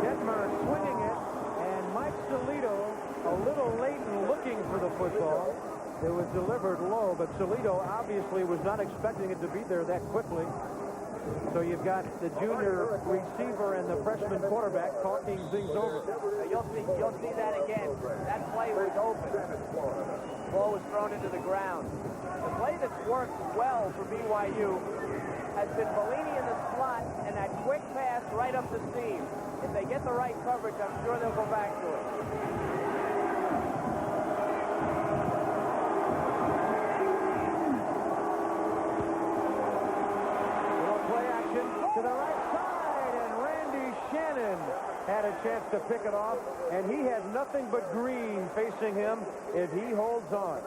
Detmer swinging it, and Mike Salido a little late in looking for the football. It was delivered low, but Salido obviously was not expecting it to be there that quickly. So you've got the junior receiver and the freshman quarterback talking things over.
You'll see that again. That play was open. The ball was thrown into the ground. The play that's worked well for BYU has been Bellini in the slot and that quick pass right up the seam. If they get the right coverage, I'm sure they'll go back to it.
To the right side, and Randy Shannon had a chance to pick it off, and he had nothing but green facing him if he holds on.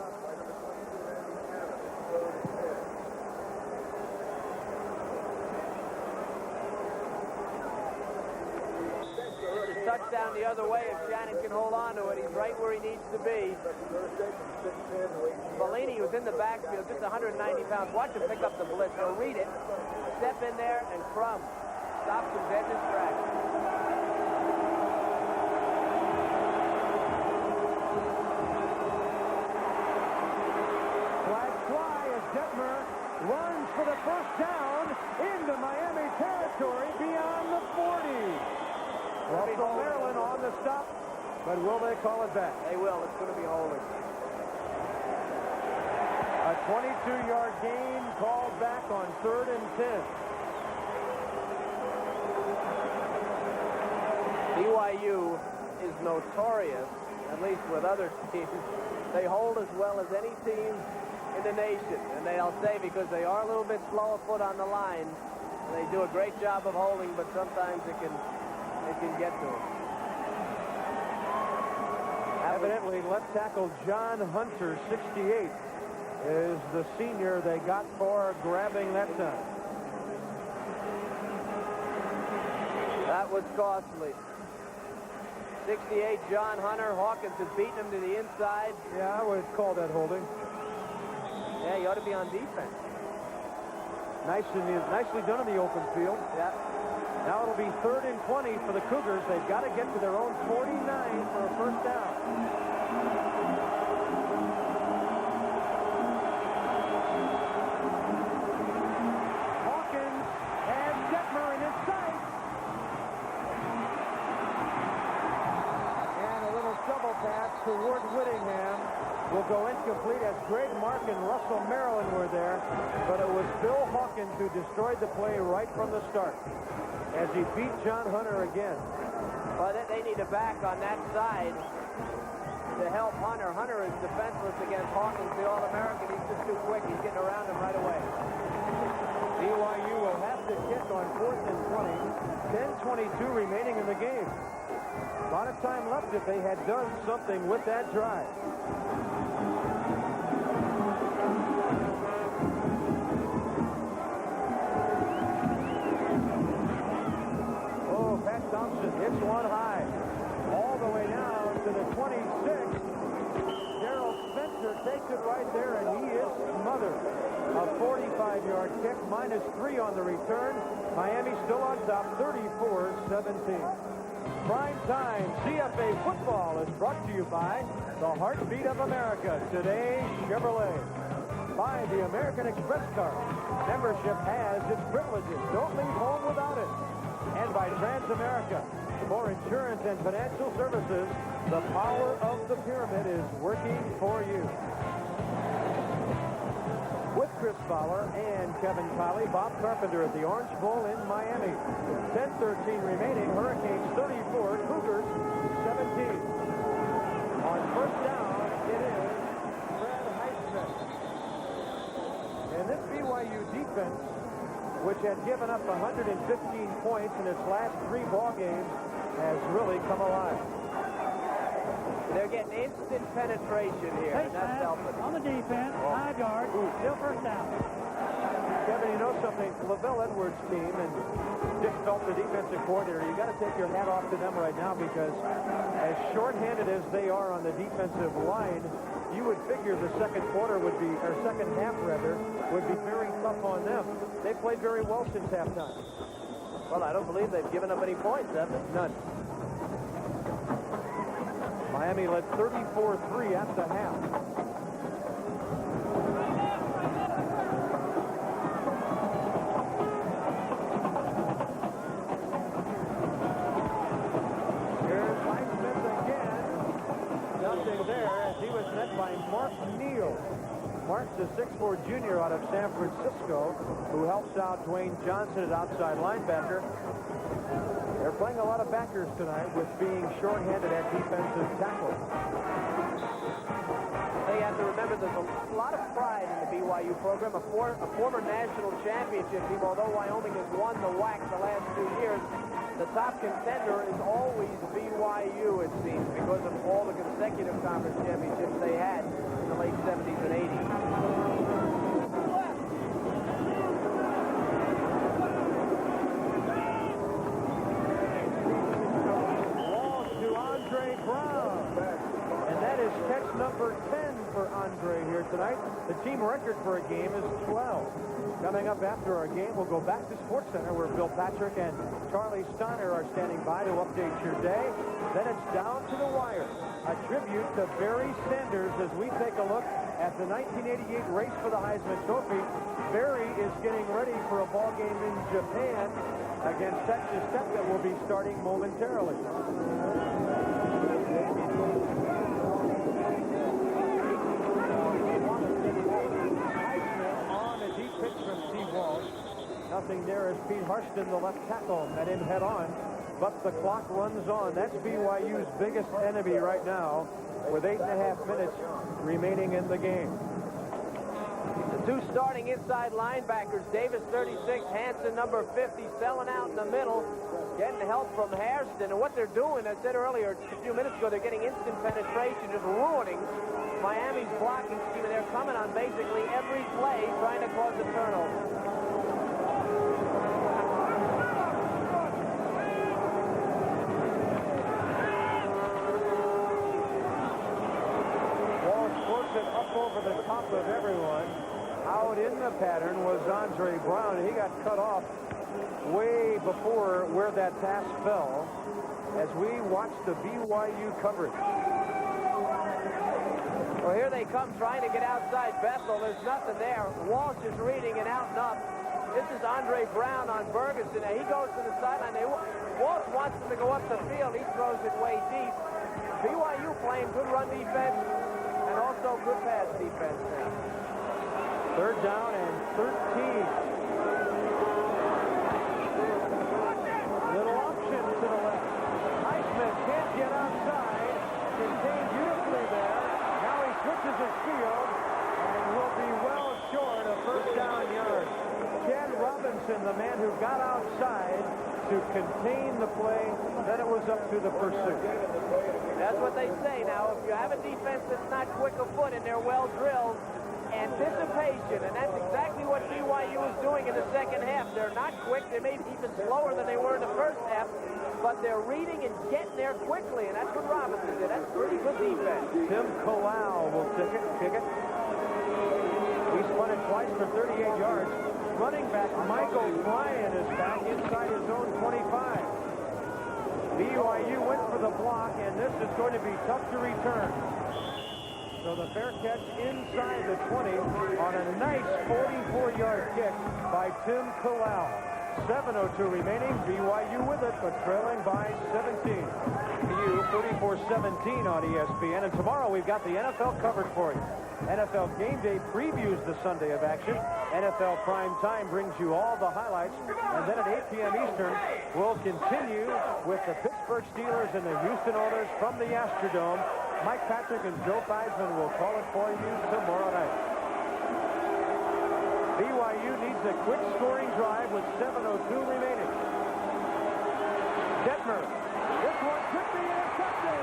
Touchdown the other way if Shannon can hold on to it. He's right where he needs to be. Bellini was in the backfield, just 190 pounds. Watch him pick up the blitz. He'll read it. Step in there, and Crum stops him dead in his tracks.
Flag fly as Detmer runs for the first down into Miami territory beyond the 40. Russell Maryland on the stop, but will they call it back?
They will. It's going to be holding.
A 22-yard gain called back on 3rd and 10.
BYU is notorious, at least with other teams. They hold as well as any team in the nation. And they'll say because they are a little bit slow of foot on the line, they do a great job of holding, but sometimes it can get to them.
Evidently, left tackle John Hunter, 68, is the senior they got for grabbing that time.
That was costly. 68, John Hunter. Hawkins has beaten him to the inside.
Yeah, I would call that holding.
Yeah, he ought to be on defense.
Nicely done in the open field.
Yeah.
Now it'll be 3rd and 20 for the Cougars. They've got to get to their own 49 for a first down. Hawkins has Detmer in his sight. And a little shovel pass toward Whittingham will go incomplete as Greg Mark and Russell Maryland were there. But it was Bill Hawkins who destroyed the play right from the start. as he beat John Hunter again.
Well, they need a back on that side to help Hunter. Hunter is defenseless against Hawkins, the All-American. He's just too quick. He's getting around him right away.
BYU will have to kick on 4th and 20. 10:22 remaining in the game. A lot of time left if they had done something with that drive. Oh, Pat Thompson hits one high. All the way down to the 26. Darrell Spencer takes it right there, and he is smothered. A 45-yard kick, -3 on the return. Miami still on top, 34-17. Prime time CFA football is brought to you by the Heartbeat of America, today Chevrolet. By the American Express card. Membership has its privileges. Don't leave home without it. And by Transamerica. For insurance and financial services, the power of the pyramid is working for you. With Chris Fowler and Kevin Kiley, Bob Carpenter at the Orange Bowl in Miami. 10:13 remaining. Hurricanes 34, Cougars 17. On first down, it is Fred Highsmith. And this BYU defense, which had given up 115 points in its last 3 ball games, has really come alive.
They're getting instant penetration here.
Face
That's
mask
helping.
on the defense, 5 yards, still first down.
Kevin, you know something? LaVelle Edwards' team and Dick Phelps, the defensive coordinator, you got to take your hat off to them right now, because as shorthanded as they are on the defensive line, you would figure the second quarter would be, or second half rather, would be very tough on them. They played very well since halftime.
Well, I don't believe they've given up any points, have they?
None. Miami led 34-3 at the half. Here's Highsmith again. Nothing there as he was met by Mark Neal. Mark's a 6'4" junior out of San Francisco who helps out Dwayne Johnson at outside linebacker. They're playing a lot of backers tonight with being shorthanded at defensive tackle.
They have to remember there's a lot of pride in the BYU program. A former national championship team, although Wyoming has won the WAC the last 2 years, the top contender is always BYU, it seems, because of all the consecutive conference championships they had in the late 70s and 80s.
Catch number 10 for Andre here tonight. The team record for a game is 12. Coming up after our game, we'll go back to Sports Center where Bill Patrick and Charlie Steiner are standing by to update your day. Then it's down to the wire. A tribute to Barry Sanders as we take a look at the 1988 race for the Heisman Trophy. Barry is getting ready for a ball game in Japan against Texas Tech that will be starting momentarily. Nothing there as Pete Harston, the left tackle, met him head on. But the clock runs on. That's BYU's biggest enemy right now with 8.5 minutes remaining in the game.
The 2 starting inside linebackers, Davis 36, Hansen number 50, selling out in the middle, getting help from Hairston. And what they're doing, I said earlier, a few minutes ago, they're getting instant penetration, just ruining Miami's blocking scheme. And they're coming on basically every play trying to cause a turnover.
Up over the top of everyone. Out in the pattern was Andre Brown, and he got cut off way before where that pass fell as we watch the BYU coverage.
Well, here they come trying to get outside Bethel. There's nothing there. Walsh is reading it out and up. This is Andre Brown on Ferguson. Now he goes to the sideline. Walsh wants him to go up the field. He throws it way deep. BYU playing good run defense and also good pass defense now.
3rd down and 13. to contain the play. Then it was up to the pursuit.
That's what they say. Now, if you have a defense that's not quick of foot and they're well drilled, anticipation, and that's exactly what BYU is doing in the second half. They're not quick. They may be even slower than they were in the first half, but they're reading and getting there quickly, and that's what Robinson did. That's pretty good defense.
Tim Kalau will kick it. He spun it twice for 38 yards. Running back Michael Bryan is back inside his own 25. BYU went for the block, and this is going to be tough to return. So the fair catch inside the 20 on a nice 44-yard kick by Tim Kalau. 7:02 remaining. BYU with it, but trailing by 17. BYU 34-17 on ESPN. And tomorrow we've got the NFL covered for you. NFL Game Day previews the Sunday of action. NFL Prime Time brings you all the highlights. And then at 8 p.m. Eastern, we'll continue with the Pittsburgh Steelers and the Houston Oilers from the Astrodome. Mike Patrick and Joe Theismann will call it for you tomorrow night. BYU needs a quick scoring drive with 7:02 remaining. Detmer. This one could be intercepted.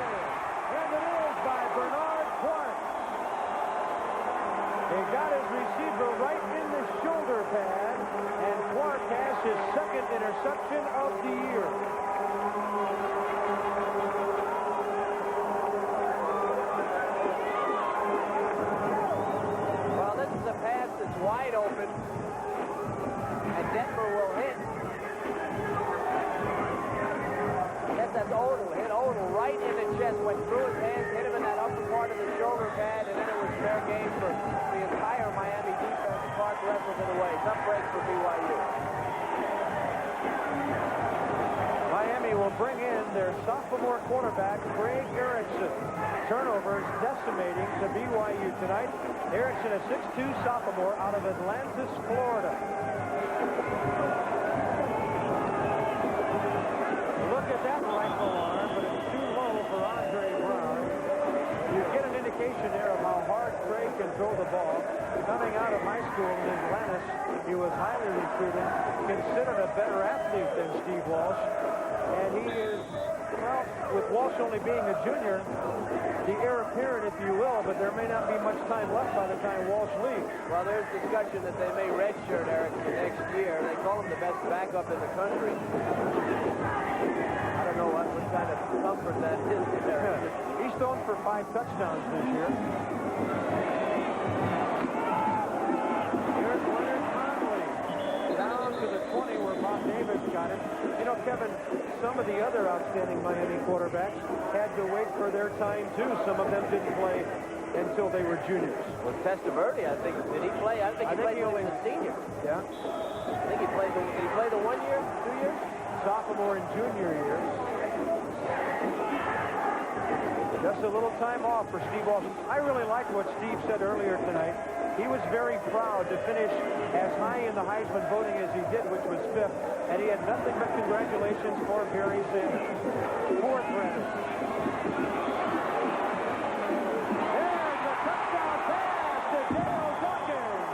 And it is by Bernard Clark. He got his receiver right in the shoulder pad, and Clark has his second interception of the year.
Well, this is a pass that's wide open, and Denver will hit. That's Odell. Hit Odell right in the chest, went through his hands, hit him in that upper part of the shoulder pad, and then it was fair game for the entire Miami defense. Clark wrestled it away. Tough break for BYU.
Miami will bring in their sophomore quarterback, Craig Erickson. Turnovers decimating to BYU tonight. Erickson, a 6'2 sophomore out of Atlantis, Florida. Look at that rifle arm, but it's too low for Andre Brown. You get an indication there of how hard Craig can throw the ball. Coming out of high school in Atlantis, he was highly recruited, considered a better athlete than Steve Walsh. And he is, well, with Walsh only being a junior, the heir apparent, if you will, but there may not be much time left by the time Walsh leaves.
Well, there's discussion that they may redshirt Erickson next year. They call him the best backup in the country. I don't know what kind of comfort that is to Erickson.
He's thrown for 5 touchdowns this year. Here's Leonard Conley. Down to the 20 where Bob Davis got it. You know, Kevin, some of the other outstanding Miami quarterbacks had to wait for their time, too. Some of them didn't play until they were juniors.
Well, Testaverde, I think, did he play? I think he played when he was a senior.
Yeah.
I think he played did he play the 1 year, 2 years?
Sophomore and junior year. Just a little time off for Steve Walsh. I really liked what Steve said earlier tonight. He was very proud to finish as high in the Heisman voting as he did, which was 5th, and he had nothing but congratulations for Barry Sanders. 4th round. There's a touchdown pass to Dale Dawkins.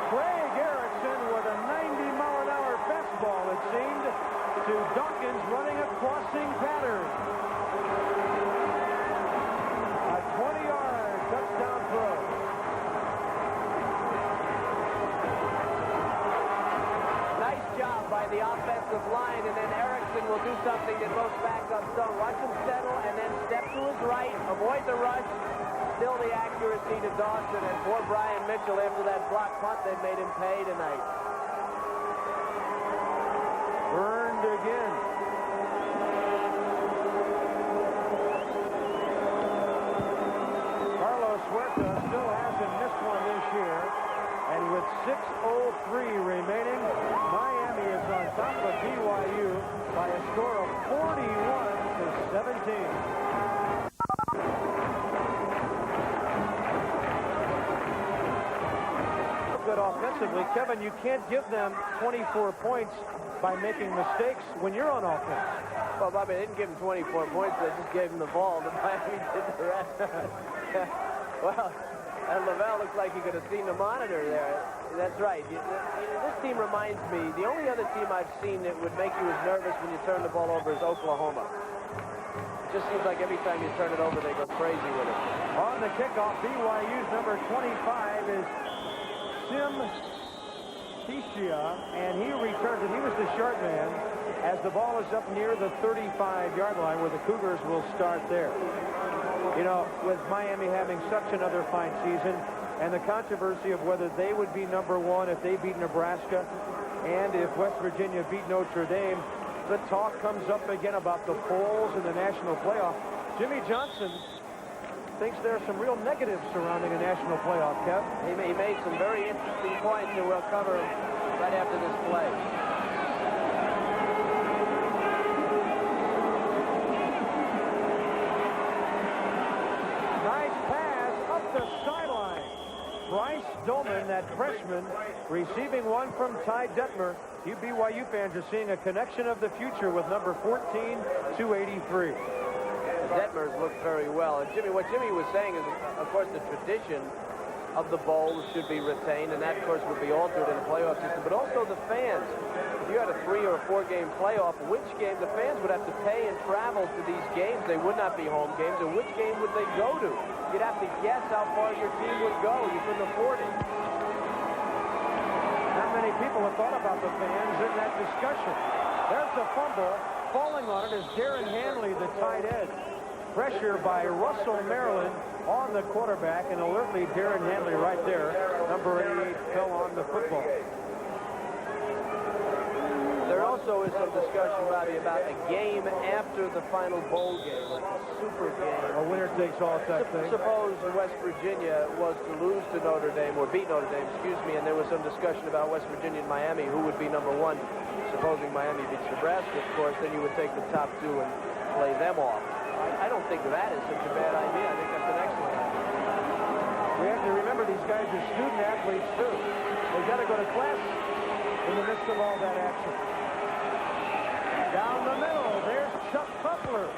Craig Erickson with a 90-mile-an-hour fastball, it seemed, to Dawkins running a crossing pattern. A 20-yard touchdown throw.
Nice job by the offensive line, and then Erickson will do something that most backups don't. Watch him settle and then step to his right, avoid the rush. Still the accuracy to Dawson, and poor Brian Mitchell, after that block punt, they made him pay tonight.
Burned again. Carlos Huerta still hasn't missed one this year. And with 6:03 remaining, Miami is on top of BYU by a score of 41-17. Good offensively. Kevin, you can't give them 24 points by making mistakes when you're on offense.
Well, Bobby, they didn't give him 24 points. They just gave him the ball. The Miami did the rest. Well, And Lavelle looks like he could have seen the monitor there. That's right. This team reminds me, the only other team I've seen that would make you as nervous when you turn the ball over is Oklahoma. It just seems like every time you turn it over, they go crazy with it.
On the kickoff, BYU's number 25 is Sim Ticia, and he returns it. He was the short man as the ball is up near the 35-yard line where the Cougars will start there. You know, with Miami having such another fine season and the controversy of whether they would be number one if they beat Nebraska and if West Virginia beat Notre Dame, the talk comes up again about the polls in the national playoff. Jimmy Johnson thinks there are some real negatives surrounding a national playoff, Kev.
He made some very interesting points that we'll cover right after this play.
Nice pass up the sideline. Bryce Doman, that freshman, receiving one from Ty Detmer. You BYU fans are seeing a connection of the future with number 14 to 83.
Detmer's looked very well. And Jimmy, what Jimmy was saying is, of course, the tradition of the bowls should be retained, and that, of course, would be altered in the playoff system. But also the fans. If you had a 3 or a 4 game playoff, which game the fans would have to pay and travel to these games? They would not be home games. And which game would they go to? You'd have to guess how far your team would go. You couldn't afford it.
Not many people have thought about the fans in that discussion. There's a fumble. Falling on it is Darren Hanley, the tight end. Pressure by Russell Maryland on the quarterback, and alertly Darren Hanley right there. Number 8 fell on the football.
There also is some discussion, Robbie, about a game after the final bowl game, like a super game.
A winner takes all type thing.
Suppose West Virginia was to lose to Notre Dame, or beat Notre Dame, excuse me, and there was some discussion about West Virginia and Miami, who would be number 1. Supposing Miami beats Nebraska, of course, then you would take the top 2 and play them off. I don't think that is such a bad idea. I think that's an excellent idea.
We have to remember these guys are student athletes, too. They've got to go to class in the midst of all that action. Down the middle, there's Chuck Butler,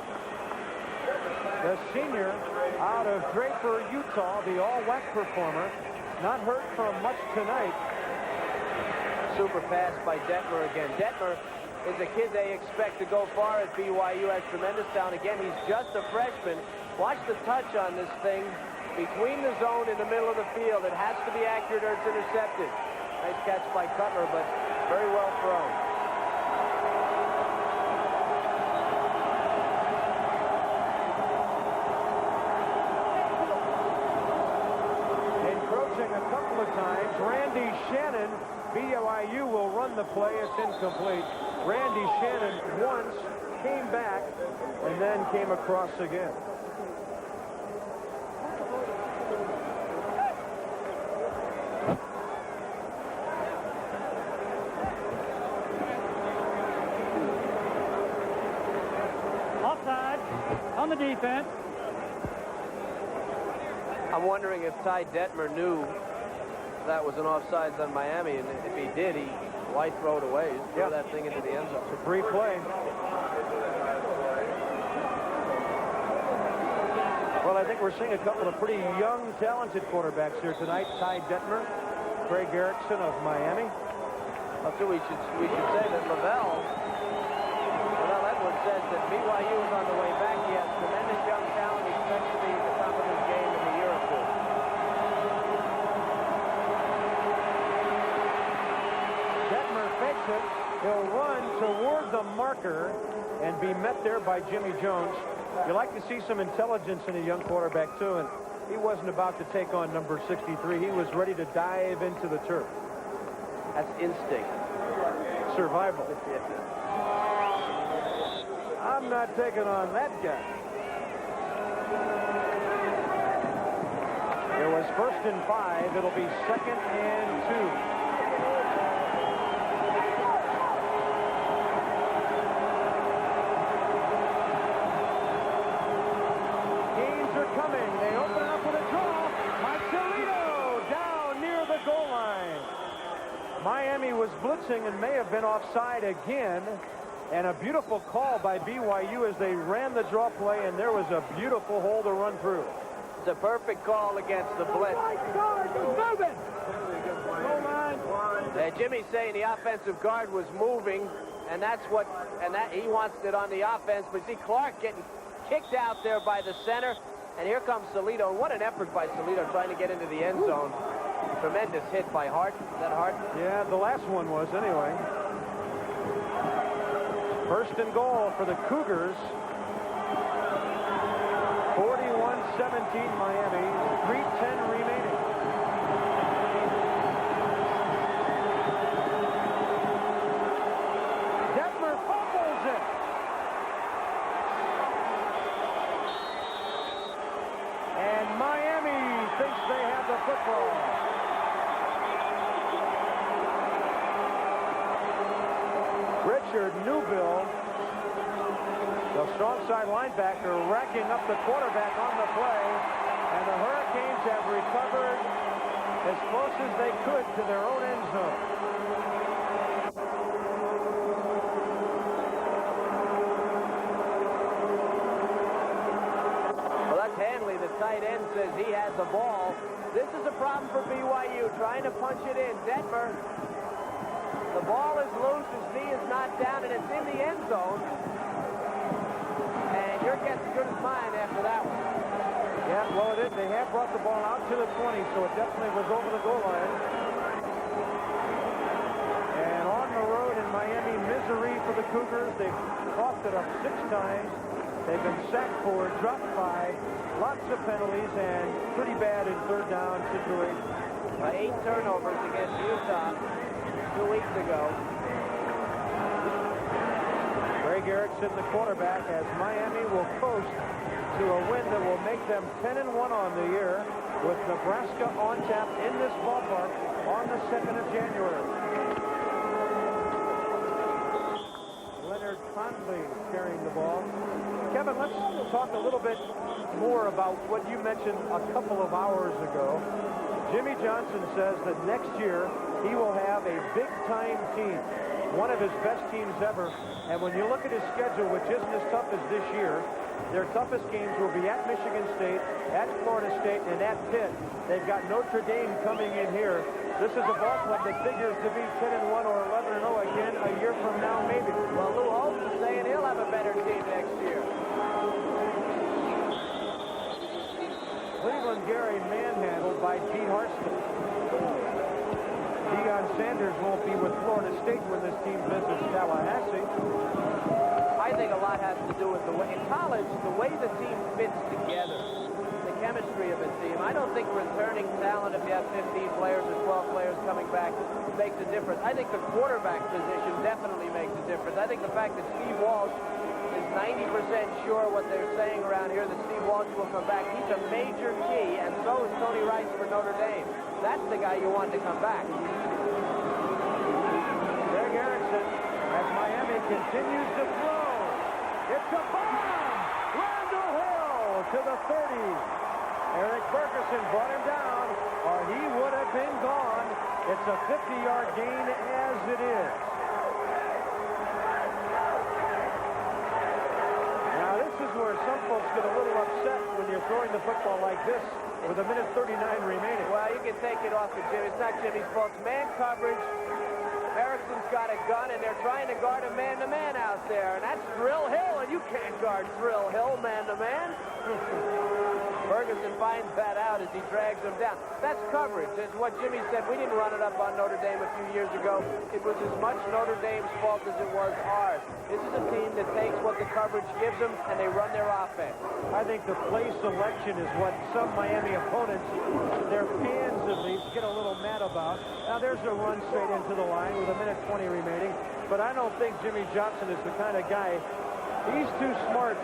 the senior out of Draper, Utah, the all-WAC performer. Not hurt from much tonight.
Super pass by Detmer again. Detmer is a kid they expect to go far at BYU. Has tremendous talent. Again, he's just a freshman. Watch the touch on this thing. Between the zone in the middle of the field. It has to be accurate or it's intercepted. Nice catch by Cutler, but very well thrown.
Encroaching a couple of times. Randy Shannon. BYU will run the play. It's incomplete. Randy Shannon once came back and then came across again.
Offside on the defense.
I'm wondering if Ty Detmer knew that was an offsides on Miami, and if he did, why throw it away? Just throw that thing into the end zone.
It's a brief play. Well, I think we're seeing a couple of pretty young, talented quarterbacks here tonight. Ty Detmer, Craig Erickson of Miami.
So we should say that Lavelle Edwards says that BYU is on the way back. He has tremendous young talent. He expects to be at the top of his game in a year or two.
He'll run toward the marker and be met there by Jimmy Jones. You like to see some intelligence in a young quarterback, too, and he wasn't about to take on number 63. He was ready to dive into the turf.
That's instinct.
Survival. I'm not taking on that guy. It was 1st and 5. It'll be 2nd and 2. Miami was blitzing and may have been offside again, and a beautiful call by BYU as they ran the draw play, and there was a beautiful hole to run through.
It's a perfect call against the blitz. Jimmy's saying the offensive guard was moving, and that he wants it on the offense. But see Clark getting kicked out there by the center, and here comes Salito. What an effort by Salito trying to get into the end zone. Tremendous hit by Hart. Is that Hart?
Yeah, the last one was anyway. First and goal for the Cougars. 41-17 Miami. 3:10 remaining. Detmer fumbles it. And Miami thinks they have the football. Richard Newbill, the strong side linebacker, racking up the quarterback on the play, and the Hurricanes have recovered as close as they could to their own end zone.
Well, that's Hanley, the tight end, says he has the ball. This is a problem for BYU, trying to punch it in. Detmer. The ball is loose, his knee is not down, and it's in the end zone. And your guess is good as mine after that one.
Yeah, well, it is. They have brought the ball out to the 20, so it definitely was over the goal line. And on the road in Miami, misery for the Cougars. They've coughed it up 6 times. They've been sacked 4, dropped 5, lots of penalties, and pretty bad in third down situations.
8 turnovers against Utah 2 weeks ago.
Greg Erickson, the quarterback, as Miami will coast to a win that will make them 10-1 on the year, with Nebraska on tap in this ballpark on the 2nd of January. Leonard Conley carrying the ball. Kevin, let's talk a little bit more about what you mentioned a couple of hours ago. Jimmy Johnson says that next year he will have a big-time team, one of his best teams ever. And when you look at his schedule, which isn't as tough as this year, their toughest games will be at Michigan State, at Florida State, and at Pitt. They've got Notre Dame coming in here. This is a ball club that figures to be 10-1 or 11-0 again a year from now, maybe.
Well, Lou Holtz is saying he'll have a better team next year.
Cleveland Gary manhandled by Pete Harston. Deion Sanders won't be with Florida State when this team visits Tallahassee.
I think a lot has to do with the way, in college, the way the team fits together, the chemistry of a team. I don't think returning talent, if you have 15 players or 12 players coming back, makes a difference. I think the quarterback position definitely makes a difference. I think the fact that Steve Walsh is 90% sure what they're saying around here, that Steve Walsh will come back. He's a major key, and so is Tony Rice for Notre Dame. That's the guy you want to come back.
Greg Erickson, as Miami continues to throw. It's a bomb! Randall Hill to the 30. Eric Ferguson brought him down, or he would have been gone. It's a 50-yard gain as it is. Now, this is where some folks get a little upset when you're throwing the football like this with a minute 39 remaining.
Well, you can take it off of Jimmy. It's not Jimmy's fault. It's man coverage. Erickson's got a gun, and they're trying to guard a man-to-man out there. And that's Thrill Hill, and you can't guard Thrill Hill man-to-man. Ferguson finds that out as he drags him down. That's coverage. It's what Jimmy said. We didn't run it up on Notre Dame a few years ago. It was as much Notre Dame's fault as it was ours. This is a team that takes what the coverage gives them, and they run their offense.
I think the play selection is what some Miami opponents, their fans at least, get a little mad about. Now, there's a run straight into the line with a minute 20 remaining, but I don't think Jimmy Johnson is the kind of guy. He's too smart,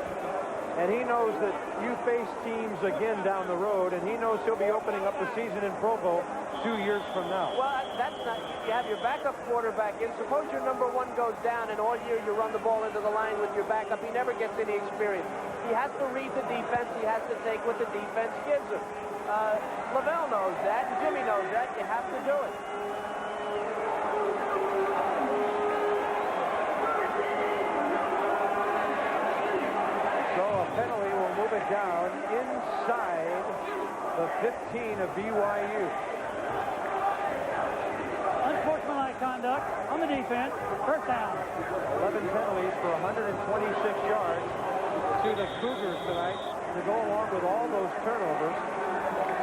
and he knows that you face teams again down the road, and he knows he'll be opening up the season in Provo 2 years from now.
Well, that's not, you have your backup quarterback in. Suppose your number 1 goes down, and all year you run the ball into the line with your backup. He never gets any experience. He has to read the defense. He has to take what the defense gives him. Lavelle knows that, and Jimmy knows that. You have to do it.
So a penalty will move move it down inside the 15 of BYU.
Unsportsmanlike conduct on the defense. First down.
11 penalties for 126 yards to the Cougars tonight to go along with all those turnovers.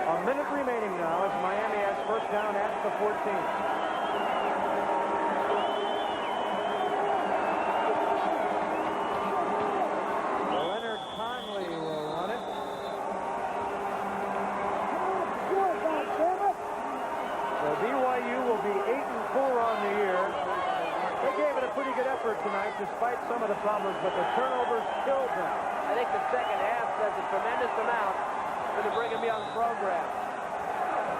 A minute remaining now as Miami has first down at the 14. BYU will be 8-4 on the year. They gave it a pretty good effort tonight despite some of the problems, but the turnovers killed them.
I think the second half says a tremendous amount for the Brigham Young program.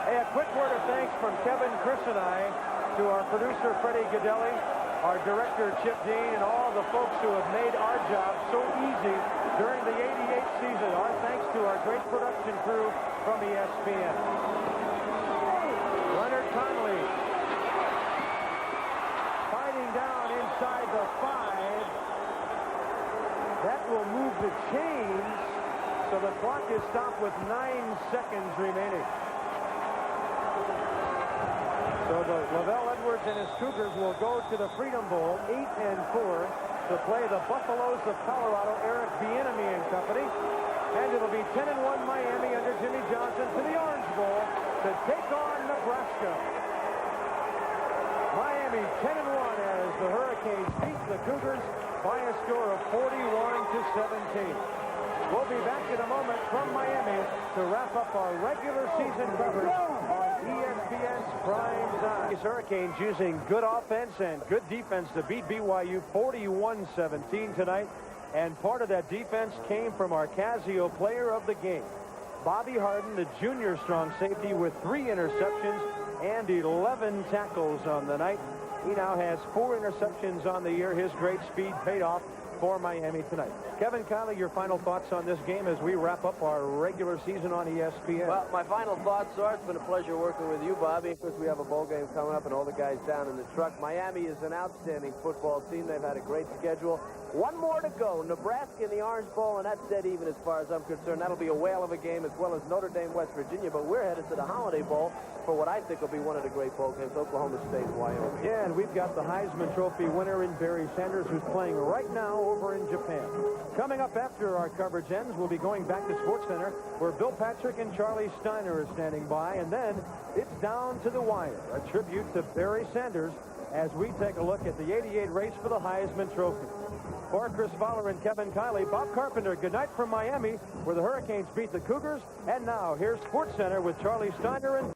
Hey, a quick word of thanks from Kevin, Chris, and I to our producer, Freddie Gadelli, our director, Chip Dean, and all the folks who have made our job so easy during the '88 season. Our thanks to our great production crew from ESPN. Leonard Conley fighting down inside the 5. That will move the chains, so the clock is stopped with 9 seconds remaining. So the Lavelle Edwards and his Cougars will go to the Freedom Bowl 8-4 to play the Buffaloes of Colorado, Eric Bieniemy and company. And it'll be 10-1 Miami under Jimmy Johnson to the Orange Bowl to take on Nebraska. Miami 10-1 as the Hurricanes beat the Cougars by a score of 41-17. We'll be back in a moment from Miami to wrap up our regular season coverage on ESPN's Prime Time. These Hurricanes using good offense and good defense to beat BYU 41-17 tonight. And part of that defense came from our Casio player of the game, Bobby Harden, the junior strong safety, with 3 interceptions and 11 tackles on the night. He now has 4 interceptions on the year. His great speed paid off for Miami tonight. Kevin Kiley, your final thoughts on this game as we wrap up our regular season on ESPN.
Well, my final thoughts are it's been a pleasure working with you, Bobby. Of course, we have a bowl game coming up and all the guys down in the truck. Miami is an outstanding football team. They've had a great schedule. One more to go. Nebraska in the Orange Bowl, and that's dead even as far as I'm concerned. That'll be a whale of a game, as well as Notre Dame, West Virginia. But we're headed to the Holiday Bowl for what I think will be one of the great bowl games, Oklahoma State, Wyoming.
Yeah, and we've got the Heisman Trophy winner in Barry Sanders, who's playing right now over in Japan. Coming up after our coverage ends, we'll be going back to SportsCenter, where Bill Patrick and Charlie Steiner are standing by, and then it's down to the wire, a tribute to Barry Sanders as we take a look at the '88 race for the Heisman Trophy. For Chris Fowler and Kevin Kiley, Bob Carpenter, good night from Miami, where the Hurricanes beat the Cougars. And now, here's SportsCenter with Charlie Steiner and